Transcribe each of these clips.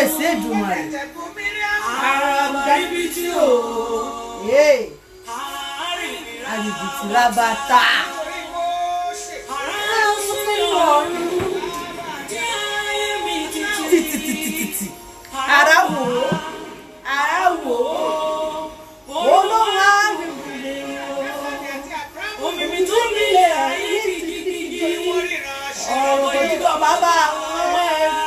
kábíyèsí Èdùmàrè. Àràbàrìbìtì o. Àrìbìtì rábàtà. Títítítítítì. Ara wò ó. Olóhùn àrìbìtì o. Omi mi tún nílẹ̀ ayé kìkìkì. Ọ̀rọ̀ òjútọ̀ bàbá àwọn ẹ̀rù.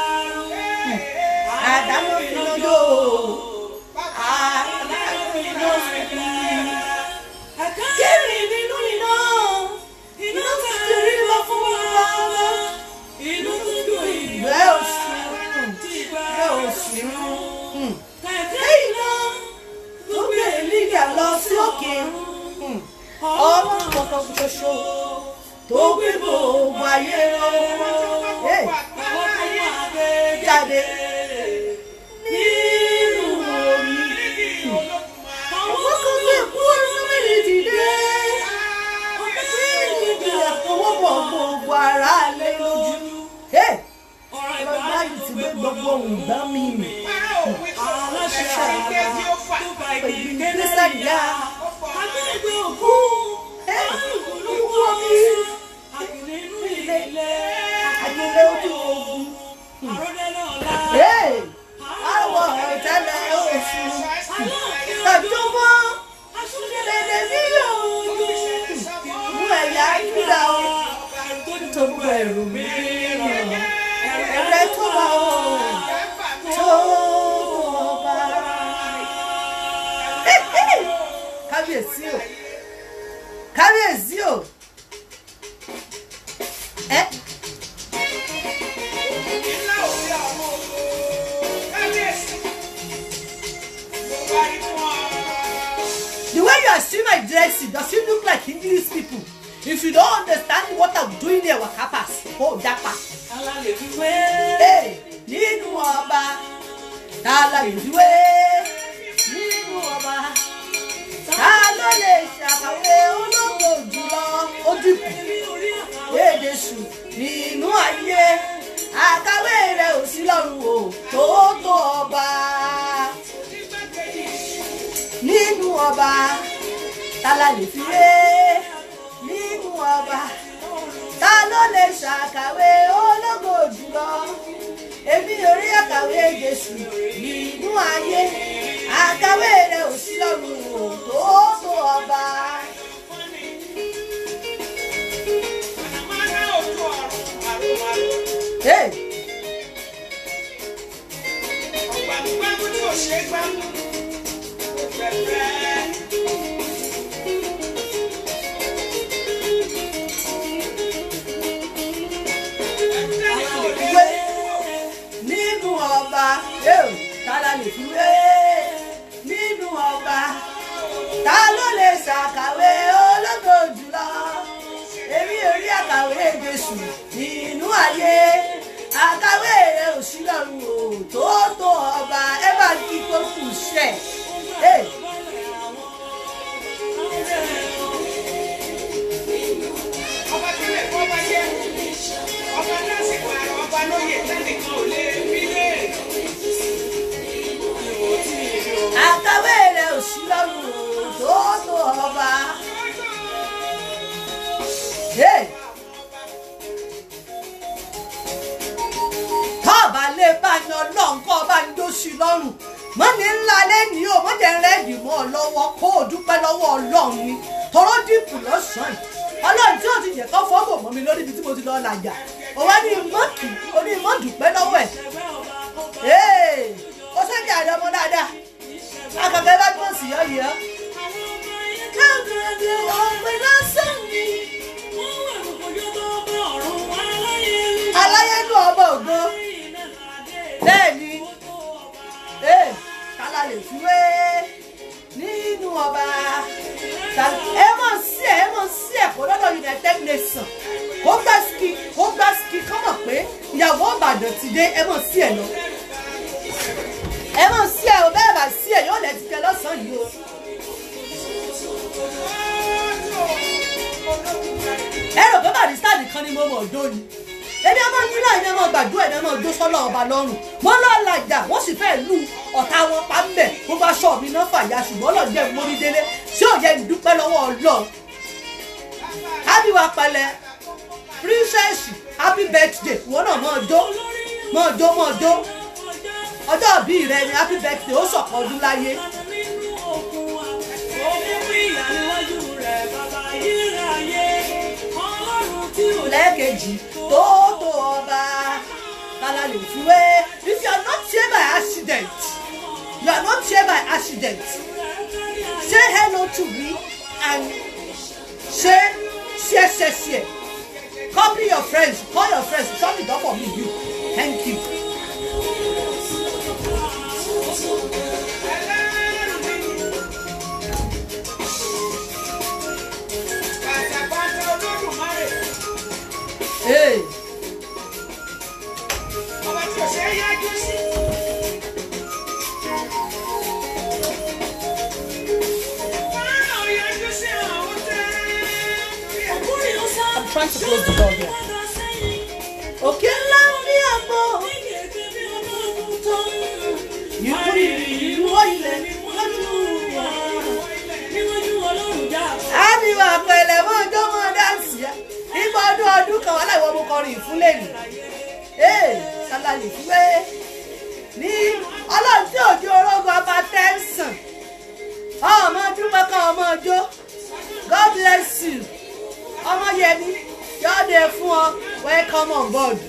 Àdámọ́ fi lójó. Àdámọ́ fi lójó. Kéré nínú iná tẹ̀rí lọ fún wa. Inú tó dùn Ìgbẹ́ òṣìrún. kẹ̀kẹ́ iná Tó gbé Lídíà lọ sí òkè. Ọlọ́run kan ṣoṣo tó gbé gbogbo ayé lọ. Jáde nínú omi. Àwọn kan gbé kú ọlọ́mọdé dìde. Owó bọ̀ gbogbo ara lé lójú. Ọlọ́gbà yìí ti gbé gbogbo ohun gbá mi mì. Ìgbésẹ̀yà agbẹ́gbẹ́ òkú olúwo mi. Àgbélé ojú ogun. Àwọ̀ ìtẹ́lẹ̀ oṣù. Tàjọ́mọ́ lédè ní ojú. Mú ẹ̀yà ìgbà o. Tó gbọ́ ẹ̀rù mi ràn. Ẹ̀rẹ́ tó wà o. Tó ọba. Kábíyèsí o. Kábíyèsí o. The way you are seeing my dressing, does it look like English people? If you don't understand what I'm doing here, wakapas, oh japa. Hey, nínú ọba, tala ìdúwé. Nínú ọba, ta ló lè ṣàkàwé ológo jùlọ? Ojúkù, èdè sù nínú ayé. Àkàwé rẹ̀ ò sí lọ́run o, tó ọba. Nínú ọba, ta la lè fi wé? Nínú ọba, ta ló lè ṣàkàwé ológo jùlọ? Èmi ò rí àkàwé Jésù nínú ayé. Àkàwé rẹ̀ ò sí lọ́run o, tó ọba. Hey! Nínú ọba, ta la lè fi wé? Nínú ọba, ta ló lè ṣàkàwé ológo jùlọ? Èmi ò rí àkàwé Jésù nínú ayé. Àkàwé rẹ̀ ò sí lọ́run o, tó ọba. Ẹ bá kí tó kù ṣẹ̀. Àkàwé rẹ̀ ò sí lọ́run o, tó ọba. Tọ́ọ̀bà lè bá yan lọ́nkọ́ bá ń dóṣì lọ́rùn. Mọ́ni ńlá lẹ́ni o, mọ́jẹ̀ rẹ́ẹ̀dì mọ́ ọ lọ́wọ́ kó o dúpẹ́ lọ́wọ́ Ọlọ́run ni. Tọ́rọ́ dìpù lọ́sàn-án. Ọlọ́run tí ó ti yẹ kọ́ fọ́ọ̀bù mọ́ mi lórí ibi tí mo ti lọ làjà. Òwá ní mọ́kì, ó ní mọ́ dúpẹ́ lọ́wọ́ ẹ̀. Ó sẹ́jà rẹ̀ ọmọ dáadáa. Akọ̀kẹ́ bá gbọ́n sí yọ́ yìí ọ́. Káàkiri ọ̀pẹ lásán ni. Aláyélú ọba ògo. Bẹ́ẹ̀ni, kálá lè fi wé nínú ọba. Ẹ mọ̀ sí ẹ̀kọ́ lọ́dọ̀ United Nations. Kó gbá ski kọ́mọ̀ pé ìyàwó Ìbàdàn ti dé, ẹ mọ̀ sí ẹ̀ lọ. Ẹ mọ̀ sí ẹ̀ o, bẹ́ẹ̀ bá sí ẹ̀ yóò lẹ̀ ti kẹ lọ́sàn-án yìí o. Ẹ rò pé Barrister nìkan ni mo mọ̀ ọ̀dọ́ ni. ẹni ọmọ yín náà ẹni ọmọ gbàdúrà ẹni ọmọ jó sọ́lọ́ ọba lọ́rùn wọ́n lọ́ọ́ lajà wọ́n sì fẹ́ lu ọ̀tá wọn pa ń bẹ̀ mo bá aṣọ mi náà fàyà ṣùgbọ́n lọ́ọ́ jẹ́ mórí délé tí ò jẹ́ dúpẹ́ lọ́wọ́ Ọlọ́run. ábíwá pẹ̀lẹ́ princess happy birthday wọ́n náà mọ̀ jó ọjọ́ ìbí rẹ ni happy birthday ó sọ̀kọ̀ ọdún láyé. lẹ́ẹ̀kejì tó ọba kálá lè fi wé if you are not here by accident say hello to me and say share. Copy your friends, call your friends, shut it up for me, you. Thank you. Hey. I'm trying to close the door here. Okay, love me abo. You Àbíwá pẹ̀lẹ́ mọ́ ọjọ́ mọ́ dáǹsì yá. Nígbà ọdún kan wà láìwọ́ mo kọrin ìfúnlẹ̀ nì. Sálálì fúwé. Ní ọlọ́run tí òjò orógun ọba tẹ́sán. Ọmọ dúpẹ́ kan ọmọ ọjọ́. God bless you. Ọmọ Yẹmi, yọ̀ọ́dẹ fún ọ, welcome on board.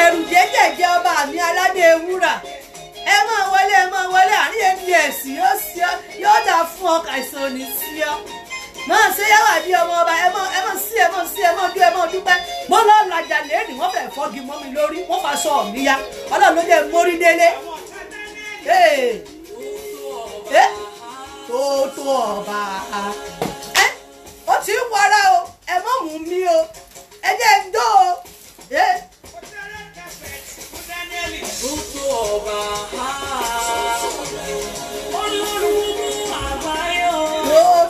Ẹ̀rù jẹ́jẹ̀jẹ́ ọba mi aládé wúrà. Ẹ máa wọlé àárín NDS yóò dà fún ọ kàìsàn òní sí ọ. Máa ṣe yàwá bí ọmọ ọba ẹ mọ̀ dúpẹ́. Mo lọ lajà lẹ́nu wọ́n fẹ́ fọ́gi mọ́ mi lórí, wọ́n fa sọ mi ya. Ọlọ́run ló jẹ́ mórí délé. Tó ọba ó ti ń wọra o ẹ mọ̀ mú mi o ẹ jẹ́ ń dó o. Tó ọba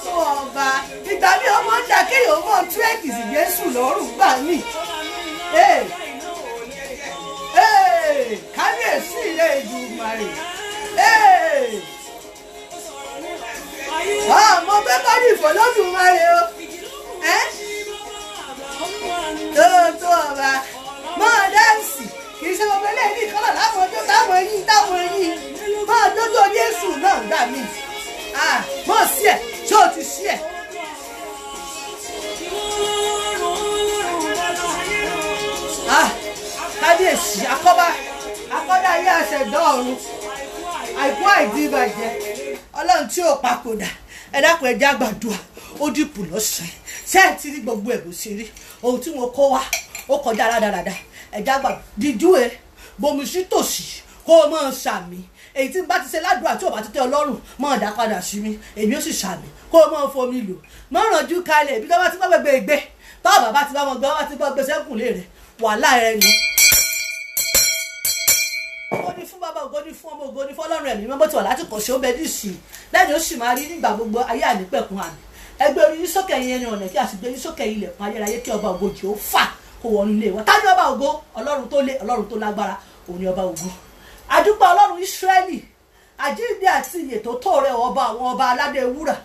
tó ọba ìgbà mi ọmọ ń dà kéèyàn mọ̀ túwẹ́ẹ̀kì sí Jésù lọ́rùn gbà mí. Kábíyèsí ilé Èdùmàrè. Mo fẹ́ kọ́ ní ìfọ̀lọ́dúnmáre o. Tó ọba máa dáǹsì kì í ṣe gbogbo eléyìí kọ́lọ̀ láwọn ọjọ́ táwọn yìí máa dójú Jésù náà gbà mí. Mọ̀ sí ẹ̀ ṣé o ti sí ẹ̀. Kábíyèsí akọ́dá ayé àṣẹ̀dá ọ̀run àìkú àìdíbàjẹ́ Ọlọ́run tí ò papòdà ẹ dákun ẹjẹ́ àgbàdua ó dìpù lọ́sàn-án ṣé ẹ ti rí gbogbo ẹ̀ bó ṣe rí ohun tí mo kó wá ó kọjá rádaràda ẹjẹ́ àgbàdua díjú bomi sí tòsí kó o mọ̀ ṣàmì èyí tí n bá ti ṣe ládùúgbò àti ọba títẹ Ọlọ́run mọ̀ dá padà sí mi èmi ó sì ṣàmì kó o mọ̀ fomi lò mọ̀ rànjú kalẹ̀ ibi tó bá ti gbọ́ gbẹgbẹ tó bàbá ti bá wọn gbọ́ bá ti gbọ́ gbèsè kùnlé rẹ̀ wàhálà rẹ̀ ni. Ògo ni fún bàbá, ògo ni fún ọmọ, ògo ni fún Ọlọ́run ẹ̀mí mọ́ bó ti wà láti kọ̀ ṣe ó bẹ ní ìsìn lẹ́yìn ó sì máa rí nígbà gbogbo ayé ànípẹ̀kun àmì ẹgbẹ́ orí yín sókè yín ẹni ọ̀nà kí a sì gbé yín sókè ilẹ̀kùn ayérayé kí ọba ògo jì ó fà kó wọnú ilé wa. Ta ni ọba ògo? Ọlọ́run tó lé, Ọlọ́run tó lágbára, òun ni ọba ògo. Adúpẹ́ Ọlọ́run Ísírẹ́lì àjíǹde àti ìyè tó tó rẹ ọba àwọn ọba aládé wúrà.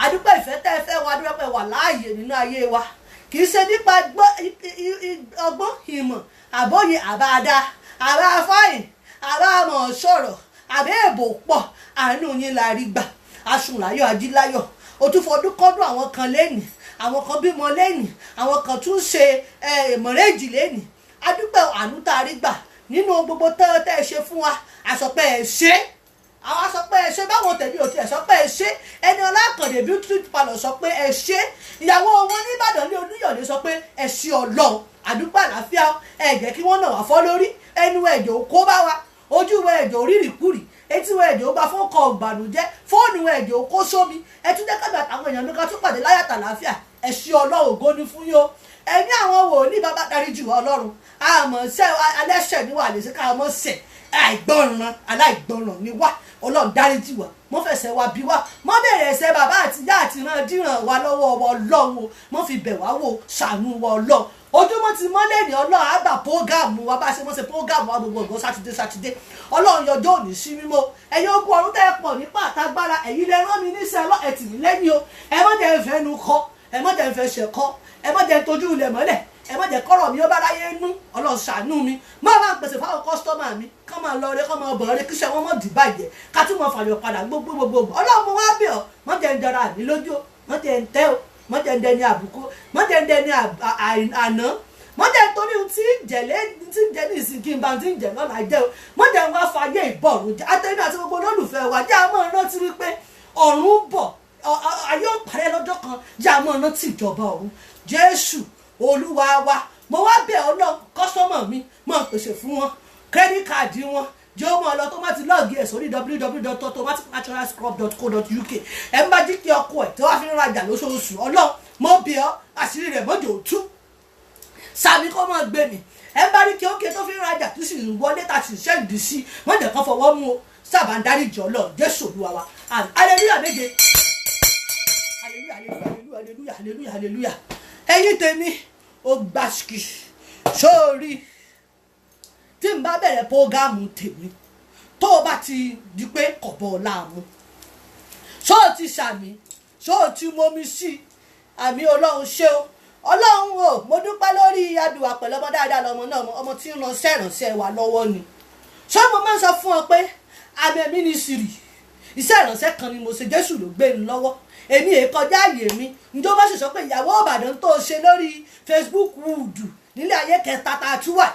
Adúpẹ́ ìfẹ́ tẹ́ ẹ fẹ́ wa, adúpẹ́ wà láàyè nínú ayé wa kì í ṣe nípa ọgbọ́n ìmọ̀ àbóyè àbáadá àbá fáìn àbá mọ̀ sọ̀rọ̀ àbí èbò pọ̀ àánú yín la rí gbà aṣùnláyọ̀ ajíláyọ̀ o tún fọdún kọ́dún àwọn kan lẹ́nìí àwọn kan bímọ lẹ́nìí àwọn kan tún ṣe mọ̀rẹ́jì lẹ́nìí adúpẹ́ àánú tá a rí gbà nínú gbogbo tẹ́ ẹ ṣe fún wa àsọpẹ́ ẹ ṣe àwọn àsọpẹ́ ẹ ṣe báwọn tẹ̀lé òtí ẹ̀ sọ pé ẹ ṣe ẹni Ọlákàndé beauty parlour sọ pé ẹ ṣe ìyàwó wọn ní Ìbàdàn ní Olúyọ̀lé sọ pé ẹ ṣe Ọlọ́run àdúpẹ́ àlàáfíà ẹ jẹ́ kí wọ́n nà wá fọ́ lórí ẹnu ẹ̀jọ̀ kó bá wa ojú ẹ̀jọ̀ rírìkúrì etí ẹ̀jọ̀ gba fún ọkọ̀ ìbànújẹ́ fóònù ẹ̀jọ̀ kó sómi ẹ tún jẹ́ kábàtà àwọn èèyàn mi ká tún pàdé láyàtà àlàáfíà ẹ ṣe Ọlọ́run ògo ni fún yó ẹ̀mí àwọn wòlíì bàbá darí jù Ọlọ́run àmọ́ ṣẹ́ alẹ́ṣẹ̀ ni wà lè ṣe ká ọmọ ṣẹ̀ àìgbọràn aláìgbọràn ni wá ọlọ́run dáríjì wá mọ́ fẹsẹ̀ wa bí wá mọ́ bẹ̀rẹ̀ ẹsẹ̀ bàbá àti ìyá àti ìran díràn wa lọ́wọ́ ọlọ́run o mọ́ fi bẹ̀ wá wò ṣàánú wa ọlọ́run ojúmọ́ ti mọ́lẹ̀ ní ọlọ́run àgbà prógámù wa bá ṣe mọ́ ṣe prógámù wa gbogbo ọ̀gbọ́n sátidé ọlọ́run yọjọ́ òní sí mímọ́ ẹ̀yin ogun ọ̀run tẹ́ ẹ pọ̀ nípa àtagbára ẹ̀yin lẹ rán mi níṣẹ́ ẹ tì mí lẹ́yìn o ẹ má jẹ́ fẹ́ nu kọ́ ẹ má jẹ́ fẹ́ ṣẹ̀ kọ́ ẹ má jẹ́ tójú ilẹ̀ mọ́lẹ̀ ẹ má jẹ́ kọ́rọ̀ mi ó bá ráyé nú ọlọ́run ṣàánú mi má máa pèsè fáwọn kọ́sítọ́mà mi kọ́ máa lọ rẹ kọ́ máa bọ̀ rẹ kíṣẹ́ wọn mọ̀ dì bàjẹ́ ká tún mọ̀ fàyọ̀ padà gbogbo ọlọ́run mo wá bẹ̀ ọ́ mọ́ jẹ́ ń jọra àmì lójú o mọ́ jẹ́ ń tẹ́ o mọ́ jẹ́ ń dẹni àbùkù mọ́ jẹ́ ń dẹni àná mọ́ jẹ́ torí tí ń jẹ́ ní ìsìn kí n bá ti ń jẹ́ lọ́la jẹ́ o mọ́ jẹ́ ń wá fàyè ìbọ̀rùn àtẹ̀mí àti gbogbo olólùfẹ́ wa jẹ́ àmọ́ rántí wípé ọ̀run bọ̀ ayé ò parẹ́ lọ́jọ́ kan jẹ́ àmọ́ rántí ìjọba ọ̀run Jésù Olúwa wa mo wá bẹ̀ ọ́ lọ kọ́sọ́mọ̀ mi mọ̀ pèsè fún wọn kírẹ́dì káàdì wọn jẹ́ ọmọ ọlọ́ tó má ti lọ́ọ̀gì ẹ̀ sórí www.automaticnaturalscrub.co.uk ẹ̀ ń bá jí kí ọkọ ẹ̀ tí wọ́n fi ń rajà lóṣooṣù ọlọ́run mo bẹ̀ ọ́ àṣírí rẹ̀ mọ́jọ́ òtún sàmì kọ́ mọ́ gbé mi ẹ̀ ń bá rí kí ókè tó fi ń rajà tó sì ń wọlé tá sì ṣẹ́ǹdì sí mọ́jọ́ kan fọwọ́ mú o sábà ń darí jọ lọ Jésù Olúwa wa hallelujah méje hallelujah ẹ̀yin tèmi ó gbàṣkì sórí tí n bá bẹ̀rẹ̀ prógámù tèmi tó o bá ti di pé kọ̀bọ̀ láàmú ṣó o ti ṣàmì ṣó o ti momi sí àmì ọlọ́run ṣé o ọlọ́run o mo dúpẹ́ lórí adùn àpẹ̀lẹ́ ọmọ dáadáa lọmọ náà ọmọ tí ń ránṣẹ́ ìránṣẹ́ wa lọ́wọ́ ni ṣé mo máa ń sọ fún ọ pé àmì ẹ̀mí ni sírì iṣẹ́ ìránṣẹ́ kan ni mo ṣe Jésù ló gbé mi lọ́wọ́ èmi èé kọjá àyè mi njó bá sì sọ pé ìyàwó Ìbàdàn tó ṣe lórí Facebook wùdù nílé ayé kẹta tá a tún wà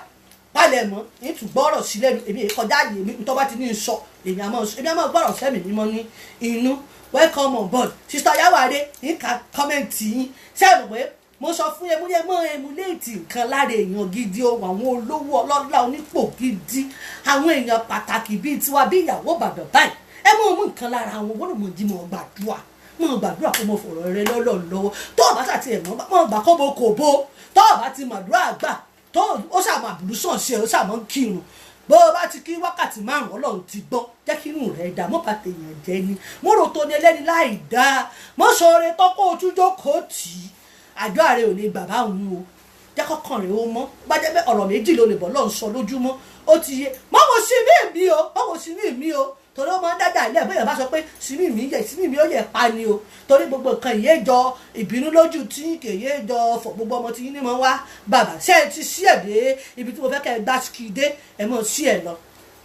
palẹ̀mọ́ ìtùgbọ́rọ̀ sílẹ̀ èmi èé kọjá àyè mi tó bá ti ní sọ èmi àmọ́ gbọ́rọ̀ sẹ́mi mímọ́ ní inú welcome on board sister Yawade nǹkan kọ́mẹ̀ntì yín sẹ́ẹ̀rù pé mo sọ fún yẹn mo yẹ mọ́ emuléètì nǹkan lára èèyàn gidi o àwọn olówó ọlọ́lá onípò gidi àwọn èèyàn pàtàkì bíi tiwa bí ìyàwó Ìbàdàn báyìí ẹ mọ̀ mú nǹkan lára àwọn wọ́n mọ̀ jí mọ̀ gbàdúrà kó mo fọ̀rọ̀ rẹ lọ́lọ́run lọ́wọ́ tó o bá sàti ẹ̀ mọ̀ gbà kó mo kò bó tó o bá ti màdúrà gbà tó ó ṣàmọ̀ àbùrúsàn ṣe ó ṣàmọ̀ ń kírun bó o bá ti kí wákàtí 5 Ọlọ́run ti gbọ́ jẹ́ kí inú rẹ̀ dá mọ́ bá tèèyàn jẹ́ ni mo rò tó ní ẹlẹ́ni láì dáa mọ́ sọ̀rọ̀ tó kó o tún jókòó tì í àjọ ààrẹ ò lè bàbá òun o jẹ́ kọ́kàn rẹ̀ ó mọ́ bá jẹ́ pé ọ̀rọ̀ méjì ló lè bọ̀ lọ́n sọ lójúmọ́ ó ti yé mọ́wọ́ sí mi o torí ó máa ń dájà ilé ẹ̀bẹ́yẹ̀ bá sọ pé símì mi ó yẹ pa ni o torí gbogbo nǹkan ìyéjọ ìbínú lójú tí kèye jọ fọ gbogbo ọmọ tí yín ní mọ wá bàbá ṣé ẹ ti sí ẹ̀ dé ibi tí mo fẹ́ kẹ́ ẹ gbá kíkìdé ẹ mọ̀ sí ẹ lọ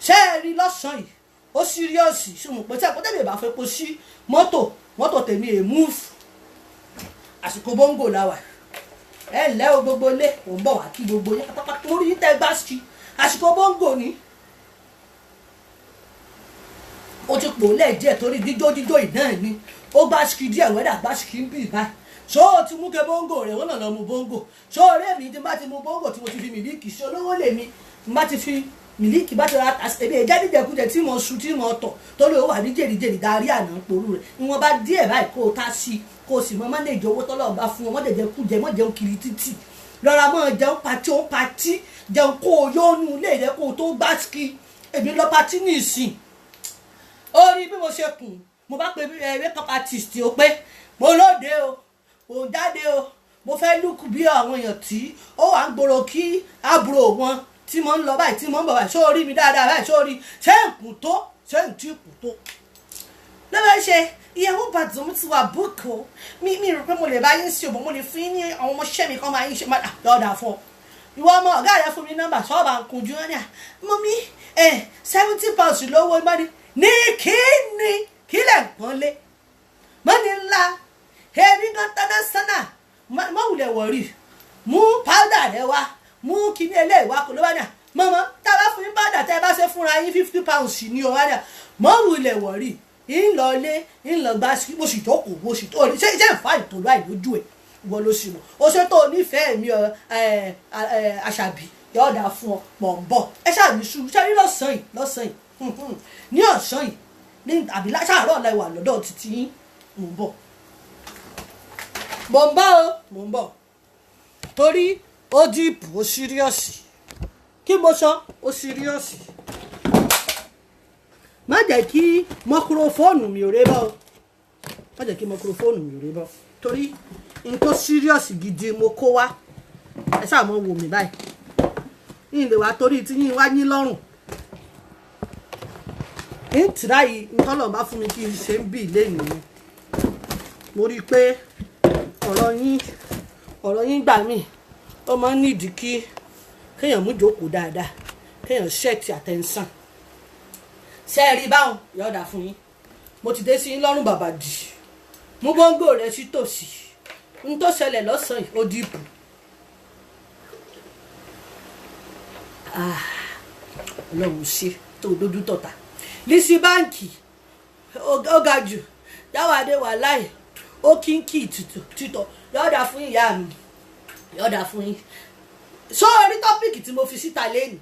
ṣé ẹ rí lọ́sàn-án yìí ó síríọ̀sì ṣùgbọ́n pé tí àpótẹ́ mi bá fẹ́ po sí mọ́tò tèmi è múùfù àsìkò bóńgò làwà ẹ lẹ́ o gbogbo lé òun bọ̀ wá kí gbogbo yẹn pátápátá orí yín tẹ́ gbá sí àsìkò bóńgò ni ó ti pò lẹ́ẹ̀díẹ̀ torí dídó ìnáà ni ó gbá síkì díẹ̀ wẹ́dà gbá síkì ń bì báyìí ṣó o ti mú ke bóńgò rẹ̀ wọ́n lọ mú bóńgò ṣó o rí èmi tí bá ti mú bóńgò tí mo ti fi mílíkì ṣe olówó lèmi bá ti fi mílíkì bá ti ra èmi ẹ̀jẹ̀ dídẹ̀kúdẹ̀ tí mo sun tí mo tọ̀ torí ó wà ní jèrìjèrì darí àná porú rẹ̀ ìwọ̀n bá díẹ̀ báyìí kó o tá sí i kó o sì mọ mọ́nẹ́jì owó tọ́lọ́ bá fún ọ mọ́jẹ̀jẹ̀ kú jẹ mọ́jẹun kiri títì lọ́ra mọ́ jẹun patí jẹun kó o yónú ilé rẹ kó o tó gbá síkì èmi lọ patí ní ìsìn ó rí bí mo ṣe kùn mo bá pe makeup artist o pé mo lóde o mo jáde o mo fẹ́ lùkù bí àwọn èèyàn tí ó wà ń gbòòrò kí àbúrò wọn tí mo ń lọ báyìí tí mo ń bọ̀ báyìí ṣó rí mi dáadáa báyìí ṣó rí ṣé ń kù tó ṣé ń tí kù tó. lọ́wọ́ ṣe ìyàwó Ìbàdàn ti wà búùkù mi rò pé mo lè bá yín sí òbò mo lè fún yín ní àwọn ọmọọṣẹ́ mi kan máa yín ṣe má lọ́ọ̀dà fún ọ ìwọ ọmọ ọ̀gá rẹ fún mi nọ́mbà ṣọ́ọ̀bà ń kunjú ẹ̀ ní à mọ́mí £70 lówó ìmọ̀ni ní kíni kílẹ̀ pọ́nlé mọ́ni ńlá èmi gan tọ́nà sánà mọ́wùlẹ̀ wọ̀rí mú pàdà rẹ wá mú kíní ẹlẹ́wà kò ló bá dà mọ́mọ́ tá a bá fún yín pàdà tẹ́ ẹ bá ṣe fúnra yín £50 ní ọ̀wá dà mọ́wùlẹ̀ wọ̀rí ńlọlé ńlọgbà mo sì jókòó mo sì tó rí ṣé ìfá ìtòlú àìlójú ẹ̀ wọ́n ló sì mọ̀ ó ṣe tó nífẹ̀ẹ́ mi àṣàbí yọ̀ọ̀dà fún ọ pọ̀ ń bọ̀ ẹ ṣáà ní sùúrù ṣáà ní lọ́sàn-án yìí ní ọ̀sán yìí ní àbí láṣàárọ̀ ọ̀la ìwà lọ́dọ̀ títí yín mò ń bọ̀ torí ó dìpù ó síríọ̀sì kí mo sọ ó síríọ̀sì má jẹ́ kí mọ́kúrófóònù mi ò ré bọ́ má jẹ́ kí mọ́kúrófóònù mi ò ré bọ́ torí n tó serious gidi mo kó wá ẹ ṣáà mọ́ wò mí báyìí yín lè wá torí tí yín wá yín lọ́rùn ń tìrá yìí ntọ́lọ̀ bá fún mi kí n ṣe ń bì lẹ́yìn mi mo rí i pé ọ̀rọ̀ yín gbà mí ó máa ń nídìí kí kéèyàn mú jókòó dáadáa kéèyàn ṣẹ́ẹ̀tì àtẹ̀ǹsàn ṣe é rí báwọn yọ̀ọ̀dà fún yín mo ti dé sí yín lọ́rùn bàbá dì mú bọ́ńgò rẹ sí tòsí n tó ṣẹlẹ̀ lọ́sàn-án yìí ó dìbò ọlọ́run ṣe tó dójú tọ̀tà Lizzy báǹkì ó ga jù Dáwàdé wà láì ó kínkì títọ̀ yọ̀ọ̀dà fún ìyá mi yọ̀ọ̀dà fún yín so orí tọ́pìkì tí mo fi síta lẹ́nu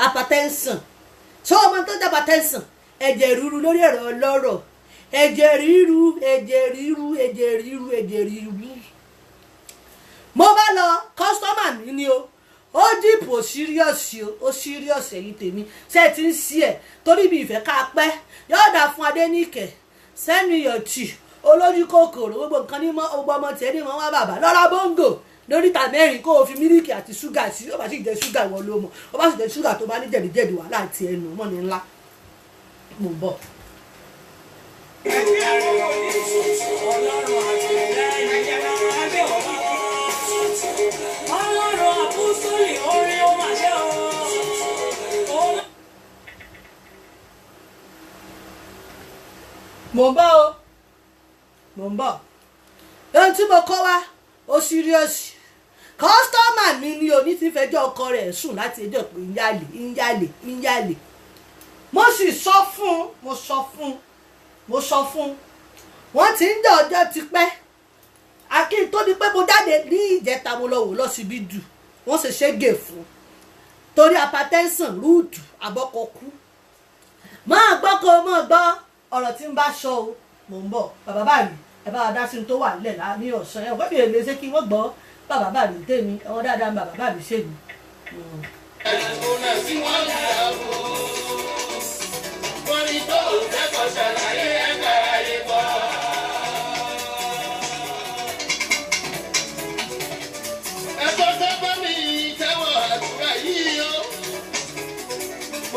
hypertension so ọmọ tó jẹ́ hypertension ẹ̀jẹ̀ ríru lórí ẹ̀rọ ọlọ́rọ̀ ẹ̀jẹ̀ ríru mo bá lọ kọ́sítọ́mà mi ni o ó dìpò ó serious ẹ̀yìn tèmi ṣé ẹ ti ń sí ẹ̀ torí bí ìfẹ́ ká pẹ́ yọ̀ọ̀dà fún Adéníkẹ́ sẹ́nu iyọ̀tì olójú kòkòrò gbogbo nǹkan ní ọmọ tiẹ̀ ní wọn wá bàbá lọ́ra bóńgò lóríta mẹ́rin kó o fi mílíkì àti ṣúgà sí ó bá sì jẹ ṣúgà ìwọ ló mọ̀ ó bá sì jẹ ṣúgà tó bá ní jẹ̀díjẹ̀dí wà láti ẹnu mọ́ ní ńlá mo ń bọ̀. mo ń bọ̀ ohun tí mo kọ́ wá ó serious kọ́sítọ́mà mi ni oní ti fẹjọ́ ọkọ rẹ̀ sùn láti ẹjọ́ pé ń yálè mo sì sọ fún wọ́n ti ń jẹ́ ọjọ́ ti pẹ́ akin tó ní pé mo jáde ní ìjẹta mo lọ wò lọ́sibítù wọ́n sì ṣégè fún torí hypertension rúùtù abọ́kọ̀kú máa gbọ́ ọ̀rọ̀ tí ń bá sọ o mò ń bọ̀ bàbá báyìí ẹ bá wa dá sí tó wà nílẹ̀ ní ọ̀sán ẹ̀ wọ́n fi èlé ṣé kí wọ́n gbọ́ bàbá báyìí tèmi ẹ̀wọ̀n dáadáa ń bàbá báyìí ṣèlú.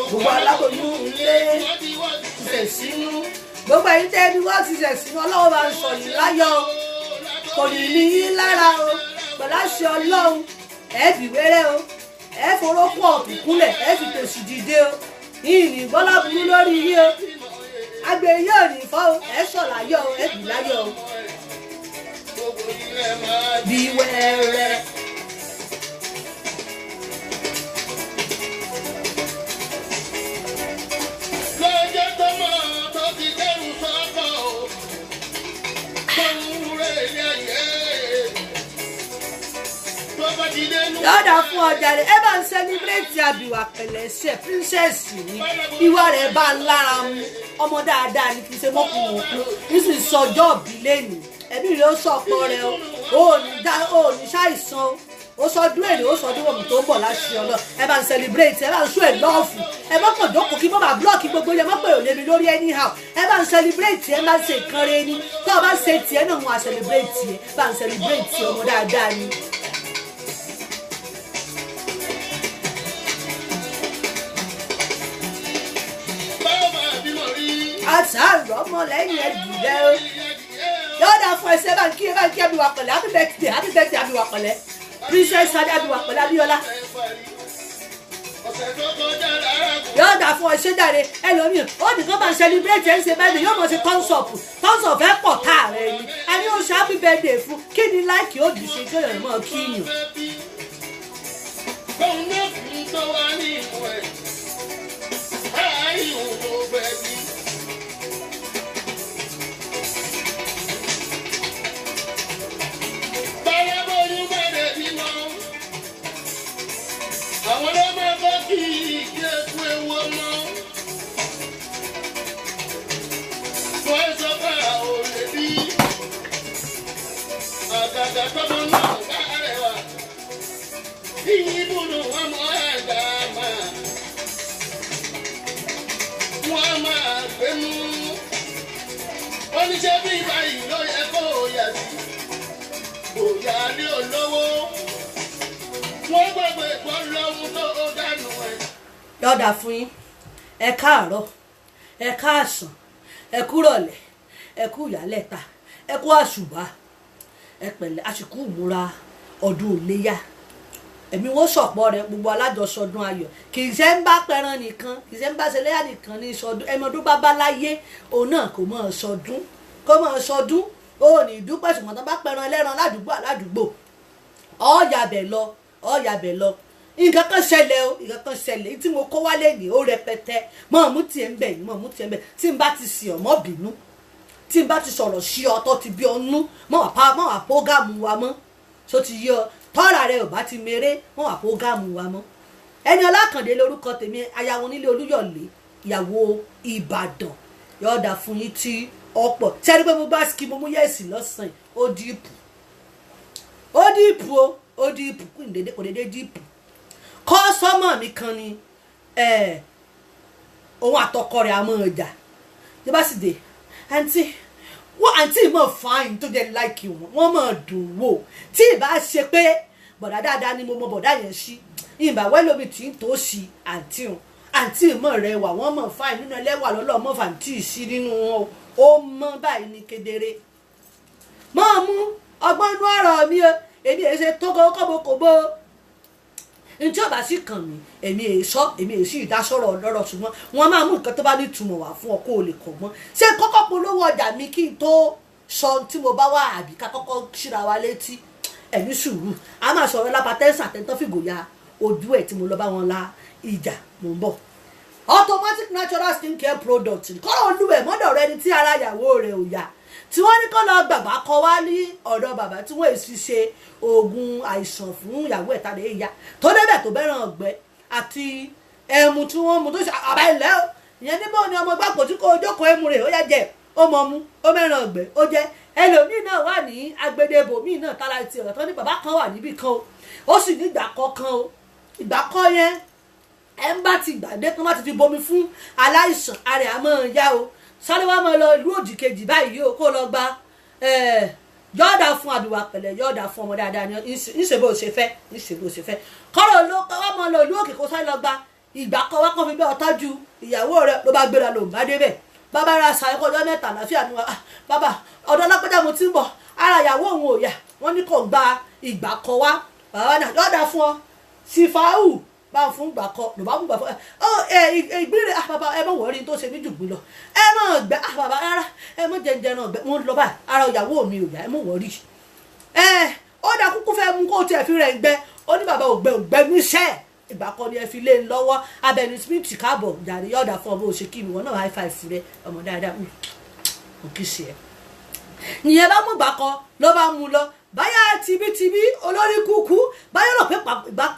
gbogbo aláboyún ilé ìṣẹ̀sínú gbogbo ẹ̀yin tẹ́ ẹni wọ́n ti ṣẹ̀sínú ọlọ́run bá ń sọ yìí láyọ̀ kò ní ní yín lára o pẹ̀lú àṣẹ ọlọ́run ẹ̀ bì wẹ́rẹ́ o ẹ̀ forókùn ọ̀tún kúnlẹ̀ ẹ̀ fi tòṣì dìde o ìrìn bọ́lá burú lórí yín o agbe yóò ní fọ́ o ẹ̀ sọ̀ láyọ̀ o ẹ̀ bì láyọ̀ o bí wẹ́rẹ́. lọ́dà fún ọjà rẹ̀ ẹ bá ń sẹ́líbrẹ́tì àbíwá pẹ̀lẹ́ ṣe píríncẹ́sì ni ìwà rẹ̀ bá ń lára mu ọmọ dáadáa ni kì í ṣe mọ́kùnrin ní sì sọjọ́ òbí lẹ́nu ẹbí rẹ̀ ó sọ̀pọ̀ rẹ̀ ó ní ṣàìsàn ó sọdún èrè ó sọdún òmù tó ń bọ̀ láṣẹ ọlọ́ ẹ bá ń sẹ́líbrẹ́tì ẹ bá ń sún ẹ̀ lọ́ọ̀fù ẹ má kàn jókòó kí bọ́bà blọ́ọ̀kì gbogbo yẹn má pè ò lémi lórí anyhow ẹ bá ń sẹ́líbrẹ́tì ẹ má ṣe nǹkan rẹ ni tó o bá ṣe tiẹ̀ náà wọn à sẹ́líbrẹ́tì ẹ bá ń sẹ́líbrẹ́tì ọmọ dáadáa ni. àtàrà ọmọ lẹ́yìn ẹ̀dùnlẹ̀ o yọ̀ọ́dà fún ẹsẹ̀ báńkì àbíwá pẹ̀lẹ́ happy birthday àbíwá pẹ̀lẹ́ princess adé àbíwá pẹ̀lẹ́ abíọ́lá yọ̀ọ́dà fún ẹsẹ̀ dàre ẹlòmíì ó ní kó bá ń celebrate ẹ̀ ń ṣe bẹ́ẹ̀ yóò mọ̀ sí thumbs-up ẹ̀ pọ̀ tá rẹ̀ ni ẹni ó ṣe happy birthday fún kí ni láìkì ó dùn ṣe kí èèyàn mọ̀ kí yàn. àwọn ọmọ ẹgbẹ́ kì í jẹ́ kú ewu ọmọ. wọ́n sọ pé àwọn olè bí àgàgà tọ́mọ náà bá rẹwà. ìyí bùnú ọmọ ẹ̀dá máa. ṣe bí báyìí ló yẹ kó yà sí. Bóyá ní olówó, wọ́n gbàgbé ìbọn lọ́hún tó dànù ẹ̀. Yọ̀dà fún yín, ẹ káàárọ̀, ẹ káàsán, ẹ kúrọ̀lẹ́, ẹ kú ìyálẹ̀ta, ẹ kú àṣùbà, ẹ pẹ̀lẹ́ àsìkò ìmúra ọdún Iléyá. Ẹ̀mí wọ́n sọ̀pọ̀ rẹ̀ gbogbo alájọsọdún ayọ̀. Kì í ṣe ń bá pẹran nìkan, kì í ṣe ń bá ṣe léyà nìkan ní sọdún. Ẹni ọdún bá bá láyé, òun náà kò mọ̀ sọdún. Kó mọ̀ sọdún, ó ní ìdúpẹ́ ṣùgbọ́n tó bá pẹran ẹlẹ́ran ládùúgbò. Ọ̀yàbẹ̀ lọ. Nǹkan kan ṣẹlẹ̀ o, nǹkan kan ṣẹlẹ̀. Tí mo kó wálé ní ó rẹpẹtẹ. Mọ̀ mú tiẹ̀ ń bẹ̀ yìí, mọ̀ mú tiẹ̀ ń bẹ̀. Tí n bá ti sì ọmọ bínú, tí n bá ti sọ̀rọ̀ sí ọ tó ti bí ọnú, mọ̀ wà pógámù wa mọ́. So ti yí ọ. Tọ́ra rẹ ò bá ti mèrè wọ́n wà kó gáàmù wa mọ́. Ẹni Ọlákàndé lórúkọ tèmi, aya wọn nílé Olúyọ̀lé, ìyàwó Ìbàdàn. Yọ̀ọ̀dà fún yín tí ọ̀pọ̀ sẹ́ni pé mo bá ski mo mú yẹ̀sì lọ́sàn-án ó dìpù kò dédé dìpù. Kọ́ sọ́mọ̀ mi kan ni òun àtọkọ rẹ̀ àmọ́ ọjà tí bá sì dé àǹtí mọ̀ fáìn tó jẹ́ láìkì wọ́n mọ̀ dùn wò tí ìbá ṣe pé bọ̀dá dáadáa ni mo mọ bọ̀dá yẹn sí ìbá wẹ́lómi tí ń tó sí àǹtí mọ̀ rẹwà wọ́n mọ̀ fáìn nínú ẹlẹ́wà lọ́lọ́ mọ̀ fàǹtì sí nínú wọn ó mọ́ báyìí ní kedere. Mọ́ mú ọgbọ́n inú ọ̀rọ̀ mi o èmi èyí ṣe tó kọ́bọ̀kọ́bọ̀ ntí ọba sì kàn mí èmi èyí sì ìdásọ̀rọ̀ ọ̀dọ́rọ̀ ṣùgbọ́n wọ́n máa mú nǹkan tó bá ní ìtumọ̀ wá fún ọ kó o lè kọ́gbọ́n ṣé kọ́kọ́ polówó ọjà mi kí n tó sọ tí mo bá wà àbí ká kọ́kọ́ ṣíra wa létí ẹ̀mí sùúrù a máa sọ̀rọ̀ lápá tẹ́sán àtẹ́ntọ́ fìgòyà ojú ẹ̀ tí mo lọ bá wọn la ìjà mò ń bọ̀. Automatic natural skin care product kọ́rọ̀ olúwẹ̀ mọ́dọ̀ rẹ ni tí ara ìyàwó rẹ̀ ò yá tí wọ́n ní kọ́ lọ gbàgbá kọ wá ní ọ̀dọ̀ bàbá tí wọ́n èsì ṣe oògùn àìsàn fún ìyàwó ẹ̀ tàbí ìyá tó débẹ̀ tó bẹ́ràn ọ̀gbẹ́ àti ẹmu tí wọ́n mu tó ṣe àbá ilẹ̀ o ìyẹn níbo ni ọmọ gbàgbọ́ tí kò jókòó ẹmu rẹ̀ ó yá jẹ ó mọ mu ó mẹ́ràn ọ̀gbẹ́ ó jẹ ẹlòmíì náà wà ní agbedebo míì náà tára ti ọ̀rọ̀ tó ní bàbá kan wà níbì kan o ó sì ní ìgbà kọ̀ọ̀kan o ìgbà kan yẹn ẹ ń bá ti gbàdé tó má ti fi bomi fún aláìsàn ara ẹ̀ àmọ́ ìyá o sáré wá máa lọ ìlú òdì kejì báyìí o kó lọ gba yọ̀ọ̀dà fún àbíwá pẹ̀lẹ́ yọ̀ọ̀dà fún ọmọ dáadáa ni ìṣe bó ṣe fẹ́ kọ́rọ̀ ló wá máa lọ ìlú òkè kó sáré lọ gba ìgbà kan wá kàn fi bẹ́ẹ̀ tọ́jú ìyàwó rẹ̀ ló bá gbéra lòun bá débẹ̀ bàbá ra ṣàyẹ̀ kọjọ́ mẹ́ta àlàáfíà ni wọn bàbá ọ̀dọ́ lápẹ́jà mo ti ń bọ̀ ara ìyàwó òun ò yá wọ́n ní kò gba ìgbà kan wá bàbá náà yọ̀ọ̀dà fún ọ sífàáhù bá fún gbà kọ ló bá mú gbà fún ìgbìrì bàbá ẹ mọ wọrí tó ṣe ní jùgbìn lọ ẹ mọ gbẹ bàbá rárá ẹ mọ jẹjẹrẹ náà gbẹ wọn lọ báyìí ara ìyàwó mi ò yá ẹ mọ wọrí ó dà kúkú fẹ́ mú kó tiẹ̀ fi rẹ̀ gbẹ ó ní bàbá ògbẹ níṣẹ́ ìgbà kan ni ẹ fi lé ń lọ́wọ́ Abẹni Smith káàbọ̀ jàre yọ̀ọ̀dà fún ọ bó ṣe kí mi wọn náà high five rẹ ọmọ dáadáa ò kì í ṣe ẹ nìyẹn bá mú gbà kan ló bá mú lọ báyà tibítibí olórí kúkú báyà rò pé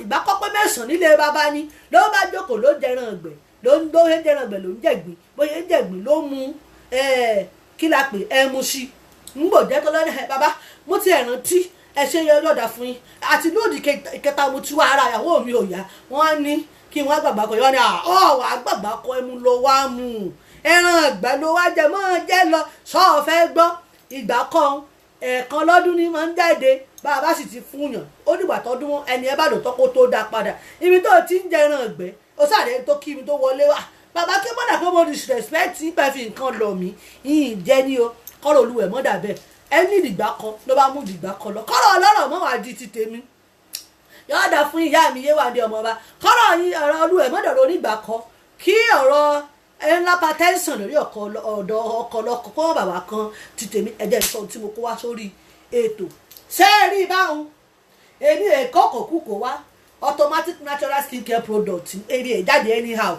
ìgbà kọ́pẹ́ mẹ́sàn-án nílé bàbá ni ló bá jókòó ló jẹran ọ̀gbẹ̀ ló ń jẹran ọ̀gbẹ̀ ló ń jẹ̀gbìn bóyá ń jẹ̀gbìn ló mú kí la pè ẹmu sí ń bò jẹ́ tó lọ́dẹ̀ bàbá mo ti rántí ẹ ṣe yọ̀ọ̀dà fún yín àti lóòdì kẹta mo ti wá ara ìyàwó mi ò yá wọ́n ní kí wọ́n gbàgbà kọ yọ ni wà á gbàgbà kọ ẹmu ló wá mú ẹran ọ̀gbẹ̀ ló wá jẹ mọ́ jẹ́ lọ sọ́ọ̀ fẹ́ gbọ́ ìgbà kan ẹ̀ẹ̀kan lọ́dún ní máa ń jáde bá a bá sì ti fún yàn ó dìgbà tọdún ẹni ẹ bá dò tọ́kó tó dá padà ibi tó ti ń jẹ ẹran ọ̀gbẹ́ ó sáré tó kí mi tó wọlé wá bàbá kí mọ́dà pé mo disrespect nípa fi nǹkan lọ mí yìnyín jẹ́ ní o kọ́rọ̀ olúwẹ̀ mọ́dà bẹ́ẹ̀ ẹni ìdìgbà kan ló bá mú ìdìgbà kan lọ kọ́rọ̀ ọlọ́rọ̀ mọ́ wàá di ti tèmi yọ̀ọ̀dà fún ìyá mi Yéwándé ọmọọba kọ́rọ̀ ọ̀rọ̀ olúwẹ̀ mọ́dà lórí ìgbà kan kí ọ̀rọ̀ ńlá patẹ́sàn lórí ọ̀dọ̀ ọkọ̀ lọ́kọ̀ kọ́ bàbá kan ti tèmi ẹ̀jẹ̀ nǹkan tí mo kó wá sórí ètò sẹ́ẹ̀rì báwọn èmi èkó kò kú kó wá Automatic natural skin care product èrè ìjáde anyhow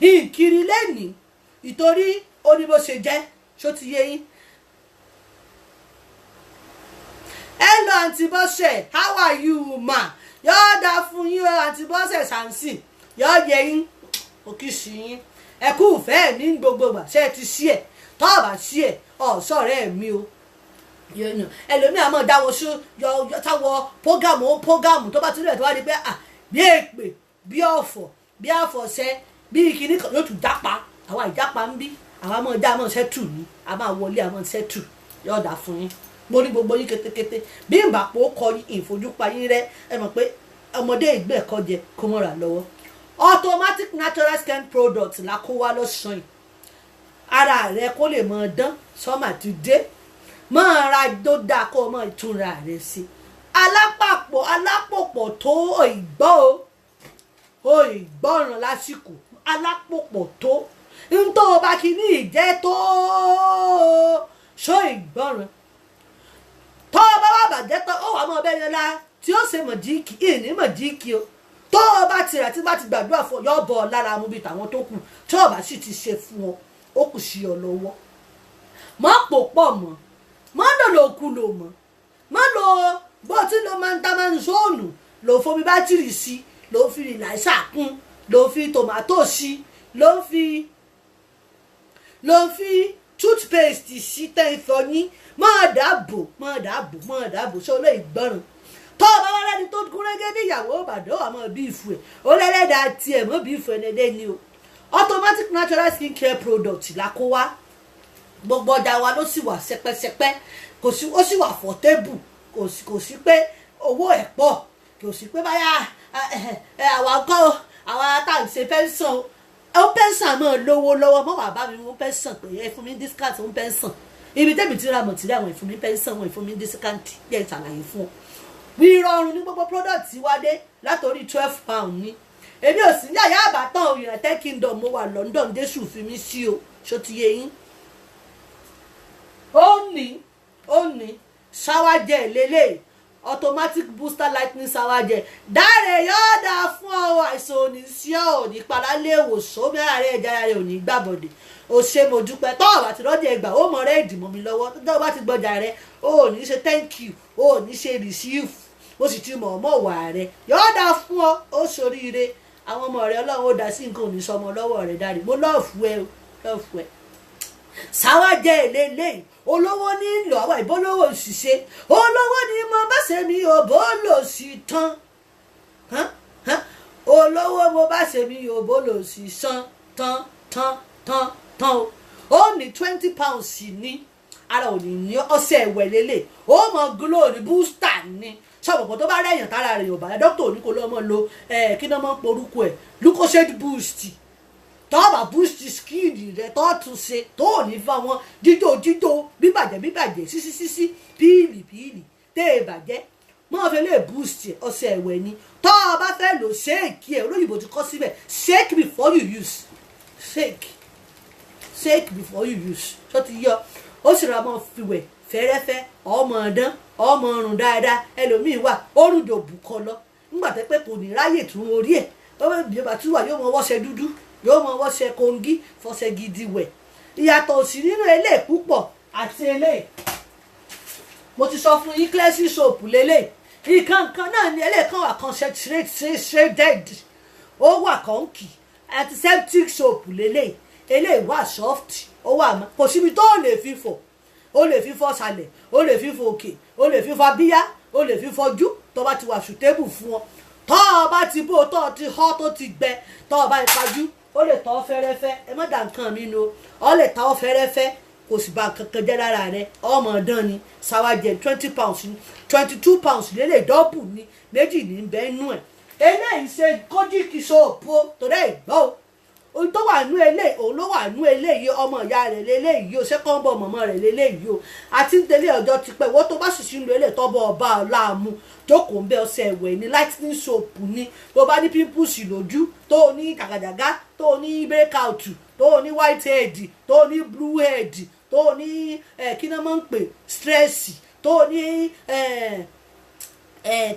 ìkiri lẹ́nìí ìtorí ó ní bó ṣe jẹ́ ṣó ti yé yín. Hello Aunty Bose, how are you ma yọ̀ọ̀dà fún yín Aunty Bose Samson yọ̀ọ̀ yẹ yín òkì sí yín ẹ kú fẹ́ ní gbogbo ìgbà ṣe ti sí ẹ̀ tọ́ọ̀bà sí ẹ̀ ọ̀ṣọ́rẹ́ mi o ẹlòmíì àmọ́ dáwọ́ sí yọ táwọ pógámù tó bá ti rẹ̀ tó wá di pé bí èpè bí ọ̀fọ̀ bí àfọ̀ṣẹ bí kìíní kan yóò tún jápa àwa ìjápa ń bí àwa máa já máa ṣẹ́tù ní a máa wọlé a máa ṣẹ́tù yóò dà fún yín mo ní gbogbo yín kétékété bí n bá pò kọ ìfojúpa yín rẹ ẹ mọ̀ pé ọmọdé ìgbẹ́ ẹ̀kọ́ jẹ kó mọ́ra lọ́wọ́ automatic natural skin product la kó wá lọ́sàn-án yìí ara rẹ kó lè mọ dán sọ́mà ti dé máa ra tó dáa kó o mọ ìtura rẹ sí alápòpọ̀ tó ìgbọ́ o ìgbọ́ràn lásìkò alápòpọ̀ tó ń tó o bá kí ní ìjẹ́ tó ṣó ìgbọ́ràn tó o bá wà bàjẹ́ tó o wà mọ́ ọbẹ̀ yẹn la tí ó ṣe mọ̀jíìkì ìní mọ̀jíìkì o tó o bá ti rà tí bá ti gbàdúrà fún ọ yọ bọ̀ lára mu bíi tàwọn tó kù tí o bá sì ti ṣe fún ọ ó kù sí ọ lọ́wọ́ má pò pọ̀ mọ́ má lò lòkù lò mọ́ má lò bó tí lo máa ń ta máa ń sóònù lò fomi bátìrì sí ló fi rìláìsà kún ló fi tòmátò sí ló fi toothpaste sí tẹ́ ìfọyín máa dàbò ṣé o lè gbọ́ràn tó o bá wá lẹ́ni tó gúnrégé bí ìyàwó ìbàdàn àmọ́ bí ìfù ẹ̀ ó lẹ́lẹ́dàá tiẹ̀ mọ́ bí ìfù ẹ̀ nẹ́dẹ́ ni o automatic natural skin care product la kó wá gbogbo ọjà wa ló sì wà sẹpẹsẹpẹ ó sì wà affordable kò sí pé owó ẹ̀ pọ̀ kò sí pé báyà àwa tá à ń ṣe pẹ́ńsàn ó pẹ́ńsàn náà lówó lọ́wọ́ mọ́ wàá bá mi mú pẹ́ńsàn pé ẹ fún mi discount ó pẹ́ńsàn ibi tẹ́bi tí ra mọ̀ tí àwọn ìfún mi pẹ́ńsàn wọn ìfún mi discount yẹn ṣàlàyé fún ọ ìrọ̀rùn ní gbogbo product wá dé látòrí £12 ní èmi ò sí ní àyà àbátan United Kingdom mo wà London jésù fi mí sí o ṣó ti yé yín ó ní ṣáwájẹ lélẹ̀ automatic booster lightning ṣáwájẹ dáre yóò dáa fún ọ àìsàn òní sí ọ ní paralẹ́ ìwòsàn omi ààrẹ ẹ̀já rẹ̀ ò ní gbàbọ̀dẹ̀ o ṣe mo dúpẹ́ tó o bá ti rọ́jà ẹgbà ó mọ̀ rẹ́ ìdìmọ̀ mi lọ́wọ́ tó o bá ti gbọ́jà rẹ o ò ní ṣe thank you o ò ní ṣe receive mo sì ti mọ̀ ọmọ wà rẹ yóò dáa fún ọ ó ṣoríire àwọn ọmọ rẹ ọlọ́run ó dá sí nǹkan òní sọmọ lọ́wọ́ rẹ dáre mo lọ́ọ̀fù ẹ sáwájẹ ìlélẹ́yìn olówó ní lọ àwọn ìbólówó òṣìṣẹ́ olówó ní mo bá ṣe mi ò bó lò sí tán olówó mo bá ṣe mi ò bó lò sí tán ó ní £20 ní ara ò ní ní ọṣẹ ìwẹ̀ lélẹ̀ ó mọ glow ní booster ní ṣọ́ọ̀bù tó bá rẹ̀yàn tára rẹ̀ yóò bá yẹ dókítà oníkó lọ́mọ lo kí náà mọ́ porúkọ ẹ̀ lucozade boost tọ́ọ̀bà boost skin rẹ̀ tó tún ṣe tó ní fún àwọn jíjó bíbàjẹ́ sísí píìlì tẹ́ ẹ bàjẹ́ mọ́ fẹ́ lè boost ọṣẹ ìwẹ̀ ni tọ́ọ̀ bá fẹ́ lò ṣéèkì ẹ̀ olóyìnbó ti kọ́ síbẹ̀ shake before you use shake before you use ṣó ti yọ ó sì ra mọ́ fi wẹ̀ fẹ́rẹ́fẹ́ ọmọ ọdán ọmọ ọrùn dáadáa ẹlòmíín wà orúdò bùkọ lọ nígbà tẹ́ pé kò ní ráyè tún orí ẹ̀ bọ́bá ìjọba tún wà yóò mọ wọ́ṣẹ dúdú yóò mọ wọ́ṣẹ kóńgí fọṣẹ gidi wẹ̀ ìyàtọ̀ òsì nínú eléyìí púpọ̀ àti eléyìí mo ti sọ fún yín cleansing soap lélẹ̀ ìkankan náà ni eléyìí kan wà concentrated ó wà kọ́ńkì antiseptic soap lélẹ̀ eléyìí wà soft ó wà kò síbi tó lè fi fọ̀ o lè fi fọ́ sàlẹ̀ o lè fi fọ́ òkè o lè fi fọ́ abíyá o lè fi fọ́ ojú tó bá ti wà ṣùtẹ́bù fún ọ tọ́ ọ bá ti bó tọ́ ọ ti họ́ tó ti gbẹ tọ́ ọ bá ìpajú ó lè tọ́ ọ fẹ́rẹ́fẹ́ ẹ má dà nǹkan mi nu ọ lè tọ́ ọ fẹ́rẹ́fẹ́ kò sì bá kankan jẹ́ lára rẹ ọmọ ọ̀dán ni sáwájẹ £20 ní £22 lélẹ̀ dọ́bù ní méjì ní bẹ́ẹ̀ nú ẹ̀ eléyìí ṣe kójíkì sóòpù torí ẹ̀ gbọ́ ohun tó wà nú eléyìí òun ló wà nú eléyìí ọmọ ìyá rẹ̀ lélẹ́yìí o ṣẹ́kọ̀ọ́bọ̀ mọ̀mọ́ rẹ̀ lélẹ́yìí o àti tẹ́lẹ̀ ọjọ́ ti pẹ́ wọ́n tó bá sì sínú eléyìí tọ́bọ̀ ọba ọ̀làmú jókòó ń bẹ ọṣẹ ìwẹ̀ ní lightning soap ní bó bá ní pimples lójú tó ní jàgàjàgá tó ní breakout tó ní white head tó ní blue head tó ní kí ni wọ́n ń pè stress tó ní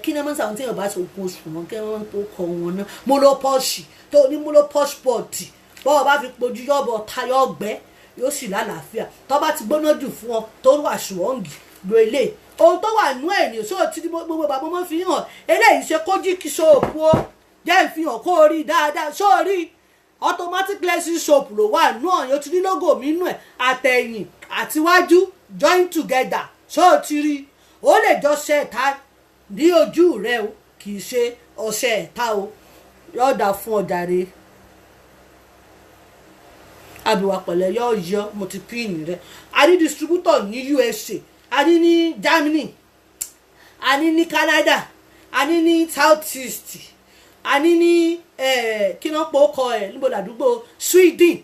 kí ni wọ́n ń sàwọn tí yóò bá ṣe òkú oṣù wọn kí wọ́n tó kọ wọn náà monopause tó ní monopause port bọ́ọ̀ bá fi pojú yọ̀bọ̀ tayọ̀ ọgbẹ́ yóò sì lálàáfíà tó bá ti gbóná jù fún ọ tó wà ṣùwọ́ǹgì lo eléyìí ohun tó wà nú ẹ̀ ní sóò tí gbogbo bàbá mọ́ fi hàn eléyìí ṣe kójíkì sóòpù ó jẹ́ ìfihàn kó o rí dáadáa sóòrí automatic cleansing soap ló wà nú ọ̀yàn ó ti ní lógò mi nú ẹ̀ àtẹ̀yìn àtiwájú join together sóò ti rí ó lè jọ ṣe ẹ̀ta ní ojú rẹ o kì í ṣe ọṣẹ ẹ̀ta o yọ̀ọ̀dà fún ọjà rẹ àbíwá pẹ̀lẹ́ yọ mo ti pín rẹ̀. A ní distributor ní USA, a ní ní Germany, a ní ní Canada, a ní ní South East, a ní ní kí náà pọ̀ ọkọ̀ ẹ̀ níbo làdúgbò Sweden.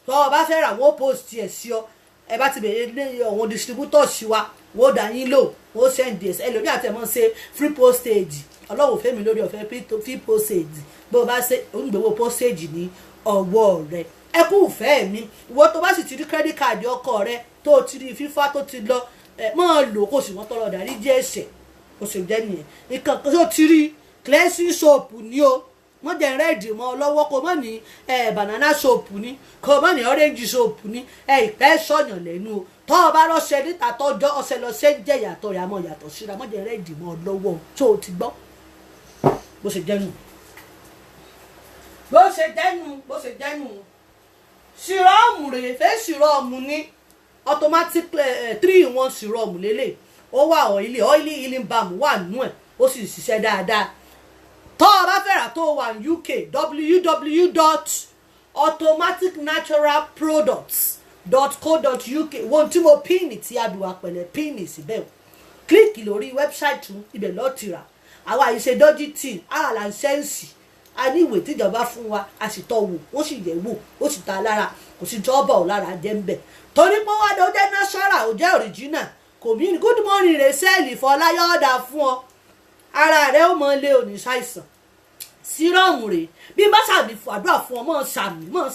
Tó o bá fẹ́ rà wọ́n post ẹ̀ sí ọ, ẹ bá ti bẹ̀rẹ̀ ní àwọn distributor sí wa wọ́n dà yín lò wọ́n send ẹ̀ ẹlòmí àtẹ̀mọ́ ṣe free postage. Ọlọ́run fẹ́ mi lórí ọ̀fẹ́ free postage bó o bá ṣe onígbèwò postage ní ọwọ́ rẹ̀. Ẹ kú ìfẹ́ mi ìwọ tó bá sì ti rí credit card ọkọ rẹ tó ti rí fífá tó ti lọ máa lò kó sì wọ́n tọrọ dárí jẹ́ ẹ̀ṣẹ̀ kó sì jẹ́ nìyẹn. Nǹkan tó ti rí cleansing soap ni o wọ́n jẹ́ rẹ́ẹ̀dì mọ́ ọ lọ́wọ́ kó mọ̀ ní banana soap ni kó mọ̀ ní orange soap ni ìpẹ́ sọ̀yàn lẹ́nu o tó o bá lọ́sẹ̀ níta tọ́jọ́ ọ̀sẹ̀ lọ́sẹ̀ jẹ́ yàtọ̀ rẹ̀ àmọ́ yàtọ̀ síra mọ́ jẹ́ rẹ́ẹ̀dì mọ́ ọ lọ́wọ́ tó o ti gbọ́ bó ṣe jẹ́nu sírọ́ọ̀mù rèé fẹ́ sírọ́ọ̀mù ní automatic 3-in-1 sírọ́ọ̀mù lélẹ̀ ó wà oily healing balm wà nú ẹ̀ ó sì ṣiṣẹ́ dáadáa. Tó o bá fẹ́ rà tó wà ní UK www.automaticnaturalproducts.co.uk wọ́n tí mo píìnì tí àbíwá pẹ̀lẹ́ píìnì síbẹ̀ o kílíkì lórí wẹ́bsáìtì ibẹ̀ lọ́ọ́ ti rà àwa àìṣe dọ́jítì àlà sẹ́ǹsì a ní ìwé tíjọba fún wa a sì tọ́ wò ó sì yẹ̀ wò ó sì ta lára kò sí jọ́bọ̀ ò lára jẹ́ ń bẹ̀ torí pé wọ́n ó jẹ́ natural ó jẹ́ original kò mí ní good morning rẹ̀ sẹ́ẹ̀lì fọláyọ̀ ọ̀dà fún ọ ara rẹ̀ ó mọ ilé òní ṣàìsàn sírọ́ọ̀mù rẹ̀ bí bá sàmì àdúrà fún ọ mọ̀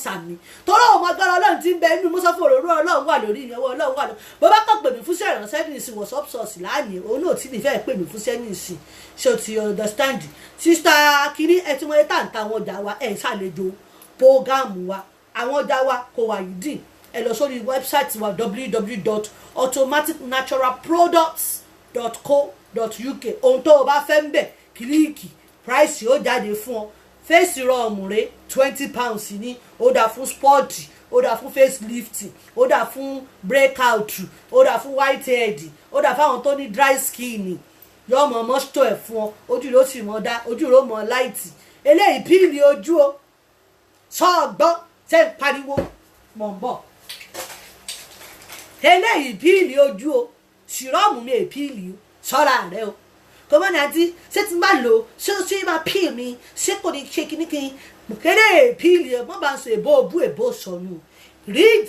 sàmì torí ọmọ agbára ọlọ́run ti ń bẹ nínú mọ́sáfó òróró ọlọ́run wà lórí ìyẹn ọlọ́run wà lórí bó bá kàn pè mí fúnṣẹ́ ìránṣẹ́ ní ìsìn wọ̀sọ́p sọ̀ọ̀sì láàyè òun náà tí nìfẹ́ pè mí fúnṣẹ́ ní ìsìn ṣé o ti understand sista kiri ẹ tí wọ́n yẹ tàǹtà àwọn ọjà wa ẹ̀ ṣàlejò prógámù wa àwọn ọjà wa kò wà yìí dì ẹ lọ sórí wẹ́bsáìtì wa www.automaticnaturalproducts.co.uk ohun tó o bá fẹ́ ń bẹ̀ kílíìkì price yóò jáde fún ọ face rọọmù rẹ £20 ní ó dà fún sport ó dà fún face lifting ó dà fún breakout ó dà fún white head ó dà fáwọn tó ní dry skin yóò mọ mọ́tò ẹ̀ fún ọ ojú ló sì mọ dá ojú ló mọ láìtì eléyìí píìlì ojú o sọ́ọ̀gbọ́n ṣe ń pariwo mọ̀ ń bọ̀ eléyìí píìlì ojú o ṣìrọ́ọ̀mù mi èpíìlì o sọ́ra rẹ o kọ́mọ́nì àti ṣé tí n bá lò ṣé máa píìlì mi ṣé kò ní ṣe kíníkín mùkẹ́lẹ́ èpíìlì ẹ̀ mọ́ bá ń sọ èbó òbú èbó sọnù read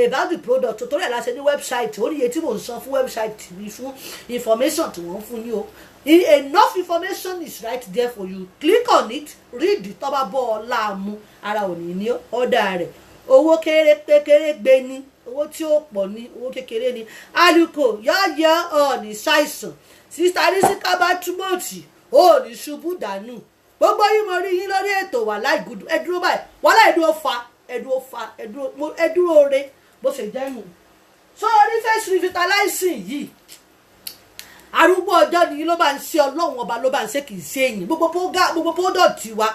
about the product torí ẹ̀ láṣẹ ní website ó ní iye tí mò ń san fún website mi fún information tí wọ́n fún yín o enough information is right there for you click on it read tó bá bọ́ ọ láàmú ara ò ní ní ọ̀dà rẹ̀ owó kékeré gbé ní owó tí ó pọ̀ ní owó kékeré ní aluko yọ́ọ̀yọ́ ọ̀ọ́nì ṣàìsàn sísá rísíkà bá túbọ̀ tì ó ní ṣubú dànù gbogbo yín mo rí yín lórí ètò wà láì gudu ẹdúró báyìí wàhálà ẹdúró re bó ṣe jẹ́ nù. so orí face revitalizing yìí arúgbó ọjọ́ ni ló bá ń ṣe ọlọ́run ọba ló bá ń ṣe kì í ṣe èèyàn gbogbo pódọ̀tì wa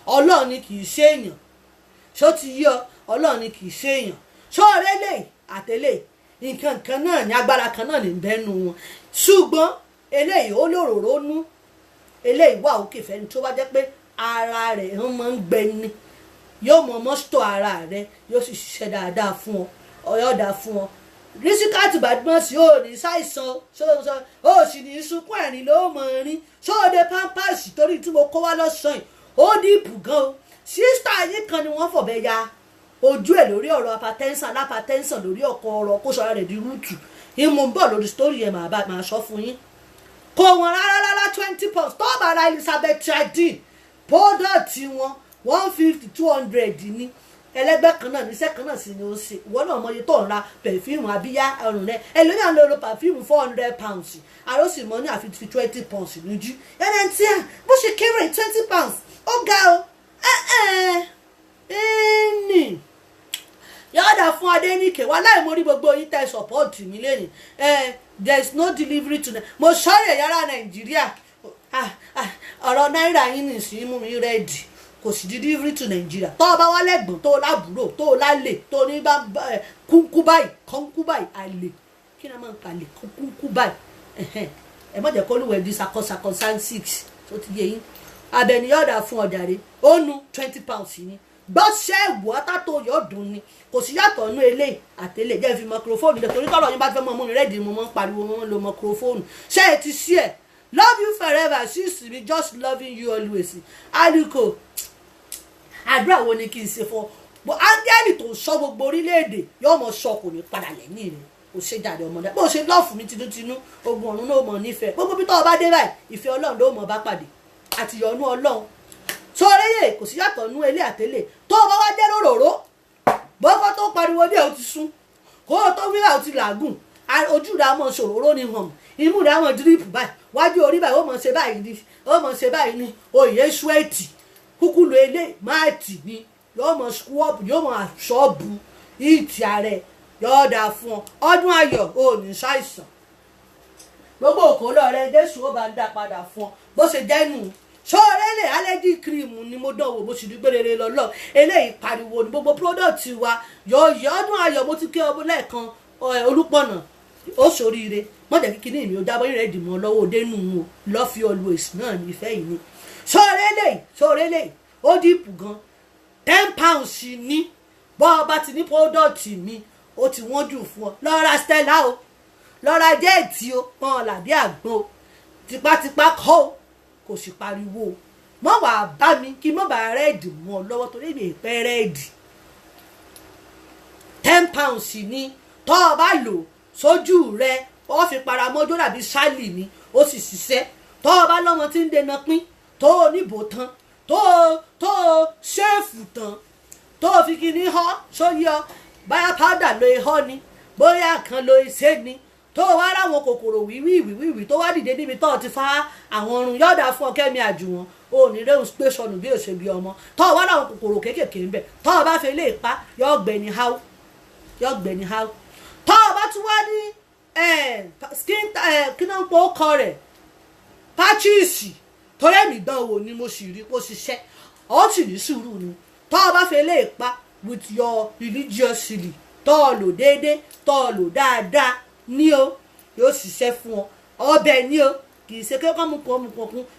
ọlọ́run ni kì í ṣe èèyàn ṣó ti yí ọ ọlọ́run ni kì í ṣe èèyàn ṣó ọ̀rẹ́lẹ̀ àtẹ̀lẹ̀ nǹkan kan náà ní agbára kan náà ní bẹ́nu wọn ṣùgbọ́n eléyìí ó lòròró nú eléyìí wà òkè fẹ́ni tó bá jẹ́ pé ara rẹ̀ ń máa ń gbẹni yóò mọ mọ́tò ara rẹ̀ yóò sì ṣiṣẹ́ dáadáa fún ọ ọ̀yọ́dà fún ọ rísíkàtì Badmus yóò ní ṣàìsàn ó sì ní sunkún ẹ̀rín ló mọ̀ rí sóde pampers torí tí mo kó wá lọ́sàn-án ó dìpù gan o sísítà yìí kan ni wọ́n fọ̀bẹ ya ojú ẹ̀ lórí ọ̀rọ̀ alápatẹ́ńsàn lórí ọkọ̀ ọ̀rọ̀ kó sọ̀rọ̀ rẹ̀ di rúùtù ìmọ̀ ń bọ̀ lórí sítórì yẹn màá sọ fún yín kò wọ́n rárá £20 tó bá ra Elizabeth Trading pódọ̀tì wọn 150-200 ní ẹlẹgbẹ́ kan náà níṣẹ́ kan náà sì ni ó ṣe ìwọ náà mọye tó ń ra pẹ̀fíìmù àbíyá ọrùn rẹ ẹlòmíràn ló lo pẹ̀fíìmù £400 àrò sì mọ ní àfi fi £20 lójú ẹni tí a bó ṣe kéré £20 ó ga o ẹni yọ̀ọ́dà fún Adéníkè wà láì mórí gbogbo yín tẹ support mi lẹ́yìn there is no delivery to mo sọ́ọ̀rọ̀ yàrá Nàìjíríà ọ̀rọ̀ náírà yín nìsín mú mi rẹ́ẹ̀dì kò sí delivery to Nigeria tó bá wá lẹ́gbọ̀n tó lábúrò tó lálè tó ní bá kúnkú báyìí àlè kí ni a máa ń palè kúnkú báyìí ẹ má jẹ́ kó lùwẹ̀ di sakọ́sakọ́ 6 tó ti yẹ yín abẹniyọ̀dà fún ọjà rẹ̀ ó nu £20 ní gbọ́sẹ̀ ìwọ́ tátó yóò dùn ni kò sí yàtọ̀ nú eléyìí àtẹlẹ jẹ́ fi microphone lẹ̀ torí tọ́lọ̀ yín bá fẹ́ mọ́ ọmọ mi rẹ́ẹ̀dì mo mọ́ ń pariwo mo ń lo microphone ṣé ẹ ti sí ẹ̀ love you forever sis me just loving you always aliko àdúrà wo ni kí n ṣe fún ọ áńgẹ́lì tó ń sọ gbogbo orílẹ̀-èdè yóò mọ sọ kò ní padà lẹ́yìn rẹ̀ kò ṣe jáde ọmọdé bó ṣe lọ́ọ̀fù mi tinútinú ogun ọ̀run náà mọ̀ nífẹ̀ẹ́ gbogbo bí tọ́ ọ bá dé báyìí ìfẹ́ ọlọ́run ló mọ̀ bá pàdé àtìyọ̀nú ọlọ́run sórí yè kò sí yàtọ̀ nú ilé àtẹ́lẹ̀ tó o bá wá jẹ́ lóròró bọ́kọ́ tó pariwo dé o ti sún kó o tó wíwá o ti làágùn ojú rẹ̀ á mọ̀ ṣòróró ni hàn imú rẹ̀ á mọ̀ dírípù báyìí wájú orí báyìí ó mọ̀ ṣe báyìí ni ó mọ̀ ṣe báyìí ni òye ṣúẹ́ẹ̀tì kúkú lo ilé máàtì ni yóò mọ̀ ṣúọ́ọ̀bù yóò mọ̀ àṣọ́ọ̀bù ìtì ààrẹ yóò dáa fún ọ ọdún ayọ̀ ò ní ṣàìsàn gbogbo òkòlò rẹ Jésù ó bá ń dá padà fún ọ bó ṣe jẹ́ nù sọ́ọ̀rẹ́lẹ̀ allergy cream ni mo dánwò mo sì rí gbèrèrè lọ́lọ́ eléyìí pariwo ní gbogbo product wa yọ̀ọ̀yọ̀ ọdún ayọ̀ mo ti kí ọmọ lẹ́ẹ̀kan Olúpọ̀nà ó ṣoríire mọ̀jẹ̀ kíkiní mi ò jábọ́ yìí rẹ̀ dìmọ̀ lọ́wọ́ òde nù ú love you always náà nífẹ̀ẹ́ yìí ni sọ́ọ̀rẹ́lẹ̀ ó dìpù gan £10 ní bọ́ ọba ti ní product mi ó ti wọ́n jù fún ọ lọ́ra Stella o lọ́ra jẹ́ẹ̀tì o pọ́n làdí àgbọn o tipátipá kọ́ o kò sì pariwo mọ́ wàá bá mi kí mọ́ bá rẹ́ẹ̀dì mọ́ ọ lọ́wọ́ torí mi ìpẹ́ rẹ́ẹ̀dì £10 ní tọ́ ọ bá lò sójú rẹ ó fi paramọ́jọ́ dàbí ṣálì ni ó sì ṣiṣẹ́ tọ́ ọ bá lọ́mọ tí ń dènà pín tó o níbò tán tó o ṣéèfù tán tó o fi kíní họ́ sóyí ọ báyà pádà lo ihọ́ ni bóyá kan lo iṣẹ́ ni tó wá ráwọn kòkòrò wíwí tó wá dìde níbi tó ti fa àwọn ọrùn yọ̀dà fún ọkẹ́mi àjùwọ̀n ò ní rẹ́hùn pé sọnù bí òṣè bí ọmọ tó wá ráwọn kòkòrò kéékèèké ń bẹ̀ tó o bá fẹ́ lè pa yọ̀gbẹ̀ni háù tó o bá tún wá ní skin kí náà ń pọ̀ ọkọ rẹ̀ páchíìsì torí ẹ̀mí dánwò ni mo sì rí kó ṣiṣẹ́ ó sì ní sùúrù ni tó o bá fẹ́ lè pa with your religiously tó o lò déédéé tó o lò dáadáa ní o yóò ṣiṣẹ́ fún ọ ọbẹ̀ ní o kì í ṣe kí ọkọ mú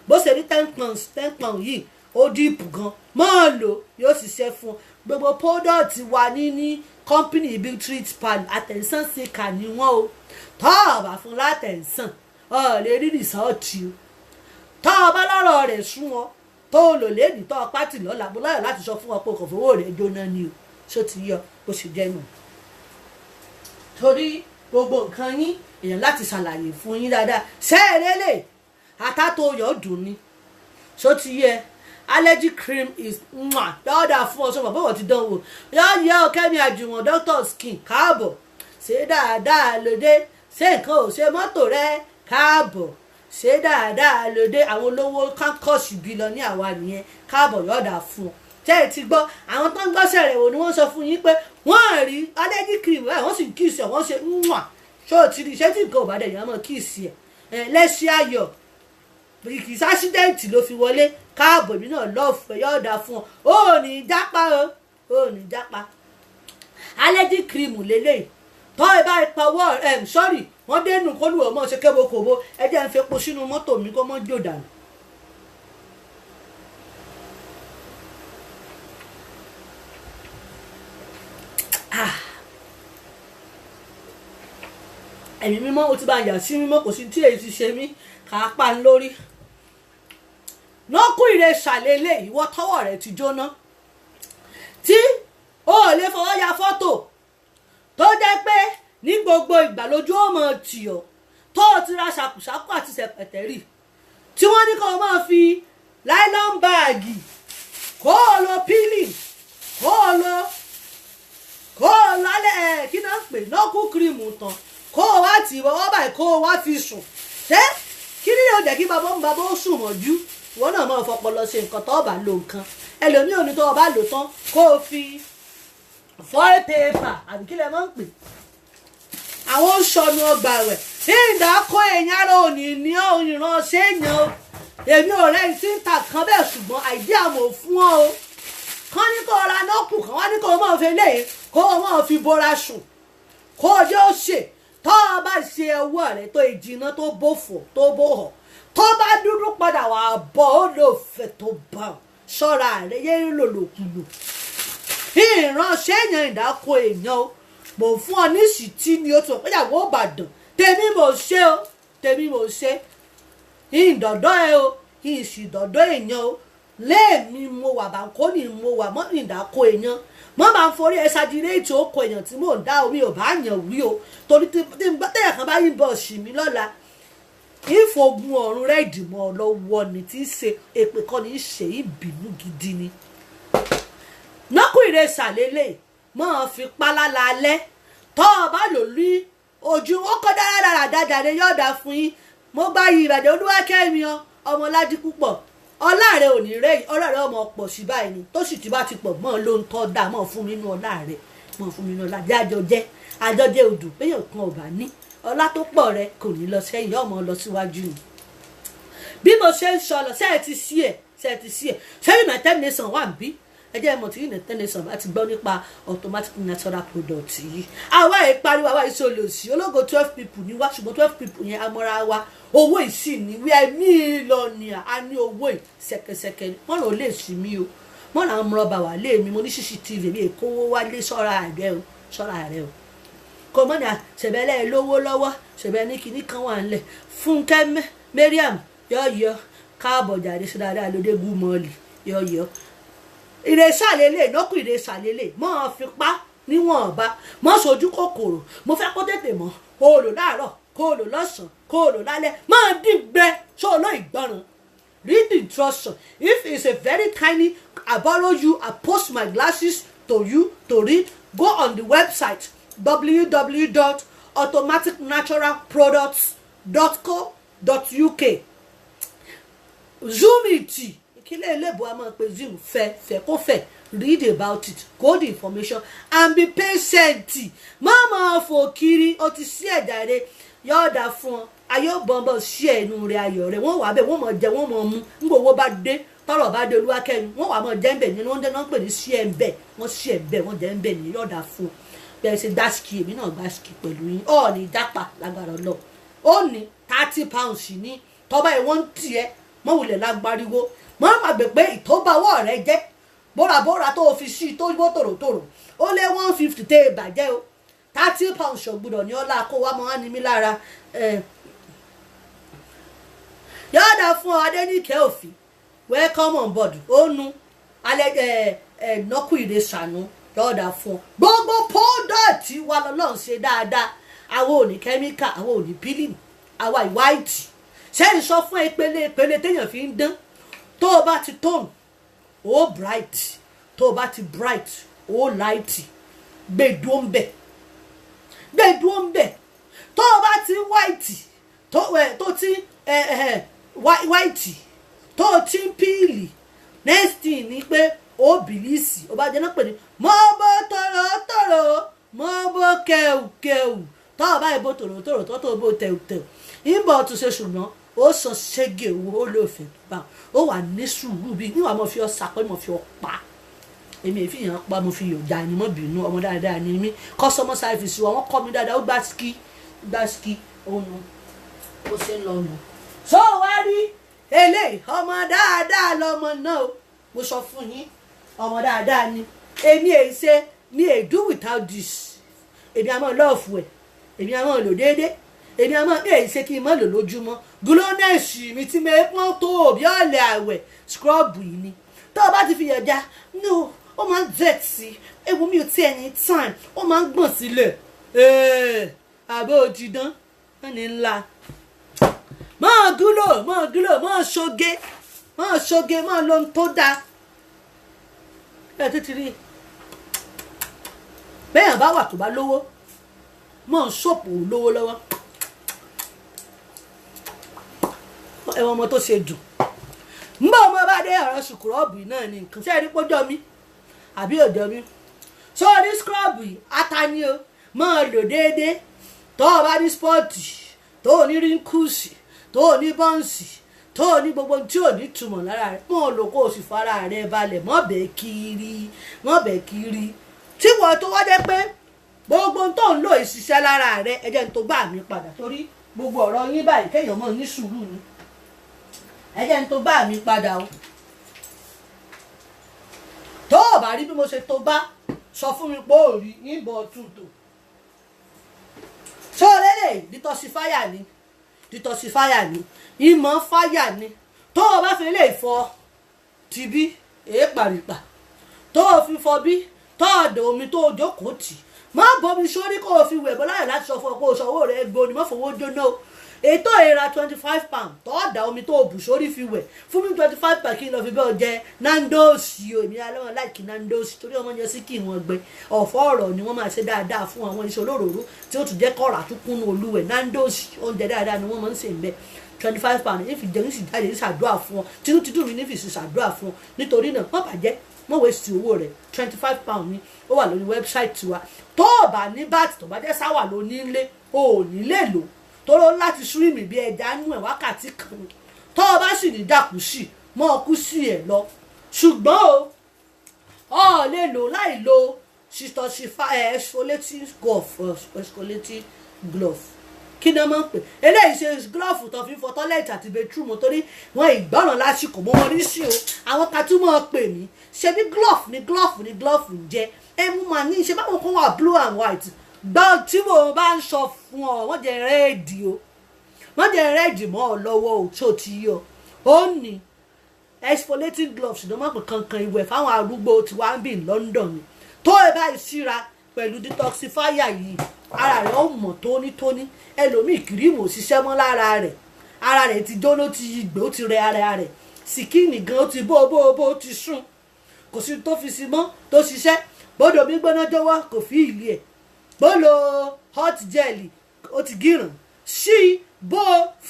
bó ṣe rí £10 yìí ó dìpù gan máa lò yóò ṣiṣẹ́ fún ọ gbogbo product wa ní company big treat pal attention seeker ni wọ́n o tọ́ ọ bá fún látẹ̀sán ọ lè rí rìsọ́ọ̀tì o tọ́ ọ bá lọ́rọ̀ rẹ̀ sún ọ tó o lò léèdì tọ́ ọ pátì lọ́la bó láyọ̀ láti sọ fún ọ pé kò fowó rẹ̀ jóná ni o ṣó ti yọ bó ṣe jẹ́ nù torí gbogbo nǹkan yín èèyàn láti ṣàlàyé fún yín dáadáa ṣẹ́ẹ̀rẹ́lẹ̀ àtàtò yóò dùn ni ṣó ti yẹ allergy cream is yọ̀ọ́dà fún ọ sọ́mọ̀ bọ́wọ̀ ti dánwò yọ̀ọ́ yẹ ọ̀kẹ́mi àjùmọ̀ doctor skin káàbọ̀ ṣe dáadáa lóde ṣé nǹkan ò ṣe mọ́tò rẹ káàbọ̀ ṣe dáadáa lóde àwọn olówó kánkọ́ọ̀sì bí lọ ní àwa nìyẹn káàbọ̀ yọ̀ọ́dà fún ọ tẹ́ ẹ ti gbọ́ àwọn tó ń gbọ́sẹ̀ rẹ̀ wò ni wọ́n sọ fún yín pé wọ́n rí allergy cream ẹ̀ wọ́n sì kíìsì ẹ̀ wọ́n ṣe ṣó o ti rí iṣẹ́ tí nǹkan ò bá dẹ̀ yẹn mọ̀ kíìsì ẹ̀ lẹ́sí ayọ̀ kì í sásídẹ́ǹtì ló fi wọlé káàbọ̀ mi náà lọ́ọ̀fẹ́ yọ̀ọ̀dà fún ọ ò ní jápa ò ní jápa allergy cream lélẹ́yìí tọ́ ẹ bá ipa wọ́ sọ́rí wọ́n dénú kólú ọmọ ṣe kébokòbo ẹ jẹ́ ń fi epo sínú mọ́tò mi kó mọ́ jò dànù. ẹ̀mí mímọ́ o ti bá yà sí mímọ́ kò sí tí èyí ti ṣe mí kà á pa ń lórí lọ́kùn ìrẹ ṣàlélẹ̀ ìwọ tọwọ́ rẹ ti jóná tí o ò lè fọwọ́ ya fọ́tò tó jẹ́ pé ní gbogbo ìgbà lójú ó mọ̀ tì ọ́ tó o ti ra ṣàkùṣàkù àti ṣẹ̀pẹ̀tẹ̀rì tí wọ́n ní kó o máa fi nylon báàgì kó o lo pílì kó o lo alẹ́ kí náà pè lọ́kùn kírìmù tán kó o wá tì wọ́n báyìí kó o wá fi sùn ṣé kí ni yóò jẹ́ kí bàbá ó sùn mọ́jú wọn náà máa fọpọlọ ṣe nǹkan tó bá lo nǹkan ẹlòmíì ò ní tó o bá lò tán kó o fi foil paper àbí kí lẹ máa ń pè àwọn sọnù ọgbà rẹ̀ ìdákọ èèyàn ara òní ní ìran ṣéèyàn o èmi ò rẹ́ni tí ń ta kan bẹ́ẹ̀ ṣùgbọ́n àìdí àmọ̀ fún ọ o kán ní kó o ra nọ́ọ̀kù kan wá ní kó o máa fi léyìn kó o máa fi bora sùn kó o jẹ́ ó ṣe tó o bá ṣe ọwọ́ rẹ̀ tó ìjìnà tó bòfò tó bòhọ̀ tó bá dúdú padà wà bọ́ ó lò fẹ́ tó bá ọ ṣọ́ra rẹ̀ yé lòlòkulò ìránṣẹ́ èèyàn ìdáko èèyàn o mò ń fún ọ ní ìsìtí ni ó tún ọ̀pẹ́yàwó Ìbàdàn tèmi mò ń ṣe o tèmi mò ń ṣe ìdọ̀dọ̀ ẹ o ìsìdọ̀dọ̀ èèyàn o léèmí mo wà báńkó ni mo wà mọ́ ìdáko èèyàn mọ́ máa ń forí ẹ ṣàdírẹ́ẹ̀tì oko èèyàn tí mò ń dá omi ò bá yàn wí o torí tẹ́yà kan bá yìnbọn sí mi lọ́la ìfògùn ọ̀run rẹ̀ ìdìmọ̀ ọlọ́wọ́ ni tí í ṣe èpè kan ní í ṣe ìbínú gidi ni nọ́kùnrin ṣàlélẹ̀ máa fi pálálà alẹ́ tọ́ ọ bá lò rí ojú ó kọ́ dáradára dájáde yọ̀ọ̀dà fún yín mo gbá yí ìbàdàn Olúwakẹ́mi ọmọlájí púpọ̀ ọláàrẹ ò ní rẹ ọláàrẹ ọmọ pọ̀ sí báyìí ni tó sì ti bá ti pọ̀ mọ́ ló ń tọ́ da mọ́ fún mi nínú ọláàrẹ mọ́ fún mi nínú ọláàrẹ àjọjẹ odò péyàn kan ò bá ní ọlá tó pọ̀ rẹ kò ní lọ sẹ́yìn ọmọ lọ síwájú ni bí mo ṣe ń sọ lọ ṣe ti sí ẹ ṣé United Nations wà ń bí ẹjẹ́ mọ̀ tí United Nations bá ti gbọ́ nípa automatic natural product yìí àwa ẹ̀ pariwo àwa ìṣe olòṣì ológo 12 people ní wá ṣùgbọ́n 12 people yẹn amọ́ra wa owó ìsìn ní wíwá mílíọ̀nù a ní owó ìṣẹ̀kẹ̀ṣẹ̀kẹ̀ wọ́n lò lè sí mi o wọ́n là ń rọba wà lé mi mo ní CCTV mi èkówó wálé sọ́ra rẹ o kò mọ́ ní ṣẹ̀bẹ̀lẹ̀ lówó lọ́wọ́ ṣẹ̀bẹ̀ ní kinní kan wà ńlẹ̀ Fúnkẹ́ Mariam yọ̀ọ̀yọ̀ káàbọ̀ jáde sí dáadáa lóde gúmọ̀ọ́lì yọ̀ọ̀yọ̀ ìrẹsàlélẹ̀ lókùn ìrẹsàlélẹ̀ mọ́ ọ fi pa níwọ̀nba mọ́ sojú kòkòrò mo fẹ́ kó tètè mọ́ kó o lò láàárọ̀ kó o lò lọ́sàn-án kó o lò lálẹ́ máa dìgbẹ́ ṣó o lọ ìgbọràn read the instruction if it's a very tiny I borrow you I post my glasses to you to read go on the website www.automaticnaturalproducts.co.uk zoom it kílẹ̀ ẹlẹ́bùn a máa pe zoom fẹ́ kó fẹ́ read about it go the information and be patient má máa fò kiri ó ti sí ẹ̀dá rẹ yọ̀ọ̀dà fún ọ ayọ́bọ̀nbọ̀ sí ẹnu rẹ ayọ̀ rẹ wọ́n wà bẹ́ẹ̀ wọ́n mọ̀ jẹ wọ́n mọ̀ mú nígbà owó bá dé tọ́rọ̀ bá dé Olúwakẹ́mi wọ́n wà mọ̀ jẹ́ ń bẹ̀ nínú oúnjẹ náà ń pè ní sí ẹ̀ ń bẹ̀ wọ́n sí ẹ̀ ń bẹ̀ wọ́n jẹ́ ń bẹ̀ ní yọ̀ọ̀dà fún bẹ́ẹ̀ ṣe dáṣkì èmi náà dáṣkì pẹ̀lú yín ọ̀ ní jápa lágbára lọ ó ní £30 ní tọ́ba ẹ̀ wọ́n ń tiẹ̀ mọ̀wùlẹ̀ lágbáriwo mọ́ àgbẹ̀ pé ìtọ́báwọ̀ rẹ jẹ́ bórabóra tó o fi sí tó wó tòrótòrò ó lé 150 tẹ́ ẹ bàjẹ́ o £30 ṣọ̀gbọ́dọ̀ ní ọlá kó wá mọ́ á ní mí lára yọ̀ọ̀dà fún Adéníkẹ́ òfin welcome on board ó nu alẹ́ nọ́kù ìrẹsànú yọ̀ọ̀dà fún gbogbo pọ́ńdọ̀tì wa lọ́lọ́run ṣe dáadáa àwọn ò ní kẹ́míkà àwọn ò ní pílìnì àwa ìwáìtì sẹ́yìn sọ fún ìpele téèyàn fi ń dán tó o bá ti tone ó bright tó o bá ti bright ó light gbèdúó ń bẹ̀ tó o bá ti white tó ti white tó o ti ń píìlì next thing ni pé ó bìlíìsì ó bá jẹ́ náà pè ní mọ́ bó tòrótòrò mọ́ bó kẹ̀wùkẹ̀wù tó o bá yẹ bó tòrótòrò tó o bó tẹ̀wùtẹ̀wù ìbọn tó ṣe ṣùgbọ́n ó sọ ṣẹ́gi owó ó lò fẹ́ bá ó wà ní sùúrù bí níwà mo fi ọ sàpẹ́ mo fi ọ pa èmi èfi yàn pa mo fi yòjà ni mo bínú ọmọ dáadáa ni mí customer service wọn kọ́ mi dáadáa ó gbá ski ònu ó ṣe ń lọ nù. so wá rí eléyìí ọmọ dáadáa lọmọ náà o mo sọ fún yín ọmọ dáadáa ni èmi èyí ṣe mi èyí do without this èmi àmọ́ lọ́ọ̀fù ẹ̀ èmi àmọ́ lò déédéé èmi àmọ́ èyí ṣe kí n mọ́ lò lójúmọ́ glonesi mi ti mẹ́ pọ́n tó bí ọ̀lẹ̀ àwẹ̀ scrub yìí ni tó o bá ti fi yọjá no ó máa ń vet sí ewu mi ò tí ẹni time ó máa ń gbọ̀n sílẹ̀ àbẹ́ òjì dán wọ́n ní ńlá máa gúlò máa ṣoge máa lo ohun tó dáa ẹ̀ tó ti rí bẹ́ẹ̀ bá wà tó bá lówó máa ṣòpò lówó lọ́wọ́ ẹ̀wọ̀n ọmọ tó ṣe dùn mbọ́ ọmọ bá dé ọ̀rọ̀ sùkúrọ́ọ̀bù náà ni nǹkan sẹ́ẹ̀rí pójọ́ mi àbí òjọ́ mi sórí skúrọ́ọ̀bù atani o máa lò déédéé tó o bá ní spọ́ọ̀tì tó o ní rínkùsì tó o ní bọ́ǹsì tó o ní gbogbo tí ò ní túmọ̀ lára rẹ̀ mọ́ lò kó o sì fara rẹ̀ balẹ̀ mọ́ bẹ́ẹ̀ kiri tí wọ́n tó wá jẹ́ pé gbogbo tó ń lò ìṣiṣẹ́ lára rẹ̀ ẹ̀jẹ̀ ń tó bá mi padà torí gbogbo ọ̀rọ̀ yín báyìí kéèyàn mọ̀ ní sùúrù ni ẹ̀jẹ̀ ń tó bá mi padà o tó o bá rí bí mo ṣe tó bá sọ fún mi pé ó rí yìnbọn tútù ṣé o lélẹ̀ detoxify ni ìmọ̀ fáyà ni tó o bá fi lè fọ tibí èépàrìpà tó o fi fọ bí tó o dò omi tó o jókòó tì má bomi sórí kó o fi wẹ̀ bọ́ láyè láti sọ fún ọ pé o sanwó rẹ̀ gbóni má fowó jóná o ètò ìra £25 tó o dà omi tó o bù sórí fi wẹ̀ fún mi £25 kí n lọ fi bẹ́ẹ̀ jẹ Nando's o èmi alẹ́wọ̀n láìkí Nando's torí ọmọ yẹn sí kí wọ́n gbẹ ọ̀fọ̀ ọ̀rọ̀ ni wọ́n máa ṣe dáadáa fún àwọn iṣẹ́ olóròró tí ó tún jẹ́ kọ́ra tó kúnnú olúwẹ̀ Nando's oúnjẹ dáadáa ni wọ́n máa ń sè ń bẹ́ẹ̀ £25 ní fi jẹun sì jáde ní ṣàdúrà fún ọ tínútínú mi ní fi ṣàdúrà fún ọ nítorí náà má bàjẹ́ má waste owó rẹ̀ £25 ni ó wà lórí wẹ́bsáìtì wa tó o bá ní báàtì tó bá jẹ́ sáwà ló ní ilé o ò ní lè lò tó ló láti súrìmì bí ẹja nú ẹ̀ wákàtí kan tó o bá sì ní jàkúsì mọ́ ọ kú sí ẹ̀ lọ ṣùgbọ́n o lè lò láì lo exfoliating glove kí ni wọ́n máa ń pè eléyìí ṣe glove tó fi fọ tọ́lẹ̀tì àti bedroom torí wọ́n ìgbọ́ràn lásìkò mọ́ wọn rí sí o àwọn kan tún máa pè mí ṣe bí glove ń jẹ ẹ mú màá ní ṣe báwọn kan wà blue and white gbọ́ tí mo bá ń sọ fún ọ wọ́n jẹ rẹ́ẹ̀dì o wọ́n jẹ rẹ́ẹ̀dì mọ́ ọ lọ́wọ́ o tó ti yọ ó ní exfoliating gloves ló máa pè kankan ìwẹ̀ fáwọn arúgbó tí wàá ń bì London ni tó ẹ bá ìṣíra pẹ̀lú detoxifier yìí ara rẹ̀ ó mọ̀ tónítóní ẹlòmíì kìrìmù òṣìṣẹ́ mọ́ lára rẹ̀ ara rẹ̀ ti jóná ti gbé ó ti rẹ ara rẹ̀ sìkìnì gan ó ti bó ti sùn kò sí tó fi sí mọ́ tó ṣiṣẹ́ bódò mi gbóná jọ̀wọ́ kò fi ìlú ẹ̀ bólo hot jelly ó ti gíràn sí bó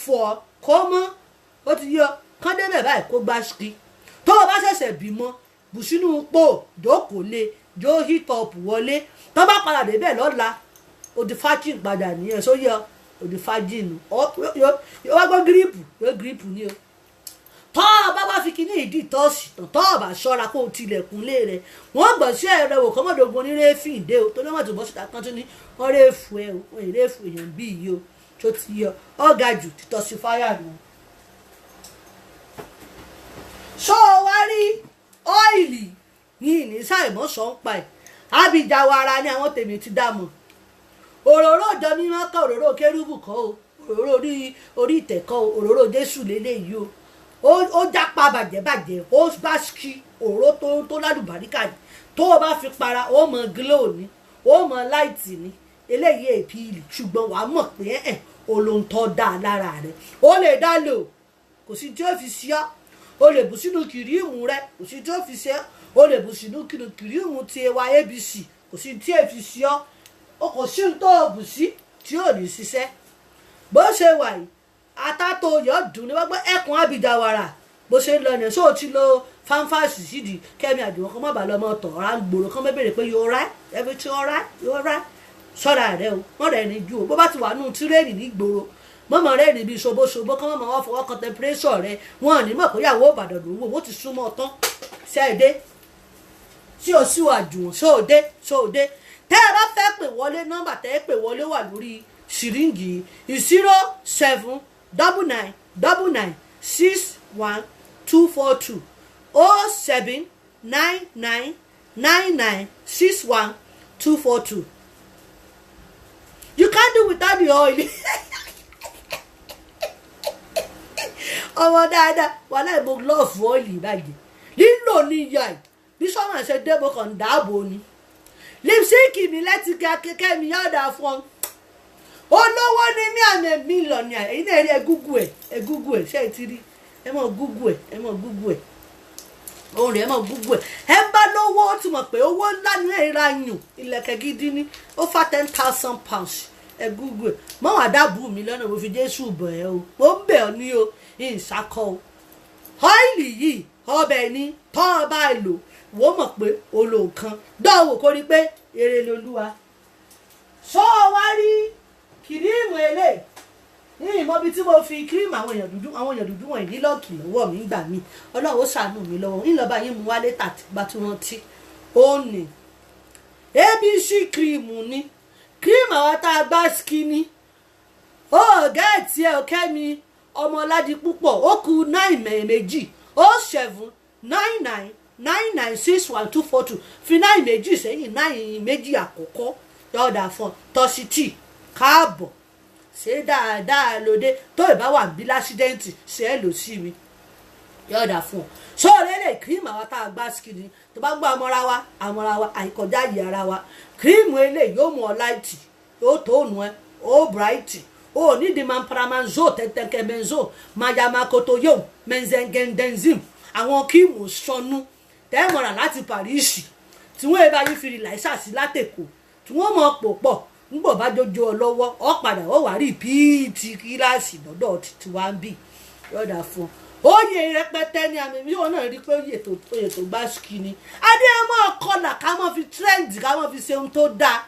fọ̀ kó mọ́ ó ti yọ kán débẹ̀ báyìí kó gbá ṣíkí tó o bá ṣẹ̀ṣẹ̀ bímọ bù sínú pò jókòó lé jó hit up wọlé tó bá padà débẹ̀ lọ́la odi fájìn padà nìyẹn só yọ odi fájìn yóò wá gbọ́ gírípù ni o tọ́ ọ bá wá fi kíní ìdí tọ́ọ̀sì tọ́ ọ bá ṣọ́ra kó o tilẹ̀kùn lé rẹ̀ wọ́n gbọ́ sí ẹ̀rọ wò kọ́mọ́dógún onírèéfì ìdé o tó ní wọ́n ti bọ́ síta kan tó ní wọ́n réèfù ẹ̀ o wọ́n réèfù èèyàn bí yìí o tó ti yọ ọ̀gá jù títọ́sí fáyà nù. ṣó o wá rí ọ́ìlì yìí ní sáìmọ́sọ̀ ń pa ẹ̀ ábìjáwara ni àwọn tèmi ti dá mọ̀ òróró ọjọ́ mímọ́ kọ́ òróró kérúbù kọ́ o òróró orí ìtẹ̀ kọ́ o òróró Jésù lélẹ́yìí o ó jápa bàjẹ́ ó bá ṣí òróró tó lálùbáríkà ni tó o bá fi para ó mọ glow ni ó mọ light ni eléyìí èpìlì ṣùgbọ́n wàá mọ̀ pé olóńtọ́ dá lára rẹ̀ ó lè dá lò kò sí tí ó fi ṣí ọ́ o lè bù sínú kìrìmù rẹ kò sí tí ó fi ṣe o lè bù sínú kìrìmù ti wa ABC kò sí tí ó fi ṣí ọ́ o kò sí tó o bù sí tí ò ní ṣiṣẹ́ bó ṣe wà yìí atátó yọ̀ dùn ní wọ́n gbé ẹkùn àbíjàwara bó ṣe ń lọ ní ṣó o ti lo fanfasi sídìí Kẹ́mi Àdìwọ̀n kan má bàa lọ ọmọ tọ̀ ọ̀rá gbòòrò kan mẹ́bẹ̀rẹ̀ pé you alright everything alright you alright sọ́ra rẹ o wọ́n rẹ̀ ní ju o bó bá ti wà nù tírẹ́ẹ̀nì ní gbòòrò mọ́mọ́ rẹ̀ níbi ṣoboṣobo kán mọ́mọ́ wọn fọwọ́ kan temperature rẹ wọn ò ní mọ̀ pé ìyàwó Ìbàdàn ló ń wò wọ́n ti súnmọ́ tán ṣẹ́ẹ̀dé tí o sì wà jù ṣóòdé tẹ́ ẹ bá fẹ́ pè wọlé nọ́mbà tẹ́ ẹ pè wọlé wà lórí ṣìríǹgì 0799961 0799961 you can't do without the oil ọmọ dáadáa wà láì mo lọ́ọ̀fù ọ́ìlì báyìí lílò ní ìyá ẹ̀ bí sọ́mà ṣe débò kan dáàbò ni lipsíkì mi láti kẹ́kẹ́ mi yọ̀dà fún ọ olówó ní mí àmì mílíọ̀nù ẹ̀yin náà rí ẹ gúgú ẹ̀ ṣé ẹ ti rí ẹ mọ̀ gúgú ẹ̀ òun rẹ̀ ẹ mọ̀ gúgú ẹ̀ ẹ bá lówó ó ti mọ̀ pé owó ńlá ní ẹ̀ra yùn ilẹ̀kẹ̀ gidi ní ó fa £10,000 ẹ gúgú ẹ̀ mọ́ wàá dábùú mi lọ́nà mo fi Jésù bọ̀ ẹ́ o mo ń bẹ̀ ọ́ ní o ìṣàkọ́ o ọ́ìlì yìí ọbẹ̀ ni tọ́ ọ bá lò wọ́n mọ̀ pé olóòkan dọ́wọ́ kó rí pé èrè lolúwa ṣọ́ wá rí kìrìmù eléyìí ní ìmọ̀bi tí mo fi kírìmù àwọn èèyàn dúdú wọ̀nyí ní lọ́ọ̀kì lọ́wọ́ mi gbà mí Ọlọ́run ó ṣàánú mi lọ́wọ́ ńlọba yín mu wálé tàbí bá tí wọ́n ti ó ní ABC kírìmù ni kírìmù àwọn tá a gbá skinny ó gẹ́ẹ̀tì ẹ̀ Kẹ́mi ọmọ Ọládipúpọ̀ ó kù 9 méjì 0799 9961242 fi 9 méjì sẹ́yìn 9 méjì àkọ́kọ́ yọ̀ọ̀dà fún ọ tọ́sítì káàbọ̀ ṣe dáadáa lóde tó ìbá wà bí lásídẹ́ǹtì ṣe é lò sí mi yọ̀ọ̀dà fún ọ sóòrè lè kírìmù àwọn tá a gbá skinny tó bá gbọ́ àmọ́ra wa àìkọjá yìí ara wa kírìmù eléyìí yóò mú ọ láìtì yóò tóònù ẹ ó bright ó nídìí máa ń paramanzo tẹ̀tẹ̀kẹ̀ benzo mayamakoto yóò menzengendenzim àwọn kírìmù sọnù tẹ́ẹ̀mọ̀rà láti Paris tí wọ́n bá yí fìrì láìsà sí látẹ̀kọ̀ tí wọ́n mọ̀ pò pọ̀ nígbà bá jójó ọ lọ́wọ́ ọ padà ó wà rí píìtì kíláàsì lọ́dọ̀ tí wàá ń bì yọ̀dà fún ọ oyè rẹpẹtẹ ní àmì yóò náà rí pé oyè tó gbá skinny adéyẹmọ ọkọlà ká mọ fi trend ká mọ fi ṣe ohun tó dáa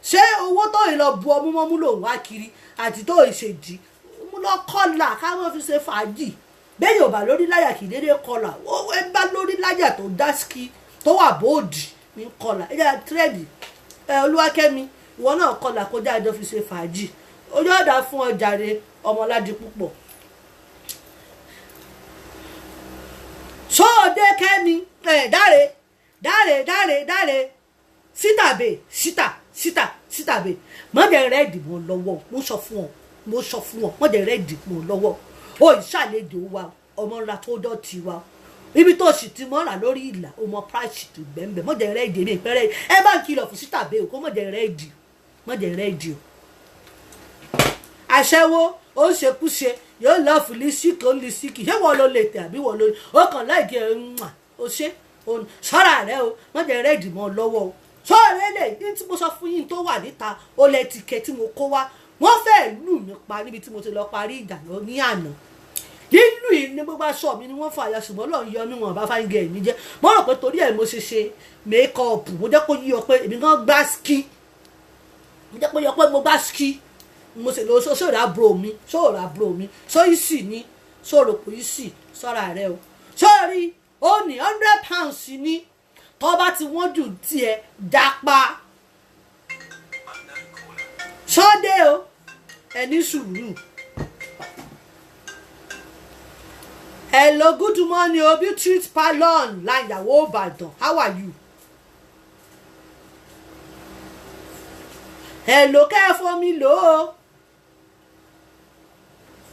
ṣé owó tó yìí lọ bu ọmú mọ́mú lòun wá kiri àti tó ìṣèjì mú lọ kọlà ká mọ fi ṣe fàájì bẹ́ẹ̀ yóò bá lórí láyà kì í dédé kọlà ó ẹ bá lórí láyà tó dá ski tó wà bóòdì ní kọlà ẹ jẹ́ trend olúwakẹ́mi ìwọ náà kọlà kó jáde fi ṣe fàájì ojú ọ̀dà fún ọjàre ọmọládì púpọ̀ sóòdé kẹ́mi dáre sítàbè mọ́dẹ̀ rẹ̀ dìbò lọ́wọ́ mo sọ fún ọ mọ́dẹ̀ rẹ̀ dìbò lọ́wọ́ ó ìṣàlejò wa ọmọ ńlá tó dọ̀tí wa ibi tó sì ti mọ́ra lórí ìlà ọmọ price tó gbẹ̀ǹbẹ̀ mọ́dẹ̀ rẹ̀ dì ní ìpẹ́rẹ́ ẹ bá ń kìlọ̀ fún sítàbè kó mọ́dẹ̀ rẹ̀ dì o aṣẹ́wó ó ń ṣekúṣe yóò lọ fún lísíkì ṣé wọ́n ló lè tẹ̀ àbí wọ́n ló ó kàn láìkí ó ṣe sọ́ra rẹ o mọ́jẹ̀ rẹ̀ dìmọ̀ lọ́wọ́ o sọ́ra rẹ̀ ní tí mo sọ fún yín tó wà níta ó lẹ tìkẹ́ tí mo kó wá wọ́n fẹ́ẹ́ lù mí pa níbi tí mo ti lọ parí ìjà lọ ní àná lílù yìí ní gbogbo aṣọ mi ni wọ́n fà ya ṣùgbọ́n lọ́ọ̀ yọ mí wọn bá fáyíngẹ̀ mi jẹ́ mo rò pé torí ẹ̀ mo ṣe mékọ́ọ̀pù mo jẹ́ kó yí ọ pé èmi kan gbá ski mo jẹ́ kó yọ pé mo gbá ski mo sì lọ sóòrà bro mi so isi ni sóòrò kò isi sọ́ra rẹ o sóòrí ó ní £100 ní tó bá ti wọ́n jù tiẹ̀ dápa sọ́dé o ẹni sùúrù. Hello, good morning, Obi Treat Palon láyàwó Ìbàdàn, how are you? Hello, kẹ́ẹ̀fọ́ mi lò ó.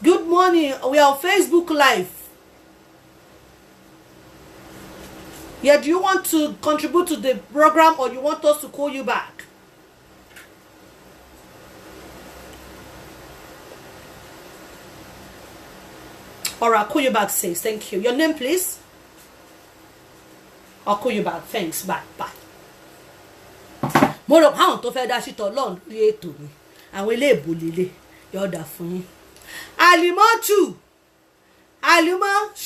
Good morning, we are on Facebook Live. Yeah, do you want to contribute to the program or you want us to call you back? Alright, I'll call you back, sis. Thank you. Your name, please? I'll call you back. Thanks. Bye. Mo rò àwọn tó fẹ́ dá sí tọ́lọ́run rí ètò mi. Àwọn ilé ìbò líle yóò dà fún yín. Àlìmọ́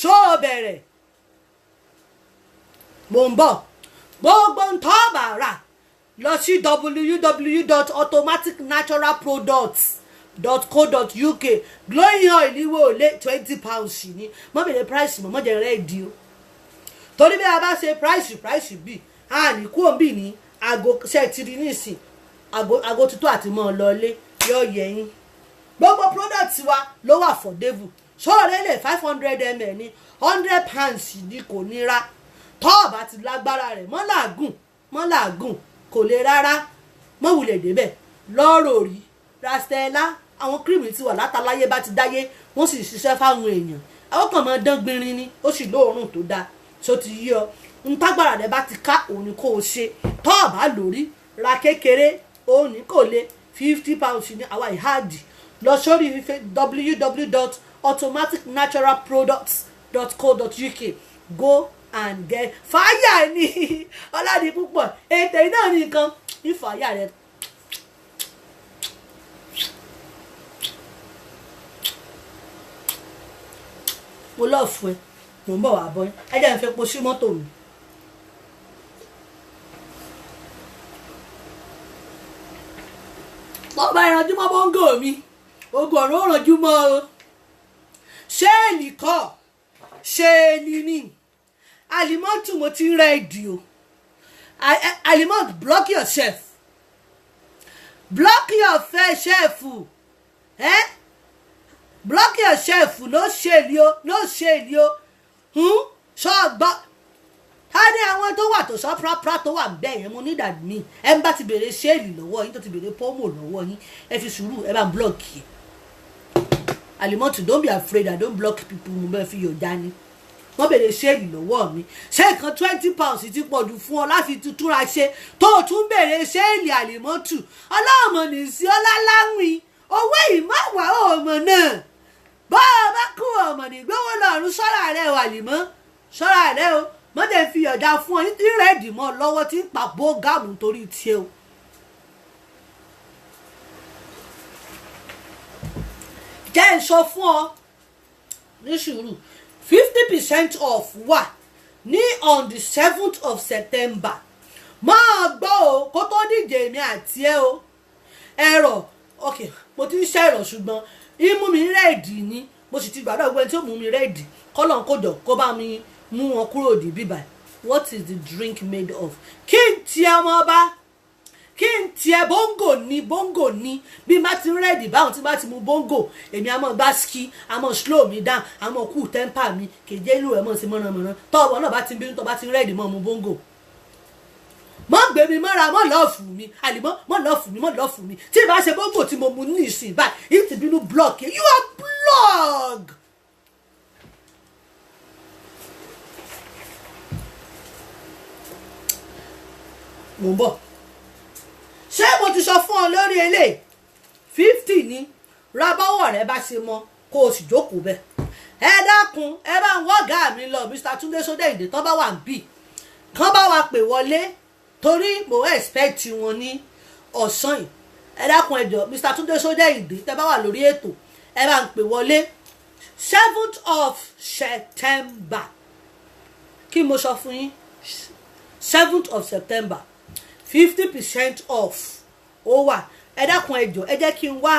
ṣó bẹ̀rẹ̀. Mo ń bọ̀. Gbogbo ń tọ́ bàrà lọ sí www.automaticnaturalproducts.co.uk glowing oil ìwé òlé £20 ní mọ́bìnrin price mọ́jẹ̀ rẹ̀ di o torí bí a bá ṣe price bí a ní kú òbí ní aago ṣẹ́ẹ̀tìrì nísìn aago tuntun àti mọ́ ọ lọlé yóò yẹyin gbogbo product wa ló wà affordable sọ́ọ̀rẹ́ lè 500 ml ní £100 ní kò nira tọ́ọ̀bà ti lágbára rẹ̀ mọ́ làágùn kò lè rárá mọ́ wulẹ̀ débẹ̀ lọ́rọ̀ rí rastella àwọn cream tí wà látàláyé bá ti dáyé wọ́n sì ṣiṣẹ́ fáwọn èèyàn àwọn kan máa dán gbinrin ni ó sì lóòórùn tó dáa so ti yí ọ ń tágbára rẹ bá ti ká òun ni kò ṣe tọ́ọ̀bà lórí ra kékeré òun ni kò lè £50 ní àwa ìhádì lọ sórí www.automaticnaturalproducts.co.uk go and get fire ní ọládì púpọ̀ ètè náà ní nǹkan ní fàyà rẹ. mo lọ fún ẹ mo ń bọ̀ wá bọ́ ẹ jẹ́ n fẹ́ po sí mọ́tò mi. wọ́n bá ìrànjú mọ́ bọ́ńgò mi ogun ọ̀rọ̀ òrànjú mọ́ o ṣéèlì kọ́ ṣéèlì ni Alimọ́tù mo ti rẹ́ẹ̀dì o Alimọ́tù block yourself block yourself block yourself no ṣèlì o ṣọ́ọ̀gbọ́ ká ní àwọn tó wà tó sọ prapra tó wà bẹ́ẹ̀ yẹn mo ní dàbí mi ẹ ń bá ti bèrè ṣéèlì lọ́wọ́ yín tó ti bèrè pọ́mò lọ́wọ́ yín ẹ fi sùúrù ẹ bá ń blọ́ọ̀kì Alimotu don't be afraid I don't block people mo bẹ́ẹ̀ fi yọ̀ dání wọ́n bèrè ṣéèlì lọ́wọ́ mi ṣé nǹkan £20 ti pọ̀ jù fún ọ láti túnra ṣe tó o tún bèrè ṣéèlì Alimotu ọlọ́mọ ní sí ọláláwìn owó ìmọ̀wá ọmọ náà bá a bá kú ọmọ nígbówó lọ́rùn sọ́ra rẹ̀ o Àlìmọ́ sọ́ra rẹ̀ o mọ́tẹ́ fi ọ̀dà fún ọ ní rẹ́ẹ̀dì mọ́ lọ́wọ́ tí ń pàpọ̀ gáàmù torí tiẹ̀ o. jẹ́ ń sọ fún ọ ní sùúrù 50% off wà ní on the 7th of September máa gbọ́ o kó tó díje mi àti ẹ o ẹ̀rọ ok mo ti ń ṣe ẹ̀rọ ṣùgbọ́n imú mi rẹ́ẹ̀dì ni mo sì ti gbàdọ̀ gbẹ́ni tí ó mú mi rẹ́ẹ̀dì kọ́lọ̀ kó jọ kó bá mi mú wọn kúrò ní bíbá. What is the drink made of? Kí n tiẹ̀ ọmọ ọba kí n tiẹ̀ bóńgò ní bí má ti rẹ́ẹ̀dì báwọn tí bá ti mú bóńgò èmi àmọ́ gbá ski àmọ́ slow mi down àmọ́ kú tẹ́ḿpà mi kèjé ìlú ẹ̀ mọ̀ sí mọ̀nàmọ̀nà tọ́wọ́ náà bá ti bínú tọ́ bá ti rẹ́ẹ̀dì mọ́ mú bóńgò. Mọ́ gbé mi mọ́ra mọ́ lọ́ọ̀fù mi Àlìmọ́ mọ́ lọ́ọ̀fù mi tí ìbá ṣe bóńgò tí mo mú ní ìsìn báyìí yìí ti bínú block you are blog. Mo ń bọ̀ ṣé mo ti sọ fún ọ lórí eléyìí 50 ní rabọ́wọ́ rẹ bá ṣe mọ kó o sì jókòó bẹ́ẹ̀ ẹ dákun ẹ bá ń wọ́gà mi lọ Mr. Túndé Sódẹ́yìndé tán bá wà ń bì kán bá wa pè wọlé torí mo expect wọn ní ọ̀sán yìí ẹ dákun ẹ jọ̀ọ́ Mr. Túndé Sódẹ́yìndé tẹ́ bá wà lórí ètò ẹ bá ń pè wọlé 7th of September kí mo sọ fún yín 7th of September 50% off ó wà ẹ dákun ẹ jọ̀ọ́ ẹ jẹ́ kí n wá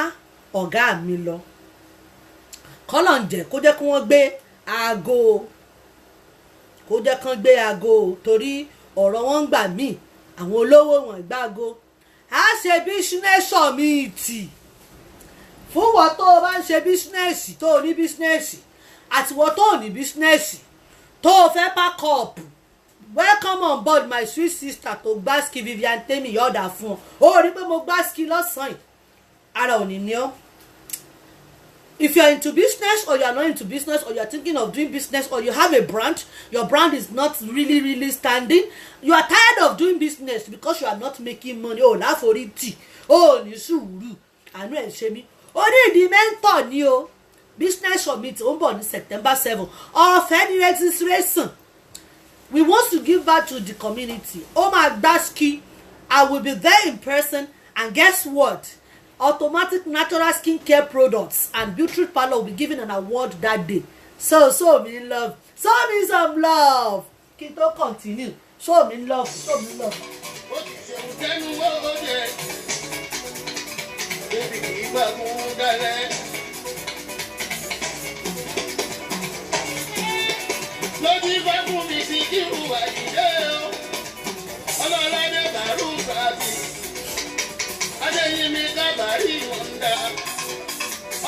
ọ̀gá mi lọ kọ́lọ̀ ń jẹ́ kó jẹ́ kí wọ́n gbé aago torí ọ̀rọ̀ wọn ń gbà mí àwọn olówó wọn gbáago á ṣe bísínẹ́sì ọ̀mìtì fún wọn tó o bá ń ṣe bísínẹ́sì tó o ní bísínẹ́sì àti wọn tó o ní bísínẹ́sì tó o fẹ́ pack up. Welcome on board my sweet sister to Gbaski Vivian Temi yọ̀ọ̀dà fún ọ ó rí pé mo Gbaski lọ́sàn-án ara ò ní ní ọ́. If you are into business or you are not into business or you are thinking of doing business or you have a brand, your brand is not really standing, you are tired of doing business because you are not making money ó láforítì ó ní sùúrù àánú ẹ̀ ṣe mí ó ní ìdí mẹ́ńtọ̀ ní o business summit ó ń bọ̀ ní September 7 ọ̀fẹ́ ní registration. We want to give back to the community. Omar Gbaski, I will be there in person. And guess what? Automatic natural skincare products and beauty parlor will be given an award that day. So me in love. Show me some love. Kí tó continue. Show me love. Lójú bá fún mi sí kí n wà ìdè o ọlọ́ládé bàrú bàbí adéyínmi kábàárì wọn dá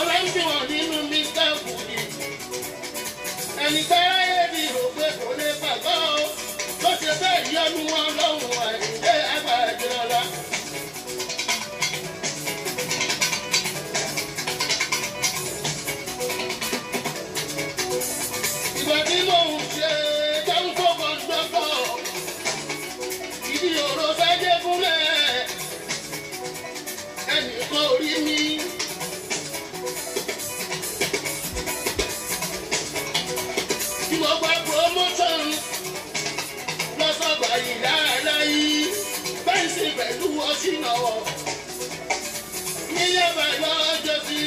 ọlọ́njúwọ̀n nínú mi káàkùdì ẹni táráyé bí rò pé kò lè pàgọ́ o ló ṣe bẹ́ẹ̀ yọnu wọn lọ́hùn àìdè àgbàjọ ọlá. Ìgbà tí mò ń ṣe jáńkó gbọ́dọ̀ ìdí òró sájẹ́ fúnlẹ̀ ẹnìkan orí mi. Tí mo gba promotion lọ́sọ̀gbà ìdára yìí bẹ́ǹsì pẹ̀lú ọ̀ṣìnà níyàbá lọ́jọ́ sí.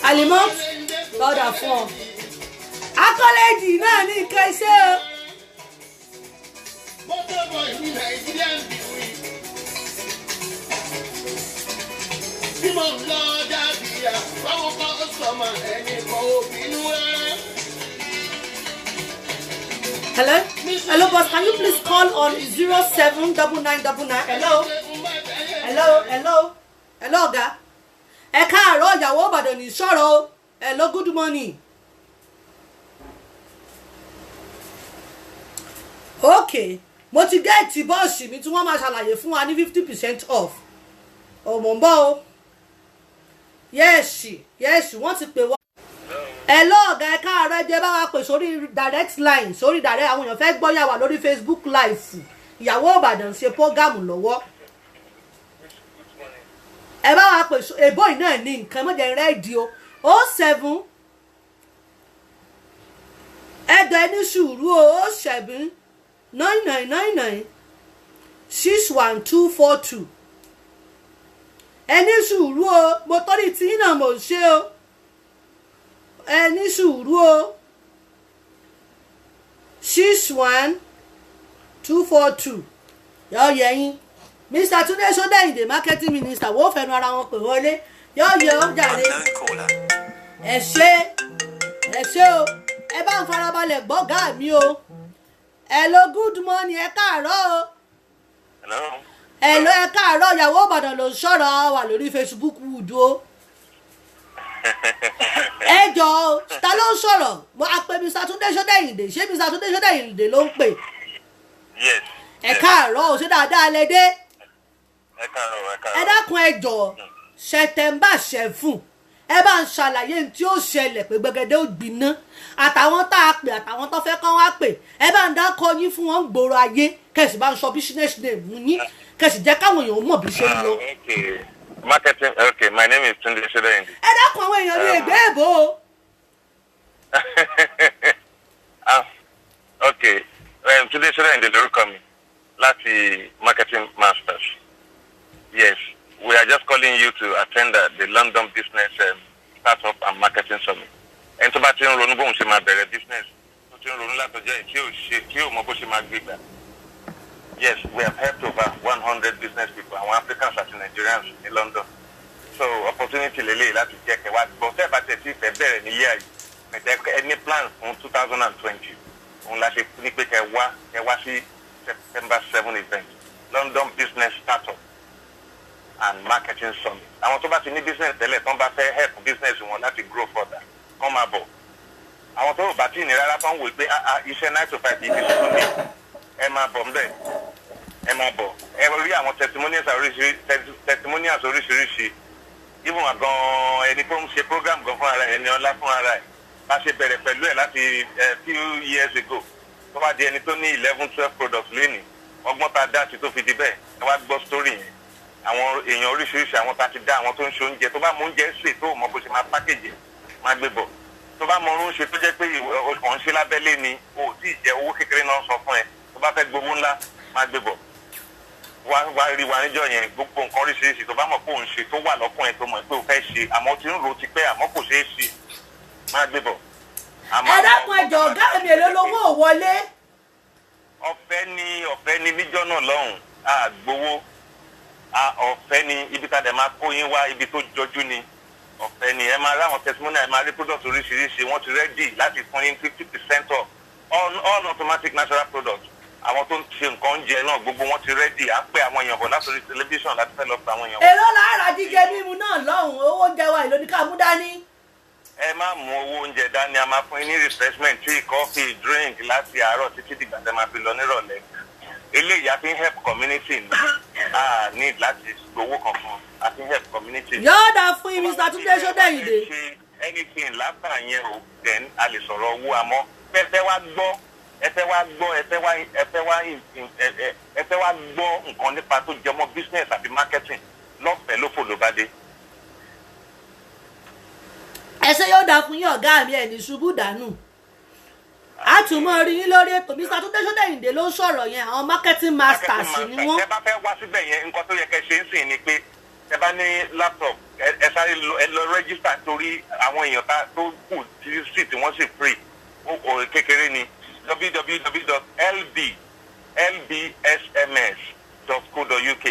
Àlìmọ́ lọ́dà fún ọ. Akọ́lẹ́jì náà ní nǹkan iṣẹ́ o. Mọ́tòbọ̀ ìlú Nàìjíríà ń bìwì. Bí mo ń lọ dábìá, báwọn kan sọmọ ẹni kan ò bínú rárá. Hello boss, can you please call on 079999? Hello ọ̀gá. Ẹ káàárọ̀ ìyàwó Ìbàdàn ní sọ̀rọ̀ o. Hello, good morning. ok mo ti gẹ́ẹ̀tì bọ́ọ̀sì mi tí wọ́n máa ṣàlàyé fún wa ní 50% off ọmọ ń bọ̀ o yẹ́ẹ̀sì wọ́n ti pè wá. ẹ lọ́ọ̀gá ẹ káàárọ̀ ẹ jẹ́ bá wa pè sórí direct line sórí direct àwọn èèyàn fẹ́ gbọ́ yà wá lórí Facebook live ìyàwó Ìbàdàn ṣe prógámù lọ́wọ́ ẹ bá wa pè èbó yìí náà ní nǹkan mọ́jẹ̀ rẹ́ẹ̀dì o 07 ẹ̀dọ̀ ẹni sùúrù o 07 9999 61242 ẹni sùúrù o mo tọ́rí tí náà mo ṣe o ẹni sùúrù o 61242 yọ yẹyin Mr. Tunde Sodeyinde marketing minister wo fẹnu ara wọn pè wọlé yọ yẹ ọ jàre ẹ ṣé o ẹ bá ń farabalẹ̀ gbọ́ gàá mi o hello good morning ẹ káàárọ̀ o hello ẹ káàárọ̀ ìyàwó Ìbàdàn ló ń sọ̀rọ̀ wà lórí Facebook wùdú o ẹ jọ ta ló ń sọ̀rọ̀ mo á pe Mr. Tunde Sodeyinde ṣé Mr. Tunde Sodeyinde ló ń pè ẹ káàárọ̀ o ṣé dáadáa lẹ dé ẹ dákun ẹ jọ September 7 ẹ bá ń ṣàlàyé tí ó ṣẹlẹ̀ pé Gbẹ̀gẹ̀dẹ̀ ó gbiná àtàwọn tá a pè àtàwọn tó fẹ́ kán wá pè ẹ bá ń dákọ yín fún wọn gbòòrò ayé kẹsì bá ń sọ business name yín kẹsì jẹ́ káwọn èèyàn mọ̀ bí ṣe ń lọ. Marketing. Okay, my name is Tunde Sodeyinde. ẹ dákun àwọn èèyàn ní ẹgbẹ́ èbó o. Okay, Tunde Sodeyinde lórúkọ mi láti Marketing Masters. Yes, we are just calling you to attend the London Business Startup and Marketing Summit. Ẹni tó bá ti ń ronú bóun ṣe máa bẹ̀rẹ̀ business tó ti ń ronú látọjọ́ yìí tí ò mọ bó ṣe máa gbé gbà. Yes, we have helped over 100 business people, àwọn Africans àti Nigerians in London. So opportunity lele láti jẹ́ kẹwàá gbọ́ tẹ́ bá tẹ̀ sí ìfẹ́ bẹ̀rẹ̀ nílé ayé mẹ̀tẹ́ any plans fún 2020 òun la ṣe ní pé kẹwàá sí September 7 event London Business Startup and Marketing Summit. Àwọn tó bá ti ní business tẹ́lẹ̀ tó ń bá fẹ́ help business wọn láti grow further kán máa bọ̀. Àwọn tó bá tí ní rárá tó ń wò pé iṣẹ́ 9 to 5 ibi tuntun ní ẹ máa bọ̀ ńbẹ̀ ẹ máa bọ̀ ẹ rí àwọn testimonials oríṣiríṣi even gan ẹni tó ń ṣe program gan fún ara ẹni ọlá fún ara ẹ bá ṣe bẹ̀rẹ̀ pẹ̀lú ẹ̀ láti few years ago tó bá di ẹni tó ní 11-12 products lónìí ọgbọ́n ta dá sí tó fi di bẹ́ẹ̀ ẹ wá gbọ́ story yẹn àwọn èèyàn oríṣiríṣi àwọn tá ti dá àwọn tó ń ṣe oúnjẹ tó bá mú oúnjẹ sè tó mọ bó ṣe máa pákéjì máa gbé bọ̀ tó bá mọ orún ṣe tó jẹ́ pé ọ̀n ṣe lábẹ́lé ni o tí ì jẹ́ owó kékeré náà sọ fún ẹ tó bá fẹ́ gbowó ńlá máa gbé bọ̀ wá rí wa níjọ́ yẹn gbogbo nǹkan oríṣiríṣi tó bá mọ̀ pé òun ṣe tó wà lọ́kùn ẹ̀ tó mọ̀ pé o fẹ́ ṣe àmọ́ tí ń ro ti pẹ́ àmọ́ kò ṣeé ṣe máa gbé bọ̀. ẹ dákun ẹjọ ọgá mi èlò lówó wọlé. ọ̀fẹ́ ni níjọ́ náà lọ́hùn àgbowó ọ̀fẹ́ ni ibi tá a dẹ̀ máa kó yín wá ibi tó jọjú ni ọ̀fẹ́ ni ẹ máa rí àwọn testimonial ẹ máa rí product oríṣiríṣi wọ́n ti ready láti fún yín 50% off all automatic natural products àwọn tó ń ṣe nǹkan oúnjẹ náà gbogbo wọn ti ready à ń pè àwọn èèyàn bọ̀ látòrí tẹlifíṣàn láti fẹ́ lọ pa àwọn èèyàn. èrò làárà jíjẹ mímu náà lọ́hùn owó oúnjẹ wa ìlú ní ká mú dání. ẹ má mú owó oúnjẹ dání a máa fún yín ní refreshment tea coffee drink láti àárọ̀ títí dìgbà tẹ́ máa fi lọ nírọ̀lẹ́ eléyìí a fi ń help community ní a ní láti gbowó kankan a fi ń help community. yóò dá fún yín Mr. Tunde Sodeyinde. anything lápá yẹn o then a lè sọ̀rọ̀ owó àmọ́ fẹ́fẹ́ wá gbọ́ ẹ fẹ́ wá gbọ́ nǹkan nípa tó jẹmọ́ business àbí marketing lọ́fẹ̀ẹ́ ló fò ló bá dé. ẹsẹ yóò dá fún yín ọ̀gá mi ẹ̀ ní ṣubú dànù a tún mọ rí yín lórí ètò Mr. Tunde Sodeyinde ló ń sọ̀rọ̀ yẹn àwọn marketing masters ni wọ́n. ẹ bá fẹ́ wá síbẹ̀ yẹn nǹkan tó yẹ kẹ́ ṣe ń sìn ni pé ẹ bá ní laptop ẹ sáré lọ register torí àwọn èèyàn tó kù tí sì tí wọ́n sì free kékeré ni www.lbsms.co.uk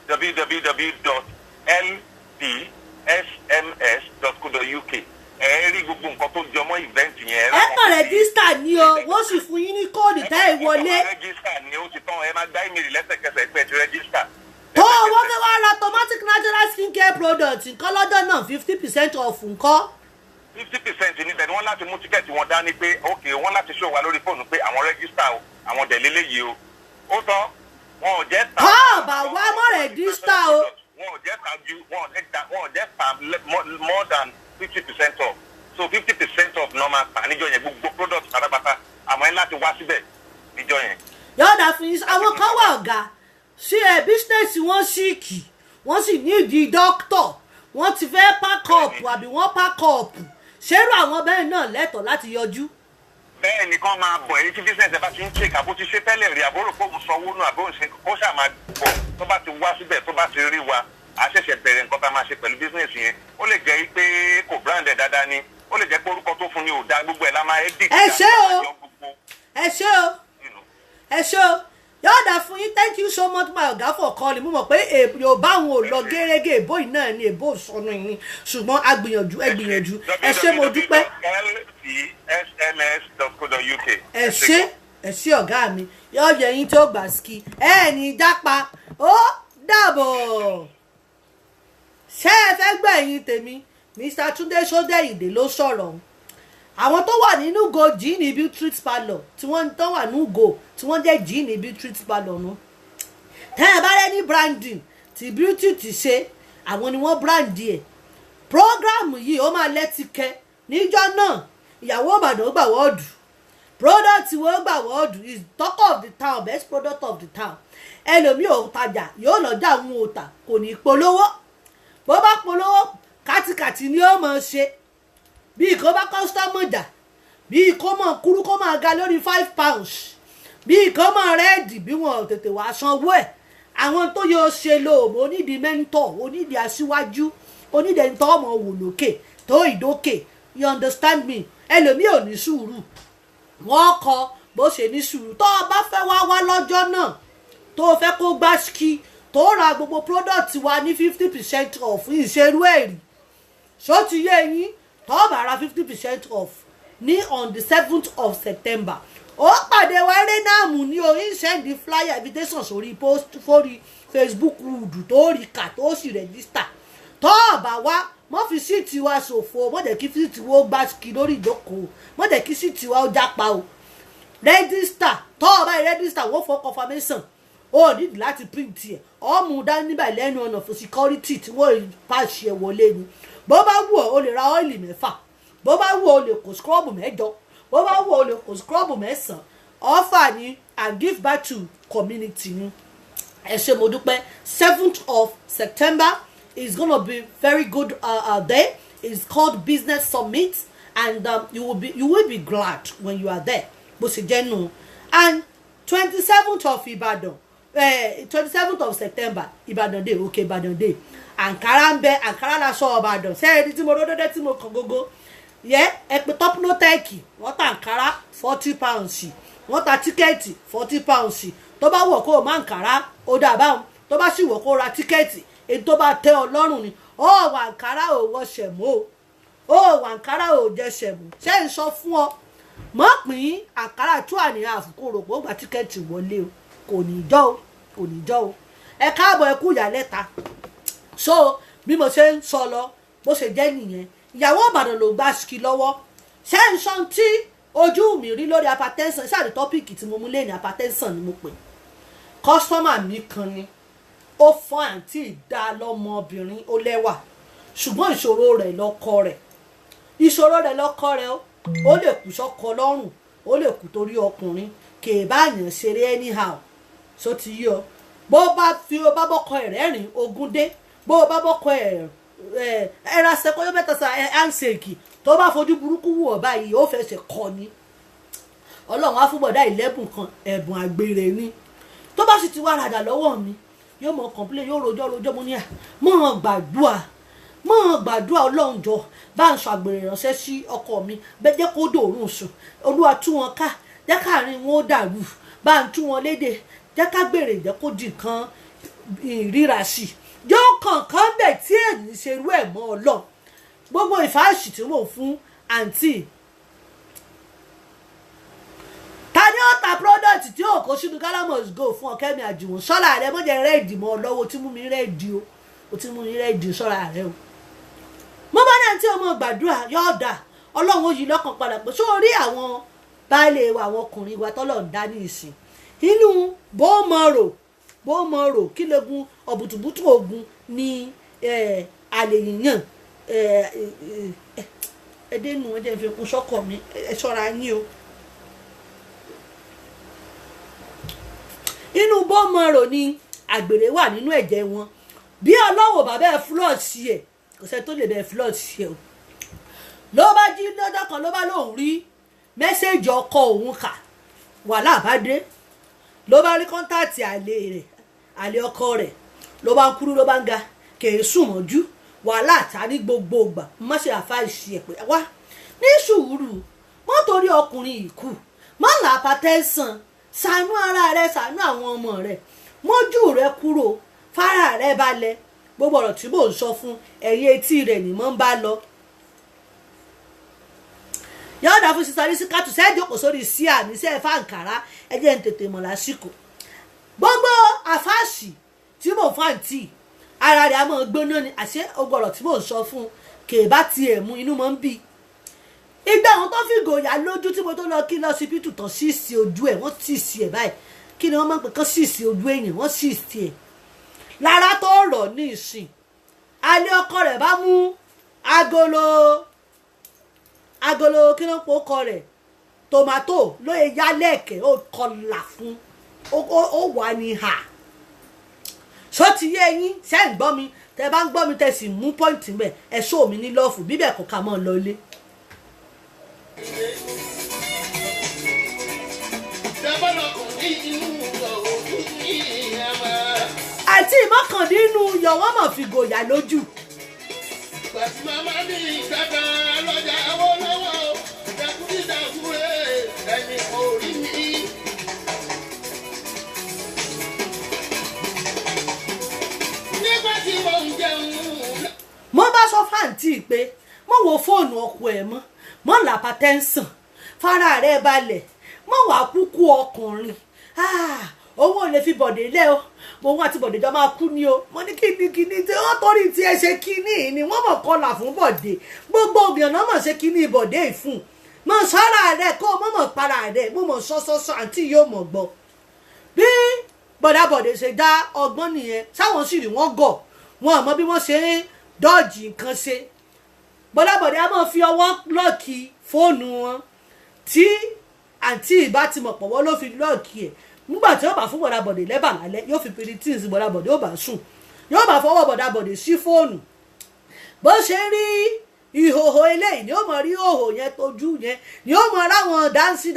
www.lbsms.co.uk ẹ rí gbogbo nǹkan tó jọmọ́ event yẹn. ẹ kàn rẹ́gísítà ni o wọ́n sì fún yín ní kóòdù tẹ́ ẹ wọlé. ẹ rẹ́gísítà ni ó ti tán ẹ máa gbá ìmìlì lẹ́sẹ̀kẹsẹ̀ pé ẹ ti rẹ́gísítà. tó owó fẹ́ wá ra automatic natural skin care product nǹkan lọ́dọ̀ náà 50% off nǹkan. 50% ní bẹ́ẹ̀ ni wọ́n láti mú tíkẹ́ẹ̀tì wọn dání pé ok wọ́n láti show wa lórí fóònù pé àwọn rẹ́gísítà o àwọn dẹ̀lélé yìí o ó tọ́ wọn ò jẹ́ ta. bá wá mọ́ rẹ́dísítà o. wọn ò jẹ́ ta ju wọn ò jẹ́ ta more than 50% of so 50% of normal ta níjọ yẹn gbogbo product pátápátá àmọ́ ẹ láti wá síbẹ̀ níjọ yẹn. yọ̀ọ̀dà fún yín àwọn kan wà ọ̀gá sí business wọn síìkì wọ́n sì ní ìdí dókítọ̀ wọ́n ti fẹ́ pákọ̀ọ̀pù àbí wọ́n pákọ̀ọ̀pù ṣérú àwọn bẹ́ẹ̀ náà lẹ́tọ̀ọ́ láti yọjú. bẹ́ẹ̀ nìkan máa bọ̀ èyí tí business ẹ bá ti ń ṣe àbó ti ṣe tẹ́lẹ̀ rí àbúrò kó sanwó náà àbó ṣe kó ṣáà máa bọ̀ tó bá ti wá síbẹ̀ tó bá ti rí wa a ṣẹ̀ṣẹ̀ bẹ̀rẹ̀ nǹkan tá a máa ṣe pẹ̀lú business yẹn ó lè jẹ́ pé kò branded dáadáa ni ó lè jẹ́ pé orúkọ tó fún ni ò dá gbogbo ẹ̀ la máa edit. ẹ ṣé o ẹ ṣé o yọ̀ọ̀dà fún yín thank you so much my ọ̀gá for calling mo mọ̀ pé yorùbá àwọn ò lọ gẹ́gẹ́ èbó yìí náà ni èbó sọnù yìí ṣùgbọ́n a gbìyànjú ẹ ṣé mo dúpẹ́. ẹ ṣé ọ̀gá mi yọ̀ọ̀yẹ̀ yín tó gbà ski ẹ ní jápa ó dàbọ̀ ṣé ẹ fẹ́ gbẹ̀yìn tèmi Mr. Túndé Ṣódẹ̀yìndé ló sọ̀rọ̀ àwọn tó wà nínú go Gini Beauty Parlour tí wọ́n tó wà nínú go tí wọ́n jẹ́ Gini Beauty Parlour nù tẹ́ ẹ bá rẹ́ ní branding tí beauty ti ṣe àwọn ni wọ́n brandi ẹ̀ program yìí ó máa lẹ́tìkẹ́ níjọ́ náà ìyàwó Ìbàdàn ó gbà wọ́ọ̀dù product wo gbà wọ́ọ̀dù is talk of the town best product of the town ẹlòmíì ò tajà yóò lọ́jà àwọn òòtà kò ní polówó bó bá polówó kàtìkàtì ni ó máa ṣe bí kò bá kọ́sítọ́mù jà bí kò mọ̀ kúrú kó máa ga lórí £5 bí kò mọ̀ rẹ́ẹ̀dì bí wọn ò tètè wá sanwó ẹ̀ àwọn tó yọ ṣe lóòmù onídìí mẹ́ńtọ̀ onídìí aṣíwájú onídìí ẹni tó ọmọ wò lókè tó ìdókè you understand me ẹlòmíì ò ní sùúrù wọ́n kọ bó ṣe ní sùúrù tó o bá fẹ́ wá lọ́jọ́ náà tó o fẹ́ kó gbá ski tó ra gbogbo product wa ní 50% off ìṣerú ẹ̀rí ṣó ti yé yín tó bá ra 50% off ní on the 7th of September ó pàdé wa erénàmù ní oyin send flyer invitation sórí post fórí Facebook rúdù tó rí kà tó sì register tó bá wá mọ́ fi síìtì wa ṣòfò mọ́ jẹ́ kí síìtì wa ó gbá ski lórí ìjókòó mọ́ jẹ́ kí síìtì wa ó jápa o register tó o bá register wọ́n fọ́ confirmation ó nídìí láti print ẹ̀ ọ́ mú dání níbà lẹ́nu ọ̀nà fún security tí wọ́n pàṣẹ wọlé ni bó bá wù ọ́ o lè ra ọ́ìlì 6 bó bá wù ọ́ o lè kó scrub 8 bó bá wù ọ́ o lè kó scrub 9 offer ni and give back to community ni ẹ ṣé mo dúpẹ́ 7th of September is gonna be very good day. It's called Business Summit and you will be glad when you are there bó ṣe jẹ́ nù and 27th of Ibadan 27th of September Ibadan day okay Ibadan day Ankara ń bẹ Ankara láṣọ Ìbàdàn sẹ́yìn tí mo rọ́dọ́dẹ́ tí mo kàn gógó yẹ ẹ pé Topnotech wọ́n ta Ankara £40 wọ́n ta tíkẹ́ẹ̀tì £40 tó bá wọ̀ kó o má Ankara ó dà báwọn tó bá sì wọ̀ kó o ra tíkẹ́ẹ̀tì èyí tó bá tẹ́ ọ lọ́rùn ni ó wà Ankara ò wọ ṣẹ̀mó ó wà Ankara ò jẹ ṣẹ̀mó ṣé ń sọ fún ọ mọ́ pín Ankara 2.5 àfikún rò pé ó gba tíkẹ́ẹ̀tì wọlé o kò ní jọ́ o ẹ káàbọ̀ ẹ kú ìyálẹ́ta so bí mo ṣe ń sọ lọ bó ṣe jẹ́ nìyẹn ìyàwó Ìbàdàn ló gbá ski lọ́wọ́ ṣé ń sọ tí ojú mi rí lórí hypertension ṣáàdì tọ́pìkì tí mo mú lé ní hypertension ni mo pè kọ́sítọ́mà mi kan ni ó fọ́n àǹtí ìdá lọ́mọbìnrin ó lẹ́wà ṣùgbọ́n ìṣòro rẹ̀ lọ́kọ rẹ̀ ó lè kú sọ́kọ lọ́rùn ó lè kú torí ọkùnrin kèébáyàn ṣeré anyhow so ti yí ọ bó bá bọ́kọ ẹ̀ rẹ́rìn ogun dé bó bá bọ́kọ ẹ̀ ẹ̀rà sẹ́kọ̀ọ́ mẹ́ta sa ansèkì tó bá fojú burúkú wù ọ́ báyìí ó fẹsẹ̀ kọ́ ni Ọlọ́run á fún bọ̀dá 11 kan ẹ̀bùn àgbèrè ni tó bá sì ti wá radà lọ́wọ́ mi yóò mọ kọ̀ǹpilẹ̀ yóò rojọ́ mo ní à mọ̀ gbàdúrà Ọlọ́run jọ bá ń sọ àgbèrè ránṣẹ́ sí ọkọ mi bẹ́ẹ̀ jẹ́ kó dòórùn sùn Olúwa tú wọn ká jẹ́ káàrin wọn ó dàrú bá ń tú wọn léde jẹ́ ká gbèrè jẹ́ kó di nǹkan ríra sí i yóò kọ̀ọ̀kan bẹ̀ tí èyí ṣerú ẹ̀ mọ́ Ọlọ́run gbogbo ìfáàṣì tí mò ń fún àǹtí ta ni ó ta product tí ò kó sínú Galamus Go fún Ọ̀kẹ́mi Àjùwọ̀n sọ́ra rẹ mọ́jẹ́ rẹ́ẹ̀dì mọ́ lọ́wọ́ tí mú mi rẹ́ẹ̀dì o tí mú mi rẹ́ẹ̀dì sọ́ra rẹ o mo bá náà tí ọmọ gbàdúrà yóò dà Ọlọ́run ó yí lọ́kàn padà pé sórí àwọn baálé wa àwọn ọkùnrin wa tọ́lọ̀ ń dá ní ìsìn inú bó mọ̀ rò kí lógun ọ̀bùtùbùtù ogun ní àlè yìnyàn ẹdẹnu ẹdẹ fi kún sọ́kọ̀ mi ẹ ṣọ́ra yín o inú bó mọ̀ rò ní àgbèrè wà nínú ẹ̀jẹ̀ wọn bí ọlọ́wọ́ bàbá ẹ̀ flọ́ọ̀sì ẹ̀ kò sẹ́ tó lè bẹ́ẹ̀ flọ́ọ̀sì ẹ̀ o ló bá jí lọ́jọ́ kan ló bá lóun rí mẹ́sẹ̀jì ọkọ òun kà wàhálà bá dé ló bá rí kọ́ńtàtì àlè ọkọ rẹ̀ ló bá ń kúrú ló bá ń ga kèé sùn mọ́jú wàhálà àtàrí gbogbo ìgbà má ṣe àfáìsì ẹ̀ pé wá ní sùúrù mọ́ torí ọkùnrin ìkù má làpá tẹ́sán ṣàánú ara rẹ ṣàánú àwọn ọmọ rẹ mójú rẹ kúrò fara rẹ balẹ̀ gbogbo ọ̀rọ̀ tí mò ń sọ fún ẹ̀yìn etí rẹ̀ ni mo ń bá lọ. yọ̀ọ́dà fún sísọ ní síkàtù sẹ́ẹ̀dì òkò sórí sí àmì sẹ́ẹ̀ fáǹkàrà ẹ̀jẹ̀ ń tètè mọ̀ lásìkò. gbogbo àfáàsì tí mò ń fà ń tì ara rẹ̀ á mọ̀ gbóná ni àṣẹ gbogbo ọ̀rọ̀ tí mò ń sọ fún kèébá tiẹ̀ mú inú mọ́ ń bì. ìgbà àwọn tó fi gòyà lójú tí mo tó lọ kí lọ sí pítù tán síìsì ojú ẹ̀ wọ́n síìsì ẹ̀ báyìí kí ni wọ́n máa ń pè kán síìsì ojú èèyàn wọ́n síìsì ẹ̀ lára tó rọ̀ ní ìsìn alẹ́ ọkọ rẹ̀ bá mú agolo kí ló ń pò kọ rẹ̀ tòmátò lóye yálẹ̀kẹ̀ ó kọlà fún ó wà ní hà ṣó ti yé yín ṣe ń gbọ́ mi tẹ bá ń gbọ́ mi tẹ sì mú pọ́ìntì mẹ́ ẹ ṣó mi ní lọ́ọ̀fù bíbẹ̀ kò ká mọ́ lọ ilé. àti ìmọ̀kàndínú yọ̀ wọ́n mọ̀ fi gòyà lójú. Bàtí màmá ní ìgbàgbà lọ́jà owó lọ́wọ́ dàkúrídàkúrẹ́ ẹni kò rí mi. Nígbà tí mo ń jẹun. Mo bá sọ fáǹtì pé mo wo fóònù ọkọ ẹ̀ mọ́ làpá tẹ́ńsàn fara rẹ̀ balẹ̀ mọ́ wàá kúkú ọkùnrin owó lè fi bọ̀dé lẹ́ o mo wọ́n àti bọ̀dé jọ máa kú ni o mo ní kíni tí wọ́n torí tí ẹ ṣe kíní ni wọ́n mọ̀ kọlà fún bọ̀dé gbogbo ògbìyàn náà mọ̀ ṣe kíní bọ̀dé ìfún mọ̀ sára rẹ̀ kó o mọ̀ para rẹ̀ mo mọ̀ sọ́sọ́sọ́ àǹtí yóò mọ̀ gbọ́ bí bọ̀dé ṣe dá ọgbọ́n nìyẹn sáwọn sì rí wọ́n gọ̀ wọn àmọ́ bí wọ́n ṣe ń dọ́ọ̀jì nǹkan ṣe bọ̀dé á máa fi ọwọ́ lọ́ọ̀kì fóònù wọn tí àǹtí ìbá ti mọ̀ pọ̀wọ́ ló fi lọ́ọ̀kì ẹ̀ nígbà tí ó bá fún bọ̀dàbọ̀dé lẹ́bà lálẹ́ yóò fi piritíìsì bọ̀dàbọ̀dé ó bá sùn yóò bá fọwọ́ bọ̀dàbọ̀dé sí fóònù bó ṣe rí ìhòhò eléyìí ni ó mọ̀ rí ìhòhò yẹn tójú yẹn ni ó mọ̀ ráwọn dáńsì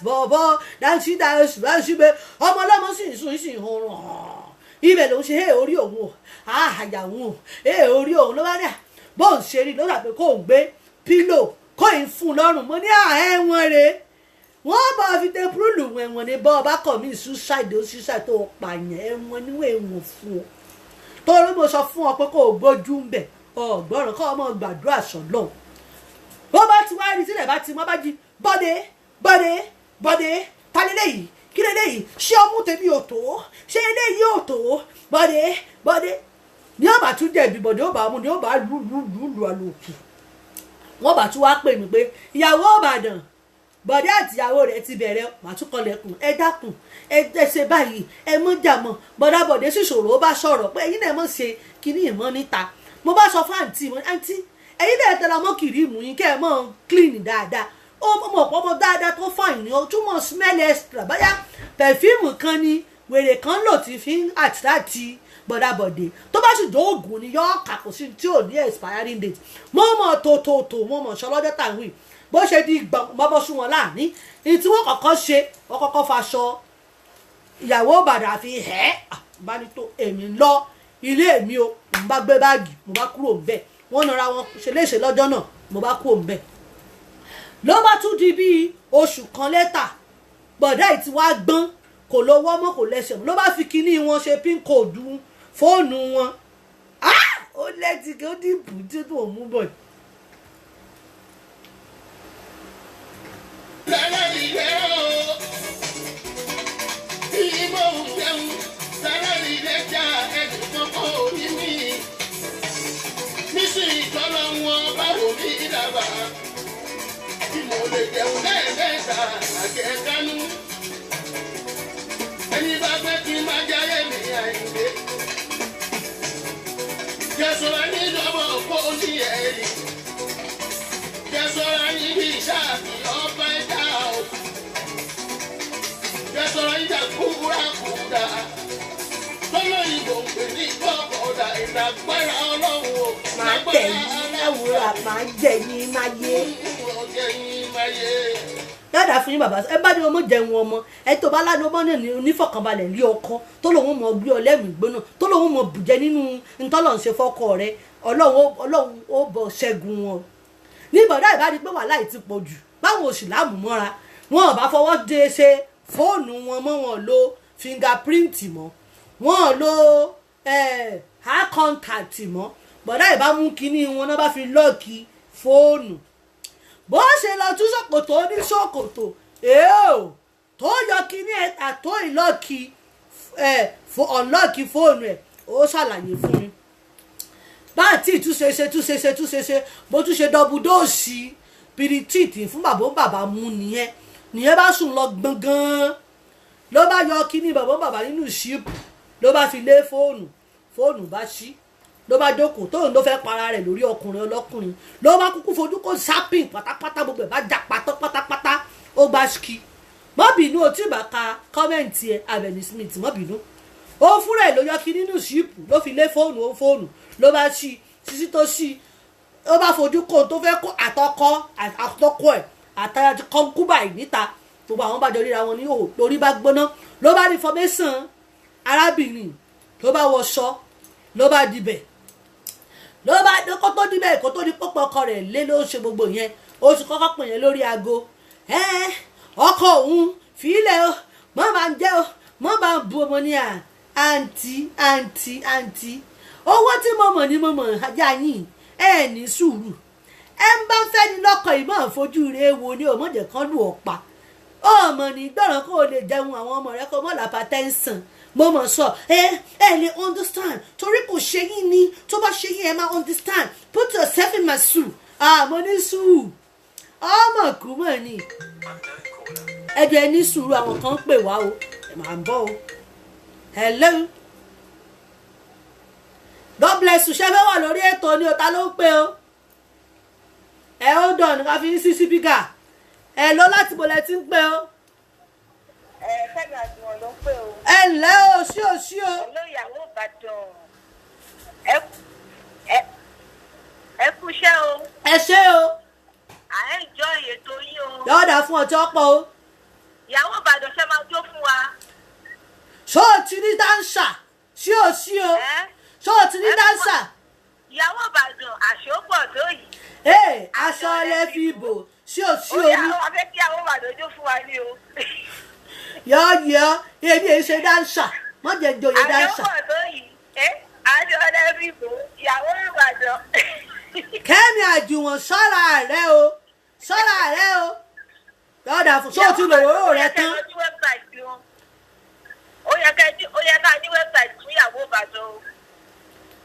bọ̀bọ̀ dáńsì bẹ́ẹ̀ ọmọ ọlọ́mọ sì ń sùn sì ń horun ibẹ̀ ló ń ṣe orí òun o àyà òun o orí òun ló bá ní bó ń ṣe rí ló dà pé kó ń gbé pílò kó ń fún lọ́rùn mo ní ẹ̀wọ̀n rẹ̀ wọ́n bá fi tẹ púrúlù ẹ̀wọ̀n ní bọ́ ọba kọ̀ mí ṣúṣàìdì ó ṣúṣàìdì tó pààyàn ẹ̀wọ̀n níwọ̀n ẹ̀wọ̀n fún ọ torí mo sọ fún ọ pé kó o gbójú ń bẹ̀ ọ̀gbọ́ràn kọ́ ọmọ gbàdúrà sọ́lọ́ bó bá ti wá rí sílẹ̀ bá ti mọ́ bá jí bọ́dé ta lélẹ́yìí kí lélẹ́yìí ṣé ọmú tèmi ò tó ṣé eléyìí ò tó bọ́dé ní ọba tún jẹ̀bi bọ́dé ó bá mú ní ó bá lù àlòkù wọ́n bá tún wá pè mí pé ìyàwó Ìbàdàn bọ̀dé àtìyàwó rẹ̀ ti bẹ̀rẹ̀ màtúkọ̀lẹ̀kùn ẹ dákun ẹ ṣe báyìí ẹ mọ́ jà mọ́ bọ̀dé sì ṣòro ó bá sọ̀rọ̀ pé ẹ̀yin náà mọ̀ ṣe kíní ìmọ̀ níta mo bá sọ fún àǹtí mo àǹtí ẹ̀yin náà tẹ̀lé ọmọ kìrìmù yín kẹ́ ẹ mọ̀ clean dáadáa ó mọ̀ pọ́ mọ́ dáadáa tó fàìn ní o túmọ̀ smell extra báyà pẹ̀fíìmù kan ni wèrè kan lò tí fi ń àtìláàtì bọ̀dé tó bá sì dóògùn ni yọ kàkó sí tí ò ní expiring date mo mọ̀ tòótòótò mo mọ̀ ṣọlọ́dẹ́ tàwìn bó ṣe di gbọ́bọ́ sún wọn láàní ní tí wọ́n kọ́kọ́ ṣe wọ́n kọ́kọ́ faṣọ ìyàwó Ìbàdàn àfi bá ní tó èmi lọ ilé mi o mo bá gbé báàgì mo bá kúrò ńbẹ̀ wọ́n nara wọn ṣe léṣe lọ́jọ́ náà mo bá kúrò ńbẹ̀ ló bá tún di bíi oṣù kan lẹ́tà bọ̀dá yìí ti wá gbọ́n kò lówó mọ́ kò lẹ́sẹ̀ ló bá fi kíní wọn ṣe pín kóòdù fóònù wọn ó lẹ́tì kí ó dìbò tí ó mú bọ̀ Sára ìlẹ̀ o, tí mo ń jẹun, sára ìlẹ̀ já ẹ̀dùn kọ́kọ́ òní mi. Nísìnyí tọ́lọ́ wọn báwo ní ìdàgbà, tí mo lè jẹun lẹ́ẹ̀mẹ́ta jẹ́ kánú. Ẹni bá fẹ́ kí n máa jáyé mi àìdè. Jẹ́sọ̀rọ̀ ní ìjọba òpó ní ẹ̀rí. Jẹ́sọ̀rọ̀ ní bí ìṣáàbì ọba ẹ̀dá o. Jẹ́sọ̀rọ̀ ìjà kúrakúra. Tọ́lọ́ ìbò ń pè ní gbọ́kọ̀ọ́dà ìdàgbára ọlọ́run o. Máa tẹ̀ yín láwùrà, máa jẹ yín máa yé. Dáadáa fún yín bàbá ẹ bá ní ọmọ jẹun ọmọ ẹ tó bá lánàá ọmọ náà ní onífọ̀kànbalẹ̀ lé ọkọ tó lòun mọ gbé ọlẹ́mìí gbóná tó lòun mọ bùjẹ nínú ntọ́lọ̀ ń ṣe fọ́kọ rẹ ọlọ́run ó bọ̀ ṣẹ́gun wọn. Ní ìbọ̀dá ìbádi pé wàhálà yìí ti pọ̀ jù báwọn òsì láàmú mọ́ra wọn ò bá fọwọ́ de ṣe fóònù wọn mọ́ wọn lo fingerprint mọ́ wọn lo eye contact mọ́ bọ̀dá ìbá mú kinní wọn náà bá fi lọ́ọ̀kì fóònù bó ṣe lọ tún ṣòkòtò ní ṣòkòtò tó yọ kíní ẹ̀ta tó ìlọ́ọ̀kì ọ̀nlọ́ọ̀kì fóònù ẹ̀ ó ṣàlàyé fún mi bá àti túnṣe bó tún ṣe dọ́bù dóòsì pìrìtìtì fún bàbá mú nìyẹn bá sùn lọ gbọ̀ngàn ló bá yọ kíní bàbá nínú ṣíìpù ló bá fi lé fóònù bá ṣí ló bá jókòó tóun ló fẹ́ para rẹ̀ lórí ọkùnrin ọlọ́kùnrin ló bá kúkú fojú kó sápìn pátápátá gbogbo ẹ̀ bá jà pátápátá ó gba ṣíkì mọ́ bínú o tí ì bá ka kọ́mẹ̀ntì ẹ̀ Abeni Smith mọ́ bínú ó fúnra ẹ̀ ló yọ kí nínú ṣíìpù ló fi lé fóònù ló bá ṣí títí tó ṣí ó bá fojú kó tó fẹ́ kó àtọkọ ẹ̀ àtàyàtì kọ́ńkúbà ẹ̀ níta gbogbo àwọn bá jọ ríra wọn ní òhò lórí bá gbóná ló bá rí fọmẹ́sàn arábìnrin ló bá wọṣọ ló bá dibẹ̀ ló bá kó tó dibẹ̀ kó tó di pọ́pọ́ ọkọ rẹ̀ lé ló ṣe gbogbo yẹn ó ti kọ́kọ́ pè yẹn lórí aago ọkọ òun fìlẹ̀ o mọ́ máa ń jẹ́ o mọ́ máa ń bu ọmọ ní àǹtí owó tí mo mọ̀ ní mo mọ̀ ajá yín ní sùúrù ẹ ń bá fẹ́ ní lọ́kọ̀ ìmọ̀ fojú rẹ̀ wo ni òmòdè kan lù ọ́ pa ọmọ ní gbọ́ràn kó o lè jẹun àwọn ọmọ rẹ kó mọ́ làpá tẹ́ǹsán mo mọ̀ sọ ẹ lè understand torí kò ṣe yín ni tó bá ṣe yín ẹ máa understand put yourself in my shoe mo ní sùúrù ọmọ kú mọ̀ ni ẹjọ́ ẹ ní sùúrù àwọn kan ń pè wá o ẹ máa ń bọ̀ o hello God bless you ṣe fẹ́ wà lórí ètò ni o ta ló ń pè o ẹ ó dàn ká fi sí sípíkà ẹ lọ láti bọ̀lẹ̀ tí ń pè o. Fẹ́mi àjùmọ̀ ló ń pè o. ẹ ǹlẹ́ o sí o. Olóyàwó Ìbàdàn ẹ kú iṣẹ́ o. ẹ ṣé o. à ń jọ ètò yín o. yọ̀ọ̀dà fún ọjọ́ pọ̀ o. Ìyàwó Ìbàdàn ṣe máa jó fún wa. ṣó o ti ní dáńsà sí o. ṣó o ti ní dáńsà. Ìyàwó Ìbàdàn àṣọ́pọ̀ tó yìí. aṣọ ilé fi bò sí o ní. ó yà wọ́n fẹ́ kí ìyàwó Ìbàdàn jó fún wa ní o. yọ̀ọ̀yọ̀ èmi ẹ̀ ṣe dáńsà wọ́n jẹ́ joyè dáńsà. àṣọ́pọ̀ tó yìí aṣọ ilé fi bò ìyàwó Ìbàdàn. Kẹ́mi Àjùwọ̀n sọ́ra rẹ o lọ́dà fún sóò tí lòróró rẹ tán. ó yẹ ká ní wẹ́bsáìtì fún ìyàwó Ìbàdàn o.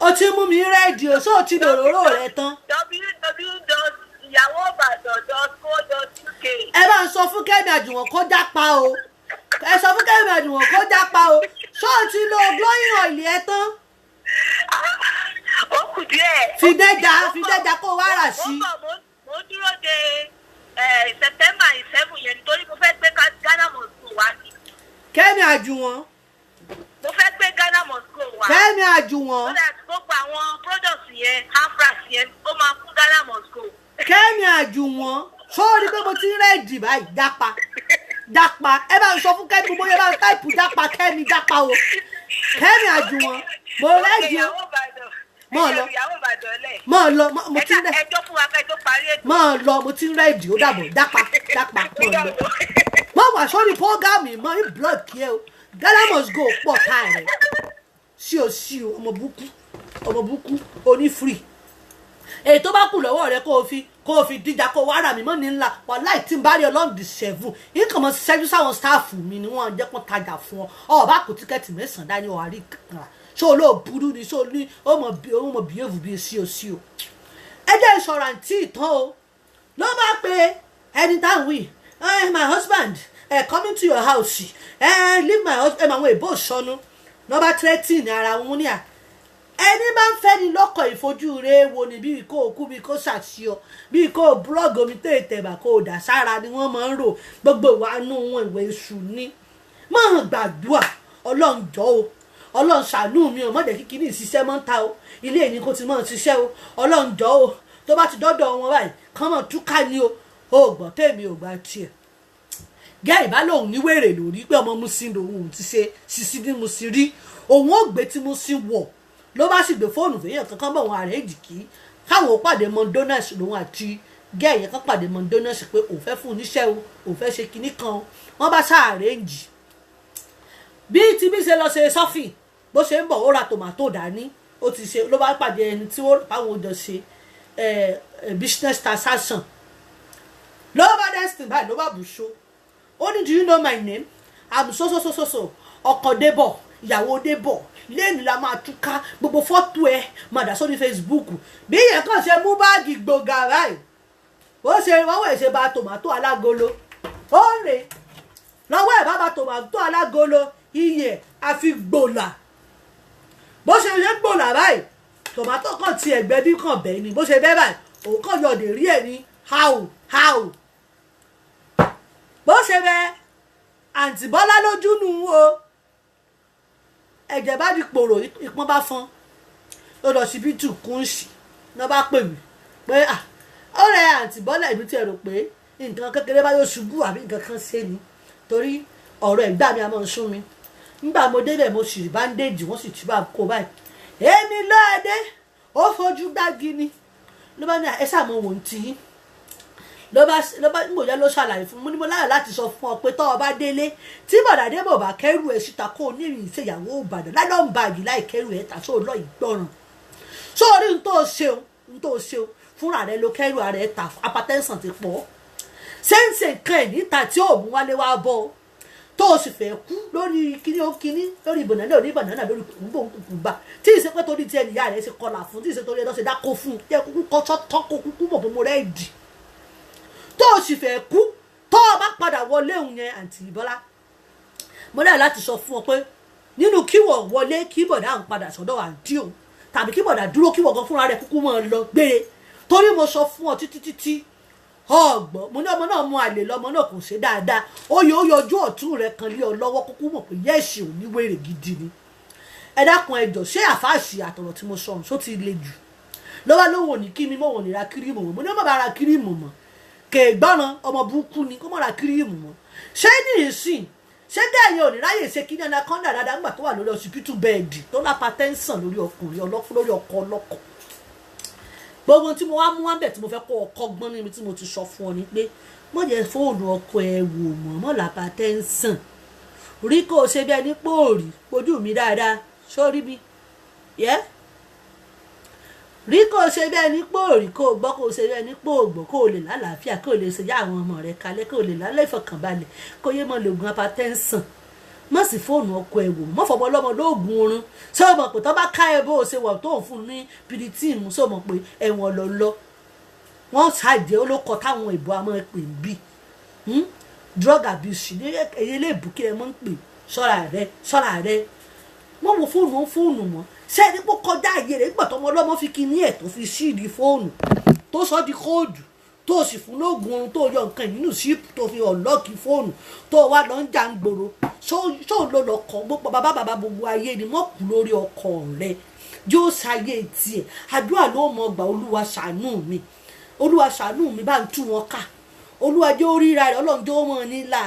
ó ti mú mi rédíò sóò tí lòróró rẹ tán. www.iyawoibadan.co.uk. ẹ bá ń sọ fún Kẹ́mi Àjùwọ̀n kó jápa o sóò tí lo glowing oil ẹ tán. ó kù díẹ̀. fìdẹ́jà kó wá rà sí. mo dúró de September 7 yẹn nítorí mo fẹ́ gbé Ghana Moscow wá sí. Kẹ́mi Àjùwọ̀n. mo fẹ́ gbé Ghana Moscow wá. Kẹ́mi Àjùwọ̀n. so that gbogbo àwọn products yẹn handbag yẹn ó máa fún Ghana Moscow. Kẹ́mi Àjùwọ̀n sóòrí pé mo ti ń rẹ́ẹ̀dì báyìí jápa ẹ bá ń sọ fún Kẹ́mi bóyá bá ń táìpù jápa Kẹ́mi jápa o Kẹ́mi Àjùwọ̀n mo rẹ́ẹ̀dì o mọ lọ mo ti ń rẹ ẹjọ́ fún wa kẹjọ parí ètò. mọ lọ mo ti ń rẹ́ẹ̀dì ó dàbọ̀ jápa mọ lọ mọ wà sórí prógámì mọ ní blọọkì ẹ o Ghana must go pọ̀ ká rẹ̀ sí o ọmọ burúkú oní free èyí tó bá kù lọ́wọ́ rẹ kó o fi díjà kó o wá rà mí mọ́ ní ńlá wà láì tí n bá rí ọlọ́run di 7 yìí kàn mọ́ ṣẹ́jú sáwọn stáàfù mi ni wọ́n jẹ́ pọ́n tajà fún ọ ọba kò tíkẹ́ẹ̀tì mẹ́sàn-án dání ọ̀hárí kan ṣé o lóò burú ni ṣé o ní o mọ̀ bíyèvù bíi sí o ẹ jẹ́ ìṣọ̀rọ̀ àǹtí ìtàn o ló máa pe ẹni táwọn wí my husband coming to your house leave my husband àwọn èbó ìsọnù nọmba 13 ara wọn ní à ẹni bá ń fẹ́ ni lọ́kọ̀ ìfojú rẹ̀ wo ni bí kò kú bí kò ṣàṣìọ bí kò búlọ́ọ̀gì omi tó ìtẹ̀bà kò dà sára ni wọ́n máa ń rò gbogbo ìwánú wọn ìwé èṣù ni máa gbàdúrà ọlọ́run jọ̀ọ́ o ọlọ́run ṣàánú mi ò mọ̀dẹ̀ kíkiri ìṣiṣẹ́ mọ́ ń ta o ilé ìní kò ti mọ̀ ṣiṣẹ́ o ọlọ́run jọ̀ọ́ o tó bá ti dọ́dọ̀ wọn báyìí kán mọ̀ túká ni o ò gbọ́ tèmi ò gbà tiẹ̀ gẹ́ ìbálòun níwèrè lórí pé ọmọ Mushin lòun ti ṣe ṣiṣi ní Mushin rí òun ò gbé tí Mushin wọ̀ ló bá sì gbé fóònù fèèyàn kankan bọ̀ wọn àrẹ́jì kí káwọn pàdé McDonald's lòun àti gẹ́ ìyẹn kan pàdé McDonald's pé òun fẹ́ fún oníṣẹ́ o òun fẹ́ ṣe kinní kan o wọ́n bá ṣàrẹ́jì bí tí bí ṣe lọ ṣe sọ́fì bó ṣe ń bọ̀ ó ra tòmátò dání ó ti ṣe ló bá pàdé ẹni tí ó báwọn jọ ṣe business transaction ló bá destin báyìí ló bá bù ṣó ó ní do you know my name I'm so ọkọ Débọ̀ ìyàwó Débọ̀ lẹ́nu la máa túká gbogbo fọ́tò ẹ máa dà sórí Facebook bí yẹn kàn ṣe mú báàgì gbòógà báyìí ó ṣe wọ́n wẹ̀ ṣe ba tòmátò alágolo ó rè lọ́wọ́ ẹ̀ bá ba tòmátò alágolo iye àfi gbòlà bó ṣe gbòlà báyìí tòmátò kan ti ẹ̀gbẹ́ bí kàn bẹ́ẹ̀ ni bó ṣe bẹ́ẹ̀ báyìí òun kàn yọ̀dẹ̀ rí ẹ̀ ní how bó ṣe bẹ́ẹ̀ àǹtí Bọ́lá lójú nù o ẹ̀jẹ̀ bá di pòrò ìpọ́n bá fọ́n ó lọ síbí tù kún sí ní wọ́n bá pè mí pé ọ̀rẹ́ àǹtí Bọ́lá ìlú tí ẹ rò pé nǹkan kékeré bá yóò ṣubú àbí nǹkan kan ṣe ni torí ọ̀rọ̀ ẹ̀gbá mi a máa ń sún mi nígbà mo débẹ̀ mo sì báńdéèjì wọ́n sì ti bá kó báyìí èmi lọ́ọ̀dẹ́ ó fojú gbági ni ló bá ní ẹ sàmọ́ wò ń tì í ló bá nígbò jẹ́ ló ṣàlàyé fún mi ní mo láyọ̀ láti sọ fún ọ pé tọ́ ọ bá délé tí bọ̀dà Débọ̀ bá kẹ́rù ẹ̀ síta kó o ní ìrìn ìṣèyàwó Ìbàdàn lálọ́ ń báàgì láì kẹ́rù ẹ̀ tà sóò lọ ìgbọràn sóòrí n tó ṣeun fúnra rẹ ló kẹ́rù ara ẹ̀ tà apatẹ́sàn ti pọ̀ ṣéǹṣe nǹkan ẹ̀ níta tí ò mú wálé wá bọ́ tó o sì fẹ́ kú lórí kíní lórí ìbànánà lórí kùkùbà tí ìṣe pé torí tí ẹnìyá rẹ̀ ṣe kọlà fún tí ìṣe torí ẹ̀dọ́ ṣe dákó fún tí ẹ kúkú kọ́ tọ́kọ kúkú mọ̀ fún mo rẹ́ dì tó o sì fẹ́ kú tó o bá padà wọlé òun yẹn àǹtí Bọ́lá mo dá láti sọ fún ọ pé nínú kíwọ̀ wọlé kí bọ̀dá ń padà sọ́dọ̀ àǹtí òun tàbí kí bọ̀dá dúró kíwọ̀ gan fúnra rẹ̀ kúkú mọ́ ọ lọ gbére torí mo sọ fún ọ títí ọgbọ́n mo ní ọmọ náà mú àlè lọ́mọ náà kò ṣe dáadáa ó yọjú ọ̀tún rẹ̀ kan lé ọ lọ́wọ́ kúkú mọ̀ pé yẹ́ẹ̀sì ò ní wèrè gidi ni ẹ dákun ẹjọ́ ṣé àfáàṣì àtọ̀rọ̀ tí mo sọ ọ̀hún só ti le jù lọ́wọ́ lówó ní kí mi mọ̀ wọ́n ní ra kírímù mọ̀ mo ní ọmọ bá ra kírímù mọ̀ kèégbọ́ràn ọmọ burúkú ni kó mọ̀ ra kírímù mọ̀ ṣé ní ìsìn ṣé dẹ́yìn ò ní ráyè ṣe kí ní anaconda dáadáa nígbà tó wà lórí ọsibítù bẹ́ẹ̀dì tó lápá tẹ́ńsàn lórí ọkùnrin lórí ọkọ ọlọ́kọ gbogbo tí mo wá mú wá bẹ̀ tí mo fẹ́ kó ọkọ gbọ́n níbi tí mo ti sọ fún ọ ni pé mo jẹ́ fóònù ọkọ ẹ wò mọ́ lápá tẹ́ńsàn rí kó o ṣe bí ẹni pòórì ojú mi dáadáa sórí mi rí kó o ṣe bí ẹni pòórì kó o gbọ́ kó o ṣe bí ẹni pòògbọ́ kó o lè lálàáfíà kó o lè ṣe yá àwọn ọmọ rẹ kalẹ̀ kó o lè lálẹ́ ìfọkànbalẹ̀ kó yé mọ́ lògùn apatẹ́ńsàn má sì fóònù ọkọ ẹ wò mọ́ fọmọ ọlọ́mọ lóògùn oorun ṣé o mọ̀ pé tó bá ká ẹ bó o ṣe wọ̀ tó ń fún ní piritin ṣé o mọ̀ pé ẹ̀wọ̀n lọ wọ́n ṣàjẹ́ olókọ táwọn ìbò àmọ́ pè ń bì drug abuse ní èyí lè bù kí ẹ mọ́ ń pè ṣọ́ra rẹ wọ́n wo fóònù mọ́ ṣé ẹni pé kọjá àyè rẹ̀ nígbà tọmọ ọlọ́mọ fi kíní ẹ̀ tó fi ṣíìdì fóònù tó sọ di kóòdù tó sì fún lóògùn oorun tó yọ nǹkan nínú síìpù tó fi ọ̀lọ́ọ̀kì fóònù tó wá lọ ń jà ń gbòòrò ṣó ló lọ kọ gbogbo bàbá gbogbo ayé ni wọ́n kú lórí ọkọ rẹ̀ yóò ṣàyè tiẹ̀ àdúrà ló mọ̀ gbà Olúwa ṣàánú mi bá ń tú wọn ká Olúwa jẹ́ oríra rẹ̀ Ọlọ́run jẹ́ ọmọ nílà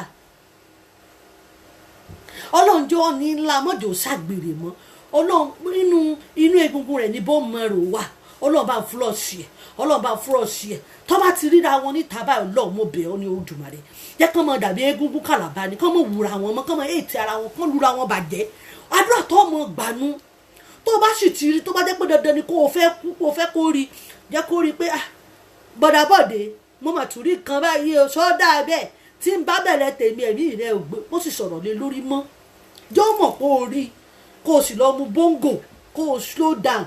Ọlọ́run jẹ́ ọmọ nílà mọ́jọ́ ṣàgbèrè mọ́ Ọlọ́run inú egungun rẹ̀ ní bó mọ̀rò wà Ọlọ́run bá ń fúrọ̀ṣì ẹ̀ tó bá ti ríra wọn níta báyìí Ọlọ́run mo bẹ̀ ọ́ ní Olódùmarè jẹ́ kán mọ dàbí egungun kàlàbà ni kán mọ wúra wọn mọ́ kán mọ ètì ara wọn kán lura wọn bàjẹ́ àdúrà tó mọ gbanú tó bá sì ti rí tó bá jẹ́ pé dandan ni kó o fẹ́ kú kó o fẹ́ kó rí jẹ́ kó rí pé bọ̀dàbọ̀dé mo mà tún rí kan báyìí o sọ́dà bẹ́ẹ̀ tí ń bá bẹ̀rẹ̀ tèmi ẹ̀mí rẹ̀ ò gbé ó sì sọ̀rọ̀ lé lórí mọ́ jọ́ mọ̀ kó o rí kó o sì lọ mu bóńgò kó o slow down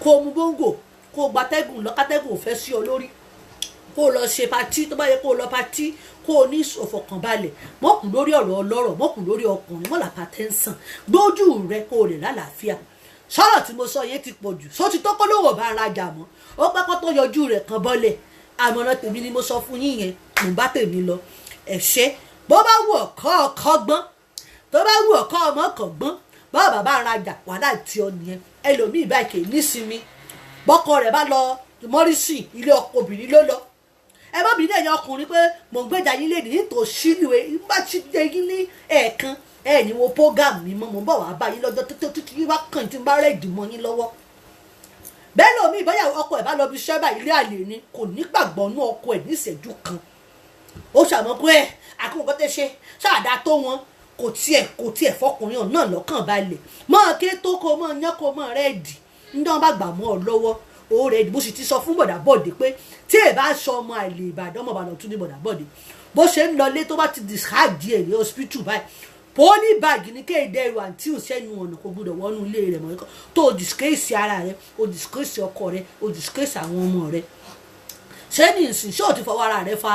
kó o mu bóńgò kó o gbatẹ́gùn lọ́kátẹ́gùn ò fẹ́ sí ọ lórí kó lọ ṣe patí tó bá yẹ kó lọ patí kó ní ìfọ̀kànbalẹ̀ mọ́kù lórí ọ̀rọ̀ ọlọ́rọ̀ mọ́kù lórí ọkùnrin mọ́ làpá tẹ́ńsàn gbójú rẹ kó lè lálàáfíà sọ̀rọ̀ tí mo sọ yẹn ti pọ̀ jù só ti tó kó lówó bá rajà mọ́ ó pápá tó yọjú rẹ̀ kan bọ́lẹ̀ àmọ̀ràn tèmi ni mo sọ fún yín yẹn mò ń bá tèmi lọ ẹ̀ ṣe bó bá wù ọ̀kọ́ ọkọ́ gbọ́n tó bá wù ọ̀kọ́ ọmọ kan gbọ́n bá bàbá rajà wàhálà tí ọ nìyẹn ẹlòmíì báyìí kì í nísinmi bọ́kọ rẹ̀ bá lọ mọ́rísì ilé ọkọ obìnrin ló lọ ẹ má bí lẹ́yìn ọkùnrin pé mò ń gbèjà yín léde nítòsí ìwé bá ti dé yín ní ẹ̀ẹ̀kan ẹ̀ ní wo program mi mọ́ mo ń bọ̀ wá bá yín lọ́jọ́ tó títí yín bá kàn tí ń bá rẹ̀ ìdìmọ̀ yín lọ́wọ́ bẹ́ẹ̀ lómi ìbáyà ọkọ ẹ̀ bá lọ bí sẹ́bà ilé àlè ni kò ní gbàgbọ́ nú ọkọ ẹ̀ ní ìṣẹ́jú kan ó ṣàmọ́ pé àkókò tẹ́ ṣe ṣáàdá tó wọn kò tiẹ̀ fọkùnrin ọ̀nà lọ́kàn balẹ̀ mọ́ ké tó kó mọ́ yán kó mọ́ rẹ̀ dì ní wọ́n bá gbà mọ́ ọ lọ́wọ́ oore ìdìbò sì ti sọ fún bọ̀dà bọ̀dé pé tí ẹ bá sọ ọmọ àìlè ìbàdàn ọmọ ìbàdàn tún ní bọ̀dà bọ̀dé bó ṣe ń lọlé tó bá ti discharge ẹ̀ ní hospital báyìí pọ́lí báàgì ní kéde ẹrù àǹtí òṣèlú ọ̀nà kò gbọdọ̀ wọnú ilé rẹ̀ mọ́ tó o disgrace ara rẹ̀ o disgrace ọkọ rẹ̀ o disgrace àwọn ọmọ rẹ̀ ṣé ní ìsìn ṣé o ti fọwọ́ ara rẹ̀ fa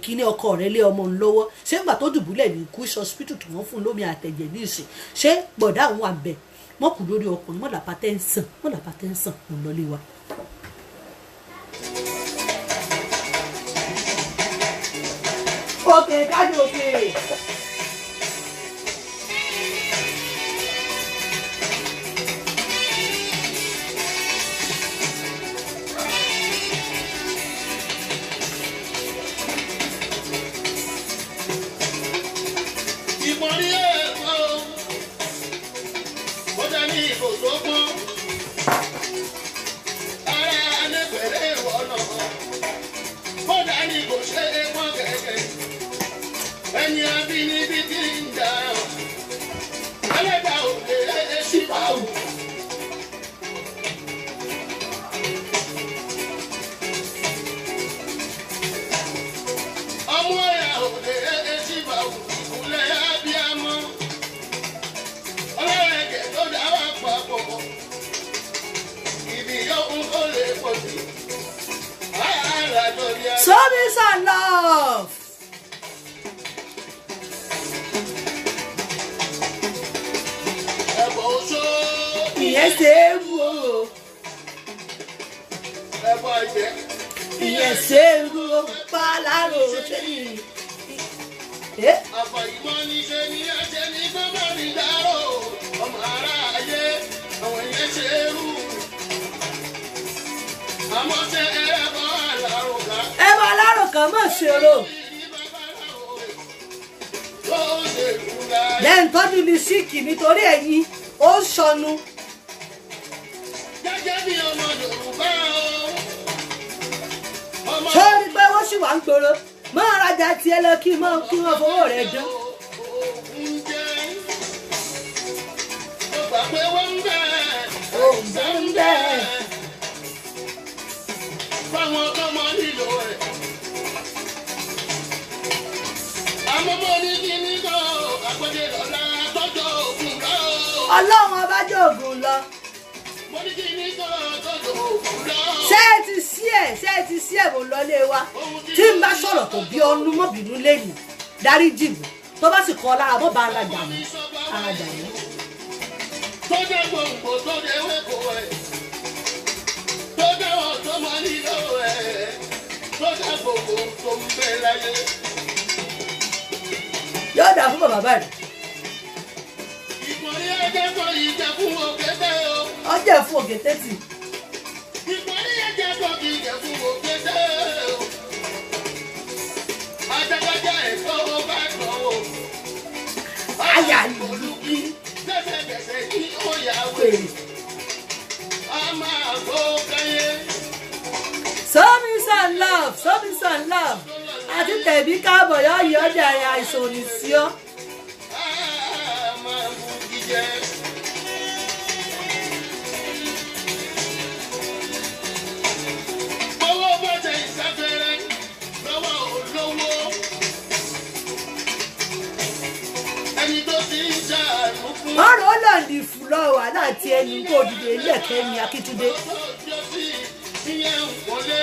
kíní ọkọ rẹ̀ lé ọmọ lọ́wọ́ ṣé nígbà tó dùbúlẹ̀ ní Kush hospital tí wọ́n fún lómi àtẹ̀jẹ̀ ní ìsìn ṣé bọ̀dá àwọn àbẹ̀ mọ́kù lórí ọkùnrin mọ́dà pátẹ́ǹsàn ń lọlé wa. òkè kájú òkè. ìmọ̀rí ẹ̀kọ́ ó dání ìbò tó gbọ́n ara anẹ́gbẹ̀rẹ́ ìwọ náà ó dání ìbò ṣe é pọ́n kẹ̀kẹ́ ẹni abínibí tí ń jà ẹlẹ́dàá òde ṣípà ò. ọmọ ẹ̀yà òde ṣípà ò ìkúlẹ̀ abiyamọ ọlọ́rẹ̀kẹ̀ tó dá wà papọ̀ ibi yóò kó lè pọ̀ sí àárà lórí ara. Service and love. ẹ̀bọ̀ oṣó ìyẹn ṣe é wú o ẹ̀bọ̀ ẹ̀jẹ̀ ìyẹn ṣe é wú o pálárò ṣe yìí. àfàìmọ̀ níṣẹ́ ní ẹ̀jẹ̀ ní gbọ́dọ̀ ní dárò ọmọ aráyé àwọn ìyẹn ṣe é rú àmọ́ ṣe ẹ̀rẹ́bọ̀ àlàrùkà. ẹ bá alárò kan mọ̀ ṣòro lẹ́yìn tọ́jú ní síìkì nítorí ẹ̀yìn ó ń sọnù. gẹ́gẹ́ bí ọmọ Yorùbá o. ṣé o rí pé wọ́n sì wà ń gbòòrò máa rajà tiẹ̀ lọ kí wọ́n fowó rẹ̀ dán. ó gbà pé wọ́n ń bẹ̀ òǹbẹ̀ ń bẹ̀. fáwọn ọmọ nílò ẹ̀. àmọ́ mo ní kí ní kọ́ àpẹẹrẹ lọ́la tọ́jọ́ òkun lọ. ọlọ́run ọba jòògùn lọ. mo ní kí ní kọ́ tọ́jọ́ òkun lọ. ṣé ẹ ti sí ẹ̀ mò ń lọlé wa tí n bá sọ̀rọ̀ tó bí ọnu mọ́bìnú lẹ́nu dárí jìbù tó bá sì kọ́ lára bọ́ bá ara jà mí ara jà mí. tọ́jà gbòǹgbò tó dé wẹ́kọ̀ ẹ̀ tọ́jà ọ̀tọ́ mọ́ nílò ẹ̀ tọ́jà gbòǹgbò tó ń bẹ láyé. yóò dà fún bàbá rẹ̀. ìkọ̀rí ẹ̀jẹ̀ kọ́ ìjẹ́ fún òkété o. ọjọ́ fún òkété tì. ìkọ̀rí ẹ̀jẹ̀ kọ́ ìjẹ́ fún òkété o. ajágájá ẹ̀kọ́ bá tọ̀ o. àyà ìlú kí. lẹ́sẹ̀kẹsẹ̀ kí ó yà wèrè. a máa gbó káyé. Service and love àti tẹ̀bí káàbọ̀ yọ yọ ọjà àìsàn òní sí ọ. a máa mú jíjẹ. owó bọ́jà ìsáfẹ́rẹ́ lọ́wọ́ olówó. ẹni tó ti ń ṣàánú fún. ọ̀rọ̀ ọlọ́ọ̀dì fúlọ̀ wà láti ẹni kó dìde ilé-ẹ̀kẹ́ ní Akíntúndé. ìyẹn ń wọlé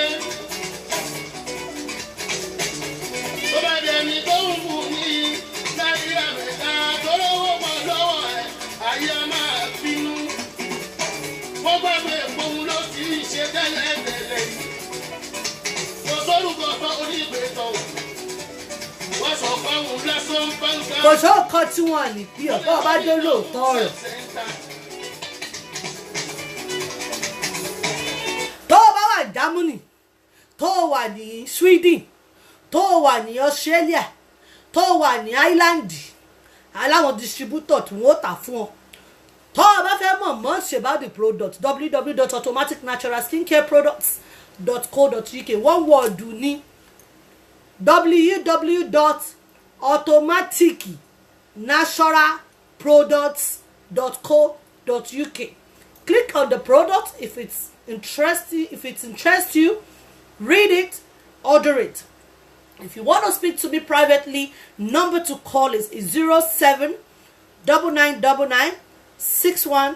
kò sóòkan tí wọ́n ní bí ọ̀pọ̀ bá dé lóòótọ́ ọ̀rọ̀. tó o bá wà ní Germany tó o wà ní Sweden tó o wà ní Australia tó o wà ní Ireland aláwọn distributor tí wọ́n tà fún ọ. tó o bá fẹ́ mọ̀ much about the product www.automaticnaturalskincareproducts.co.uk one word ní www.automaticnaturalproducts.co.uk. Click on the product if it interests you, read it, order it. If you want to speak to me privately, number to call is 07999961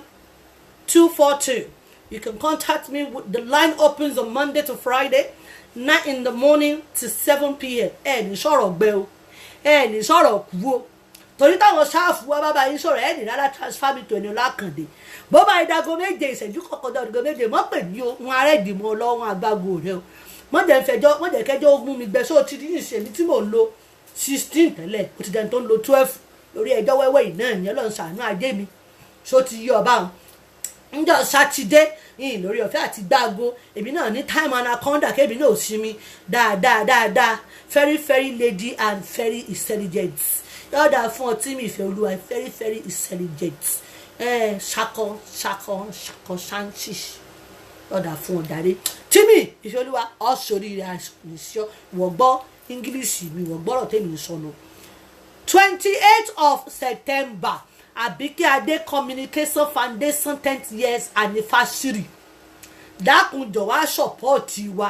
You can contact me. The line opens on Monday to Friday, 9 in the morning to 7 p.m. ní sọ̀rọ̀ gbẹ o, ní sọ̀rọ̀ kú o. Torí táwọn ṣáàfù wa bá bá yín sọ̀rọ̀ ní rárá transfer mi tó ẹni Ọlákàndé. Bó bá ìdágo méje ìṣẹ́jú kọ̀ọ̀kan dọ̀dọ̀gọ̀ méje mọ́ pè ní ohun ará ìdìmọ̀ ọlọ́run àgbàgbò rẹ o. Mọ̀jẹ̀ kẹjọ́ ogún mi gbẹ sóò ti ní ìṣèlú tí mò ń lo 16 tẹ́lẹ̀ ó ti dẹni tó ń lo 12 lórí ẹjọ́ wẹ́wẹ́ yìí náà ní Ọlọ́run ṣàánú ajé mi ṣó ti yí ọba àwọn. Ǹjọ́ sátidé yìí lórí ọ̀fẹ́ àti gbáago èmi náà ní time anaconda kébì náà ò sí mi dáadáa very very lady and very intelligent yọ̀ọ̀dà fún ọtí mi ìfẹ́ olúwa very very intelligent ṣakọ ṣáńtì yọ̀ọ̀dà fún ọ̀dàdé tímì ìfẹ́ olúwa ọ̀ṣọ́rí rẹ̀ àṣìṣọ́ wọ̀gbọ́ English mi wọ̀gbọ́rọ̀ tèmi sọnù 28th of September Abike Ade Communication Foundation 10th years anniversary. Dákunjọ wá ṣọ̀pọ̀tì wa.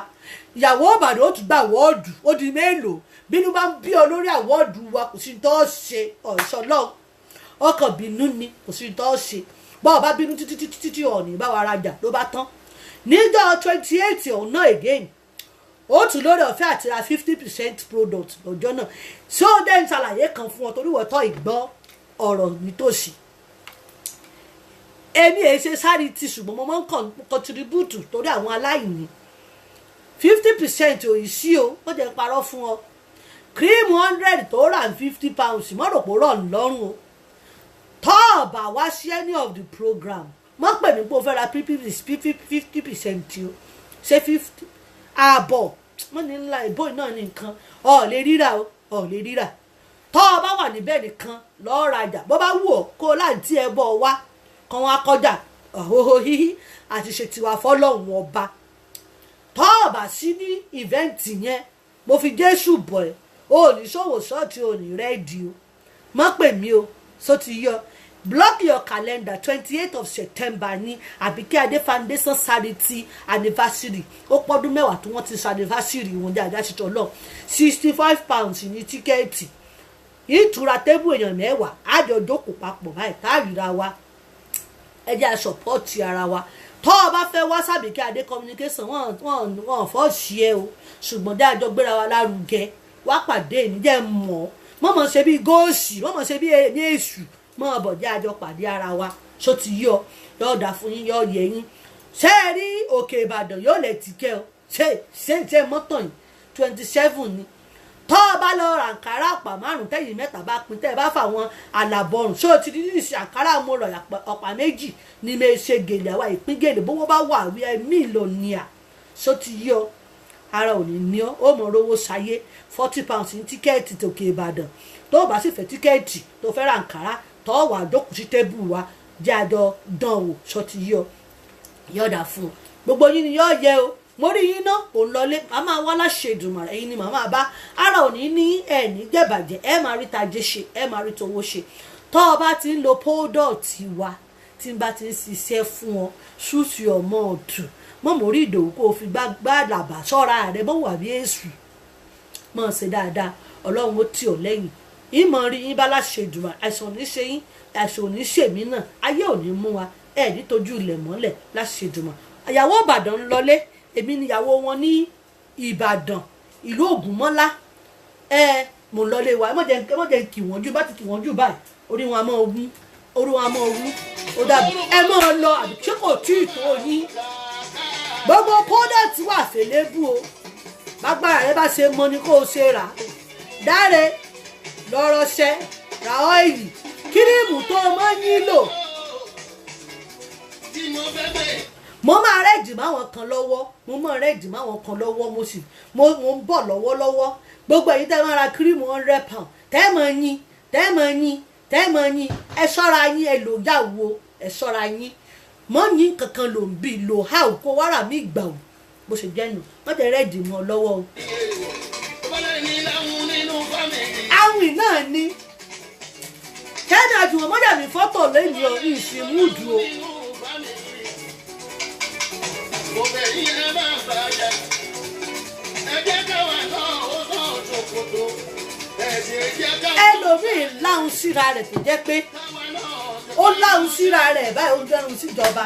Ìyàwó Ìbàdàn ó tún gba àwọ́ọ̀dù ó di mélòó. Bínú bá ń bí ọ lórí àwọ́ọ̀dù wa kò sí tó ṣe ọ̀ṣọ́ lọ́wọ́. Ọkàn bínú ni kò sí tó ṣe. Bọ́ọ̀ bá bínú títí ọ̀nì báwa rajà ló bá tán. Níjọ́ 28 ọ̀nà again. Ó tún lórí ọ̀fẹ́ àti ra 50% product lọ́jọ́ náà. Ṣé ó dẹ́ ń ṣàlàyé kan fún ọ torí wọ́tọ́ ìgbọ́ ọ̀rọ̀ nítòsí. Èmi èyí ṣe sáré tí ṣùgbọ́n mo máa ń contribute torí àwọn aláìní 50% òyì sí o ó jẹ́ parọ́ fún ọ cream 100 tó rà £50 mọ́ rò pé rọ̀ lọ́rùn o tọ́ọ̀bà wá sí any of the program mọ́ pè mí pé o fẹ́ ra 50% o ṣe 50 ààbọ̀ mọ́ ní ńlá ìbò náà ní nǹkan ọ̀ lè ríra o ọ̀ lè ríra tọ́ ọ bá wà níbẹ̀ nìkan lọ́ọ́ rajà bó bá wù ọ́ kó láǹtí ẹ bọ́ wá kan wá kọjá ọ̀hóhó híhí àti ṣe tiwa fọ́lọ́hún ọba tọ́ ọ bá sí ní ìvẹ́ǹtì yẹn mo fi Jésù bọ̀ ẹ́ o ní ṣòwò ṣọ́ọ̀tì o ní rẹ́ẹ̀dì o mọ́ pè mí o só ti yọ block your calendar 28th of September ní Abike Ade Foundation charity anniversary ó pọ́dún mẹ́wàá tí wọ́n ti ṣe anniversary wọn dáadáa ṣe tọ́ lọ £65 ní tíkẹ́ẹ̀tì ìtura tébù èèyàn mẹ́wàá àjọ jókòó papọ̀ báyìí táàríra wa ẹ jẹ́ àṣọpọ̀tì ara wa tọ́ ọ bá fẹ́ wá Abike Ade communication wọ́n fọ́ sí ẹ o ṣùgbọ́n dájọ́ gbéra wa lárugẹ wá pàdé mi jẹ́ mọ̀ ṣe bí góòsì mọ̀ ṣe bí ní èṣù mọ̀ bọ̀ jẹ́ àjọ pàdé ara wa ṣó ti yọ yọ̀ọ̀dà fún yín yọ̀ yẹ yín ṣé ẹ rí Òkè Ìbàdàn yóò lẹ̀ tìkẹ́ o ṣé mọ́tò yìí 27 ni tọ́ ọ bá lọ ra àǹkárá ọ̀pá márùn-ún tẹ́yìn mẹ́ta bá pin tẹ́ ẹ bá fà wọn àlàbọ̀rùn ṣó ti ní ìṣe àǹkárá mo rọ̀ ọ̀pá méjì ní mi ṣe gèlè àwa ìpín gèlè bówó bá wà wí ẹ mílíọ̀nìà ṣó ti yí ọ ara ò ní ní ọ ó mọ̀ rówó ṣayé £40 ní tíkẹ́ẹ̀tì tòkè Ìbàdàn tó bá sì fẹ́ tíkẹ́ẹ̀tì tó fẹ́ ra àǹkárá tọ́ wà jókòó sí tébù wa jẹ́ àjọ dán o ṣó ti yí ọ yọ̀ọ̀dà fún ọ gbogbo yín ni yọ̀ọ̀ yẹ o mo rí yín náà ò ń lọlé màá máa wá láṣẹ Èdùmàrè ẹ̀yin ni màá máa bá ara òní ní ẹ̀ní jẹ̀bàjẹ́ ẹ máa rí tajé ṣe ẹ máa rí towó ṣe tọ́ ọ bá ti ń lo pódọ̀tì wa tí n bá ti ń ṣiṣẹ́ fún ọ ṣùṣù ọmọ ọ̀dùn mọ́ mo rí Ìdòwú kó o fi gbàdàbà sọ́ra rẹ bó wà bí èṣù mọ̀ ṣe dáadáa Ọlọ́run ó tì ọ́ lẹ́yìn ìmọ̀ rí yín bá láṣẹ Èdùmàrè àìsàn ò ní ṣe yín àìsàn ò ní ṣèmí náà ayé ò ní mú wa ẹ̀ ní tójú ilẹ̀ mọ́lẹ̀ láṣẹ Èdùmàrè àyàwó Ìbàdàn ń lọlé èmi níyàwó wọn ní Ìbàdàn ìlú Ògúnmọ́lá mo lọlé wa ẹ mọ̀ jẹ́ kí wọ́n jù bá ti kí wọ́n jù báyìí orí wọn a mọ̀ ogún ó dàbí ẹ mọ̀ lọ àbí ṣé kò tí ì tó yín gbogbo pọ́dọ̀tì wà fẹ́lẹ́bù o bágbára rẹ bá ṣe mọ ni kó o ṣe rà Dáre lọ́rọ́ ṣẹ́ ra ọ́ìlì kírímù tó máa ń nílò. mo máa rẹ́ẹ̀dì máwọn kan lọ́wọ́ mo ń bọ̀ lọ́wọ́lọ́wọ́ gbogbo èyí tẹ́ máa ra kírímù 100 pound tẹ́ mọ̀ yín ẹ ṣọ́ra yín ẹ lò yàwó ẹ ṣọ́ra yín mọ́ yín kankan ló ń bí lò ha ò kó wàrà mí gbà ò bó ṣe jẹ́ nù wọ́n tẹ rẹ́ẹ̀dì mọ́ lọ́wọ́ o. àwìn náà ni kẹ́ni àjùmọ̀ mọ́jà mi fọ́tò lẹ́yìn o ìṣìmúdù o. ẹlòmíì láhùn síra rẹ̀ tó jẹ́ pé ó láhùn síra rẹ̀ báyìí ó gbẹ́rùn síjọba.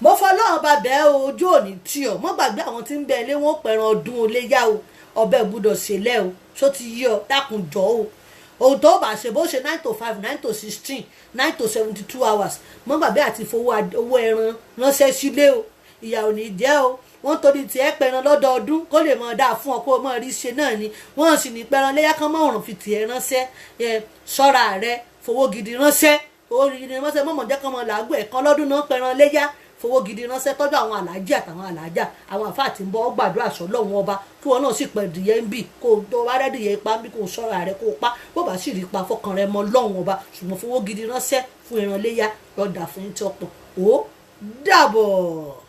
mo fọlọ́run bá bẹ́ẹ̀ o ojú òní tí ọ mọ́ gbàgbé àwọn tí ń bẹ ilé wọn pẹ̀ràn ọdún oléyà o ọbẹ̀ gbúdọ̀ ṣẹlẹ̀ o ṣó ti yí ọ dákun jọ o ohun tó bá ṣe bó ṣe 9 to 5 9 to 16 9 to 72 hours mọ́ gbàgbé àti fowó ẹran ránṣẹ́ sílé o ìyà ò ní jẹ́ o wọ́n torí tiẹ̀ pẹran lọ́dọọdún kó lè mọ̀ dáa fún ọ kó o mọ̀ rí ṣe náà ni wọ́n sì ní pẹran léyà kan mọ́ ọ̀rùn fi tiẹ̀ ránṣẹ́ ṣọ́ra rẹ fowó gidi ránṣẹ́ mọ̀mọ́ jẹ́ kán mọ́ làágùn ẹ̀kan lọ́dún náà pẹran léyà fowó gidi ránṣẹ́ tọ́jú àwọn aláàjì àtàwọn aláàjà àwọn àfáà tí ń bọ́ gbàdúrà sọ́lọ́run ọba kí wọn náà sì pẹ̀ dìyẹ ń bì kó o tó wá rẹ́dìyẹ ipá ń bì kó o ṣọ́ra rẹ kó o pa bó bá sì rí pa fọkàn rẹ mọ́ lọ́run ọba ṣùgbọ́n fowó gidi ránṣẹ́ fún ẹran léyà lọ́dà fún yín tí ọ̀pọ̀ ó dàbọ̀.